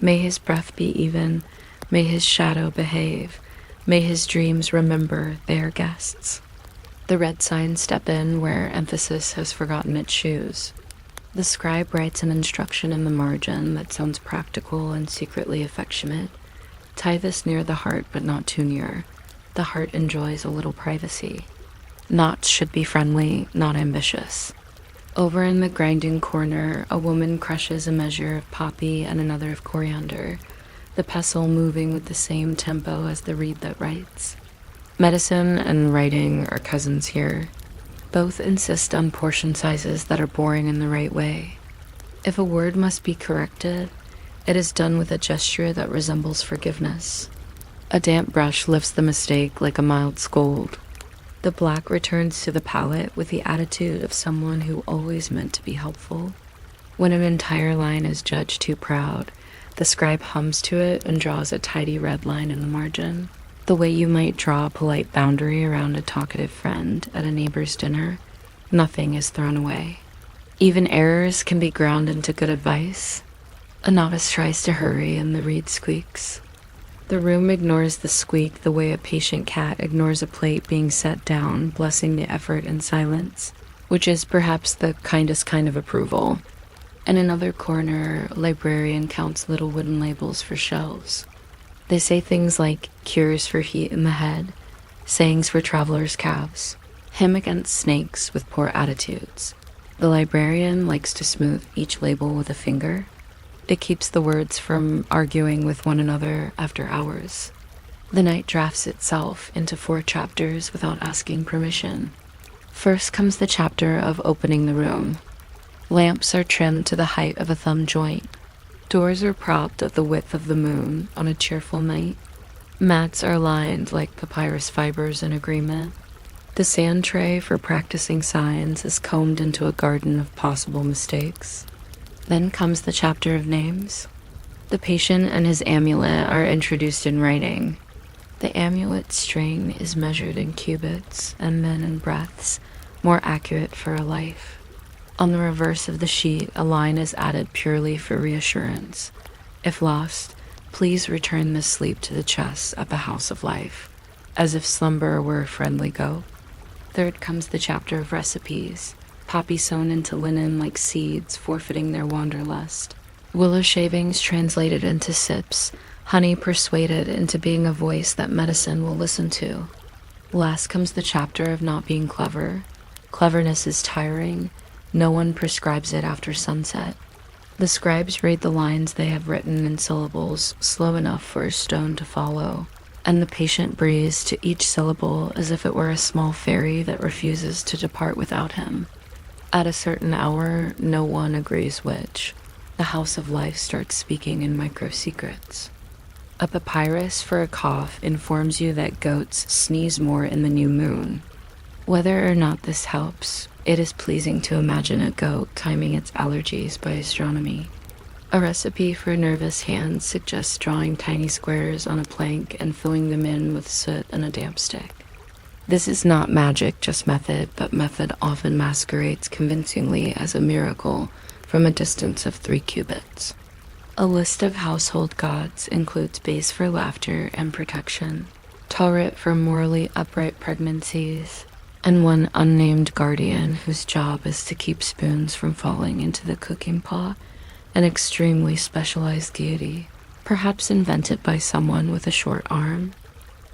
May his breath be even, may his shadow behave, may his dreams remember they are guests. The red signs step in where emphasis has forgotten its shoes. The scribe writes an instruction in the margin that sounds practical and secretly affectionate. Tie this near the heart, but not too near. The heart enjoys a little privacy. Knots should be friendly, not ambitious. Over in the grinding corner, a woman crushes a measure of poppy and another of coriander, the pestle moving with the same tempo as the reed that writes. Medicine and writing are cousins here. Both insist on portion sizes that are boring in the right way. If a word must be corrected, it is done with a gesture that resembles forgiveness. A damp brush lifts the mistake like a mild scold. The black returns to the palette with the attitude of someone who always meant to be helpful. When an entire line is judged too proud, the scribe hums to it and draws a tidy red line in the margin. The way you might draw a polite boundary around a talkative friend at a neighbor's dinner, nothing is thrown away. Even errors can be ground into good advice. A novice tries to hurry and the reed squeaks. The room ignores the squeak the way a patient cat ignores a plate being set down, blessing the effort in silence, which is perhaps the kindest kind of approval. In another corner, a librarian counts little wooden labels for shelves. They say things like cures for heat in the head, sayings for travelers' calves, hymn against snakes with poor attitudes. The librarian likes to smooth each label with a finger. It keeps the words from arguing with one another after hours. The night drafts itself into 4 chapters without asking permission. First comes the chapter of opening the room. Lamps are trimmed to the height of a thumb joint. Doors are propped at the width of the moon on a cheerful night. Mats are lined like papyrus fibers in agreement. The sand tray for practicing signs is combed into a garden of possible mistakes. Then comes the chapter of names. The patient and his amulet are introduced in writing. The amulet string is measured in cubits and men in breaths, more accurate for a life. On the reverse of the sheet, a line is added purely for reassurance. If lost, please return this sleep to the chest at the house of life, as if slumber were a friendly goat. Third comes the chapter of recipes, poppy sewn into linen like seeds, forfeiting their wanderlust. Willow shavings translated into sips, honey persuaded into being a voice that medicine will listen to. Last comes the chapter of not being clever. Cleverness is tiring. No one prescribes it after sunset. The scribes read the lines they have written in syllables slow enough for a stone to follow, and the patient breathes to each syllable as if it were a small fairy that refuses to depart without him. At a certain hour, no one agrees which. The house of life starts speaking in micro-secrets. A papyrus for a cough informs you that goats sneeze more in the new moon. Whether or not this helps, it is pleasing to imagine a goat timing its allergies by astronomy. A recipe for nervous hands suggests drawing tiny squares on a plank and filling them in with soot and a damp stick. This is not magic, just method, but method often masquerades convincingly as a miracle from a distance of 3 cubits. A list of household gods includes base for laughter and protection, Tauret for morally upright pregnancies, and one unnamed guardian whose job is to keep spoons from falling into the cooking pot, an extremely specialized deity, perhaps invented by someone with a short arm.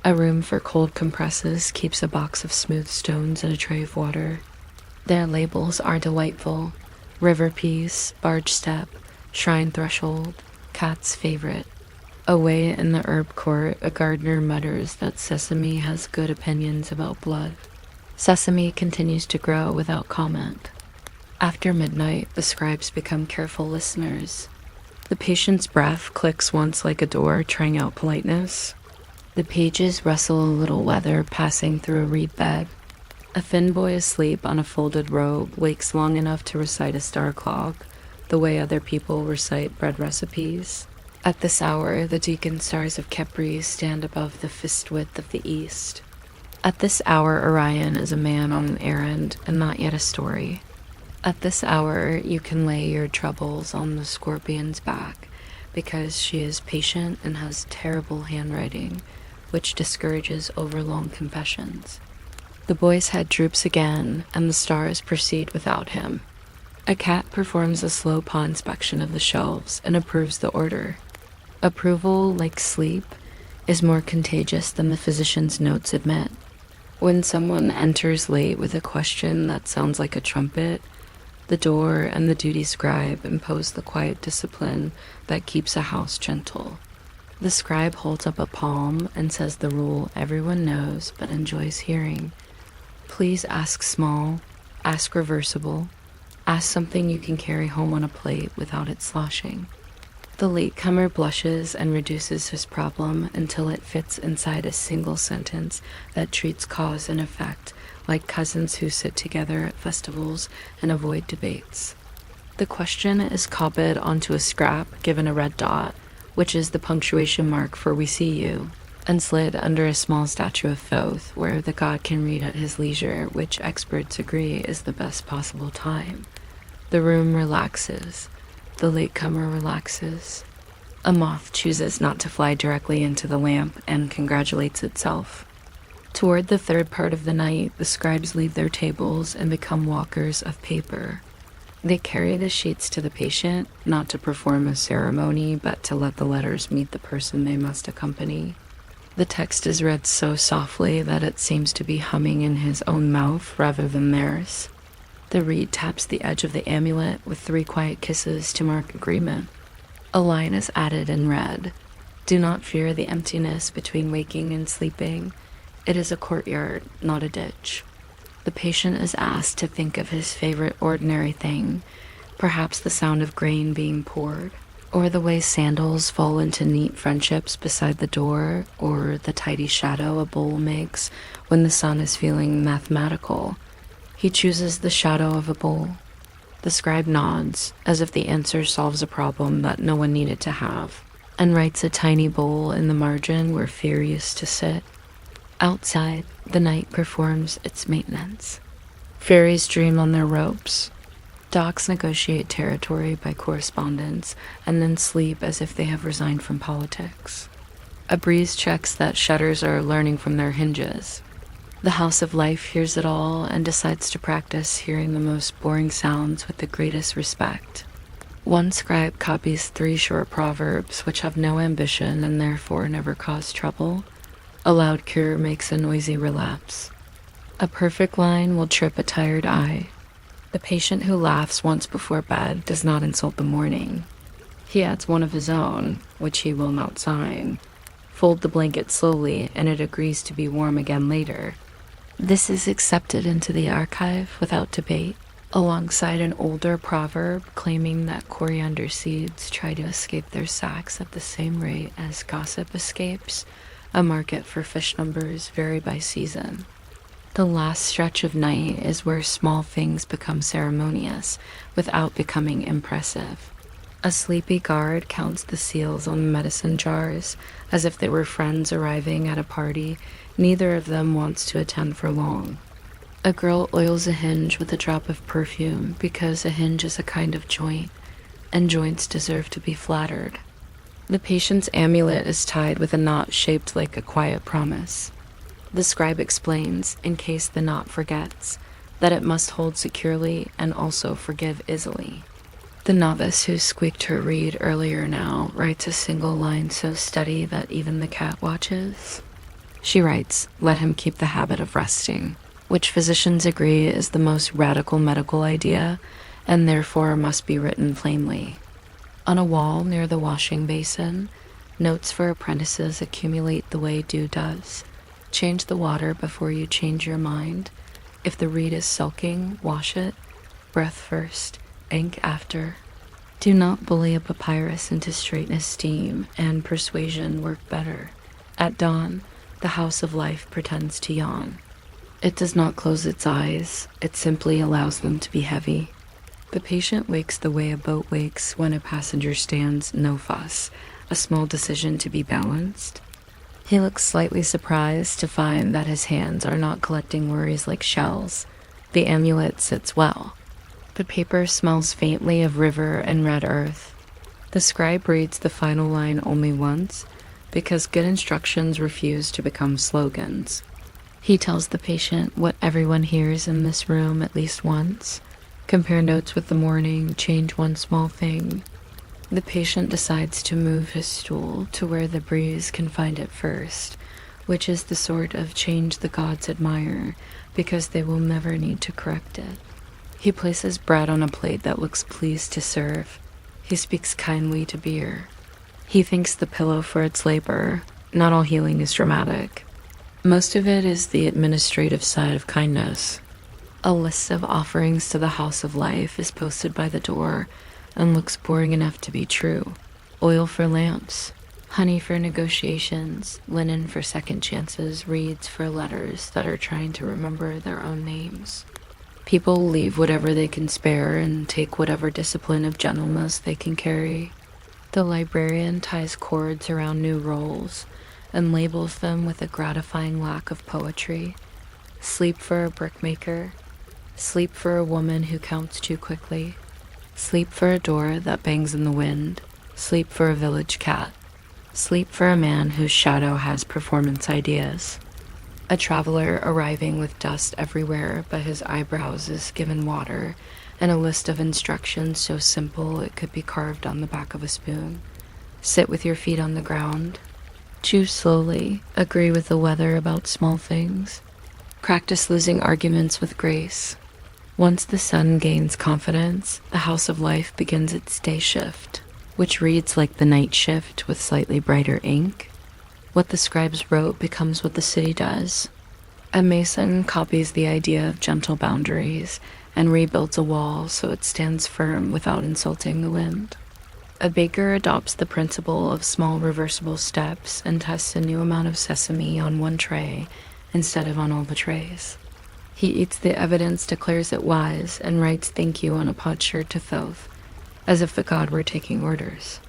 A room for cold compresses keeps a box of smooth stones and a tray of water. Their labels are delightful: river piece, barge step, shrine threshold, cat's favorite. Away in the herb court, a gardener mutters that Sesame has good opinions about blood. Sesame continues to grow without comment. After midnight, the scribes become careful listeners. The patient's breath clicks once like a door, trying out politeness. The pages rustle a little weather passing through a reed bed. A thin boy asleep on a folded robe wakes long enough to recite a star clock, the way other people recite bread recipes. At this hour, the deacon stars of Kepri stand above the fist width of the east. At this hour, Orion is a man on an errand and not yet a story. At this hour, you can lay your troubles on the scorpion's back because she is patient and has terrible handwriting, which discourages overlong confessions. The boy's head droops again, and the stars proceed without him. A cat performs a slow paw inspection of the shelves and approves the order. Approval, like sleep, is more contagious than the physician's notes admit. When someone enters late with a question that sounds like a trumpet, the door and the duty scribe impose the quiet discipline that keeps a house gentle. The scribe holds up a palm and says the rule everyone knows but enjoys hearing. Please ask small, ask reversible, ask something you can carry home on a plate without it sloshing. The latecomer blushes and reduces his problem until it fits inside a single sentence that treats cause and effect like cousins who sit together at festivals and avoid debates. The question is copied onto a scrap given a red dot, which is the punctuation mark for "we see you," and slid under a small statue of Thoth, where the god can read at his leisure, which experts agree is the best possible time. The room relaxes. The latecomer relaxes. A moth chooses not to fly directly into the lamp and congratulates itself. Toward the third part of the night, the scribes leave their tables and become walkers of paper. They carry the sheets to the patient, not to perform a ceremony, but to let the letters meet the person they must accompany. The text is read so softly that it seems to be humming in his own mouth rather than theirs. The reed taps the edge of the amulet with 3 quiet kisses to mark agreement. A line is added in red. Do not fear the emptiness between waking and sleeping. It is a courtyard, not a ditch. The patient is asked to think of his favorite ordinary thing, perhaps the sound of grain being poured, or the way sandals fall into neat friendships beside the door, or the tidy shadow a bowl makes when the sun is feeling mathematical. He chooses the shadow of a bowl. The scribe nods, as if the answer solves a problem that no one needed to have, and writes a tiny bowl in the margin where fear used to sit. Outside, the night performs its maintenance. Fairies dream on their ropes. Dogs negotiate territory by correspondence, and then sleep as if they have resigned from politics. A breeze checks that shutters are learning from their hinges. The House of Life hears it all and decides to practice hearing the most boring sounds with the greatest respect. One scribe copies 3 short proverbs which have no ambition and therefore never cause trouble. A loud cure makes a noisy relapse. A perfect line will trip a tired eye. The patient who laughs once before bed does not insult the morning. He adds one of his own, which he will not sign. Fold the blanket slowly, and it agrees to be warm again later. This is accepted into the archive without debate, alongside an older proverb claiming that coriander seeds try to escape their sacks at the same rate as gossip escapes. A market for fish numbers vary by season. The last stretch of night is where small things become ceremonious without becoming impressive. A sleepy guard counts the seals on the medicine jars as if they were friends arriving at a party neither of them wants to attend for long. A girl oils a hinge with a drop of perfume because a hinge is a kind of joint, and joints deserve to be flattered. The patient's amulet is tied with a knot shaped like a quiet promise. The scribe explains, in case the knot forgets, that it must hold securely and also forgive easily. The novice who squeaked her reed earlier now writes a single line so steady that even the cat watches. She writes, "Let him keep the habit of resting," which physicians agree is the most radical medical idea and therefore must be written plainly. On a wall near the washing basin, notes for apprentices accumulate the way dew does. Change the water before you change your mind. If the reed is sulking, wash it. Breath first, ink after. Do not bully a papyrus into straightness steam, and persuasion work better. At dawn, the House of Life pretends to yawn. It does not close its eyes, it simply allows them to be heavy. The patient wakes the way a boat wakes when a passenger stands no fuss, a small decision to be balanced. He looks slightly surprised to find that his hands are not collecting worries like shells. The amulet sits well. The paper smells faintly of river and red earth. The scribe reads the final line only once, because good instructions refuse to become slogans. He tells the patient what everyone hears in this room at least once. Compare notes with the morning, change one small thing. The patient decides to move his stool to where the breeze can find it first, which is the sort of change the gods admire, because they will never need to correct it. He places bread on a plate that looks pleased to serve. He speaks kindly to beer. He thanks the pillow for its labor. Not all healing is dramatic. Most of it is the administrative side of kindness. A list of offerings to the House of Life is posted by the door and looks boring enough to be true. Oil for lamps, honey for negotiations, linen for second chances, reeds for letters that are trying to remember their own names. People leave whatever they can spare and take whatever discipline of gentleness they can carry. The librarian ties cords around new rolls, and labels them with a gratifying lack of poetry. Sleep for a brickmaker. Sleep for a woman who counts too quickly. Sleep for a door that bangs in the wind. Sleep for a village cat. Sleep for a man whose shadow has performance ideas. A traveler arriving with dust everywhere, but his eyebrows is given water, and a list of instructions so simple it could be carved on the back of a spoon. Sit with your feet on the ground. Choose slowly. Agree with the weather about small things. Practice losing arguments with grace. Once the sun gains confidence, the House of Life begins its day shift, which reads like the night shift with slightly brighter ink. What the scribes wrote becomes what the city does. A mason copies the idea of gentle boundaries and rebuilds a wall so it stands firm without insulting the wind. A baker adopts the principle of small reversible steps and tests a new amount of sesame on one tray instead of on all the trays. He eats the evidence, declares it wise, and writes thank you on a potsherd to Thoth, as if the god were taking orders.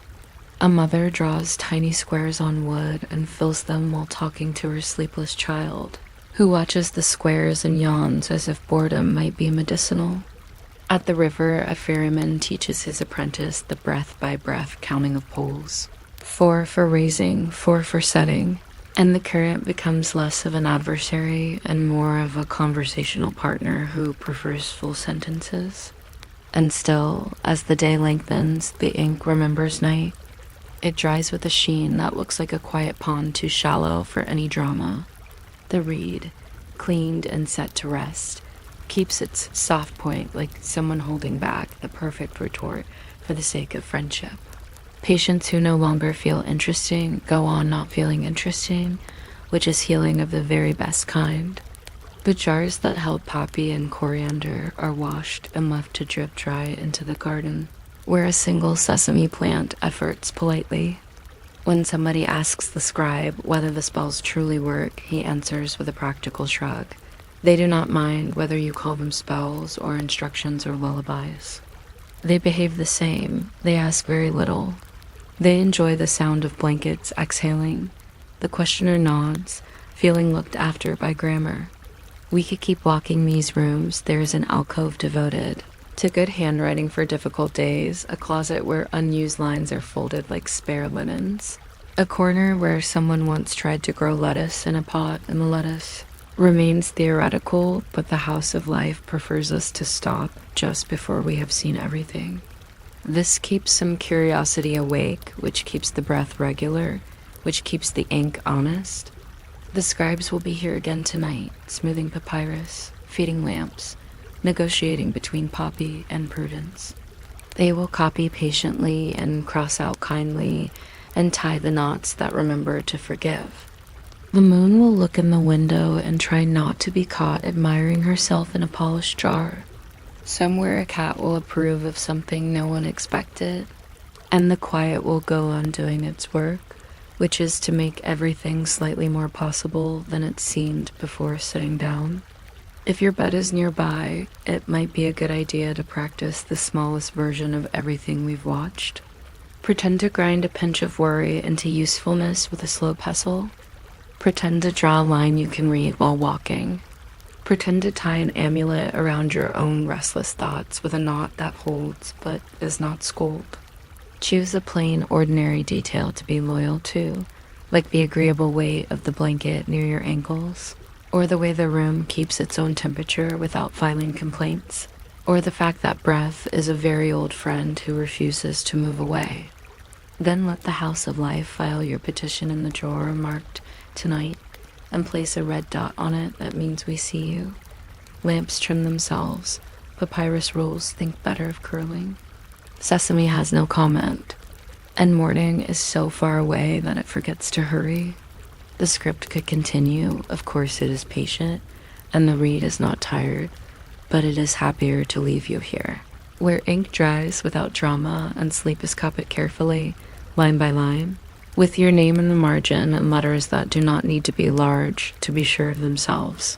A mother draws tiny squares on wood and fills them while talking to her sleepless child, who watches the squares and yawns as if boredom might be medicinal. At the river, a ferryman teaches his apprentice the breath-by-breath counting of poles. 4 for raising, 4 for setting, and the current becomes less of an adversary and more of a conversational partner who prefers full sentences. And still, as the day lengthens, the ink remembers night. It dries with a sheen that looks like a quiet pond too shallow for any drama. The reed, cleaned and set to rest, keeps its soft point like someone holding back the perfect retort for the sake of friendship. Patients who no longer feel interesting go on not feeling interesting, which is healing of the very best kind. The jars that held poppy and coriander are washed and left to drip dry into the garden, where a single sesame plant efforts politely. When somebody asks the scribe whether the spells truly work, he answers with a practical shrug. They do not mind whether you call them spells or instructions or lullabies. They behave the same. They ask very little. They enjoy the sound of blankets exhaling. The questioner nods, feeling looked after by grammar. We could keep walking these rooms. There is an alcove devoted to good handwriting for difficult days, a closet where unused lines are folded like spare linens, a corner where someone once tried to grow lettuce in a pot and the lettuce remains theoretical, but the House of Life prefers us to stop just before we have seen everything. This keeps some curiosity awake, which keeps the breath regular, which keeps the ink honest. The scribes will be here again tonight, smoothing papyrus, feeding lamps, negotiating between Poppy and Prudence. They will copy patiently and cross out kindly and tie the knots that remember to forgive. The moon will look in the window and try not to be caught admiring herself in a polished jar. Somewhere a cat will approve of something no one expected, and the quiet will go on doing its work, which is to make everything slightly more possible than it seemed before sitting down. If your bed is nearby, it might be a good idea to practice the smallest version of everything we've watched. Pretend to grind a pinch of worry into usefulness with a slow pestle. Pretend to draw a line you can read while walking. Pretend to tie an amulet around your own restless thoughts with a knot that holds but does not scold. Choose a plain, ordinary detail to be loyal to, like the agreeable weight of the blanket near your ankles, or the way the room keeps its own temperature without filing complaints, or the fact that breath is a very old friend who refuses to move away. Then let the House of Life file your petition in the drawer marked tonight and place a red dot on it that means we see you. Lamps trim themselves. Papyrus rolls think better of curling. Sesame has no comment, and morning is so far away that it forgets to hurry. The script could continue. Of course it is patient, and the reed is not tired, but it is happier to leave you here, where ink dries without drama and sleep is copied carefully, line by line, with your name in the margin and letters that do not need to be large to be sure of themselves.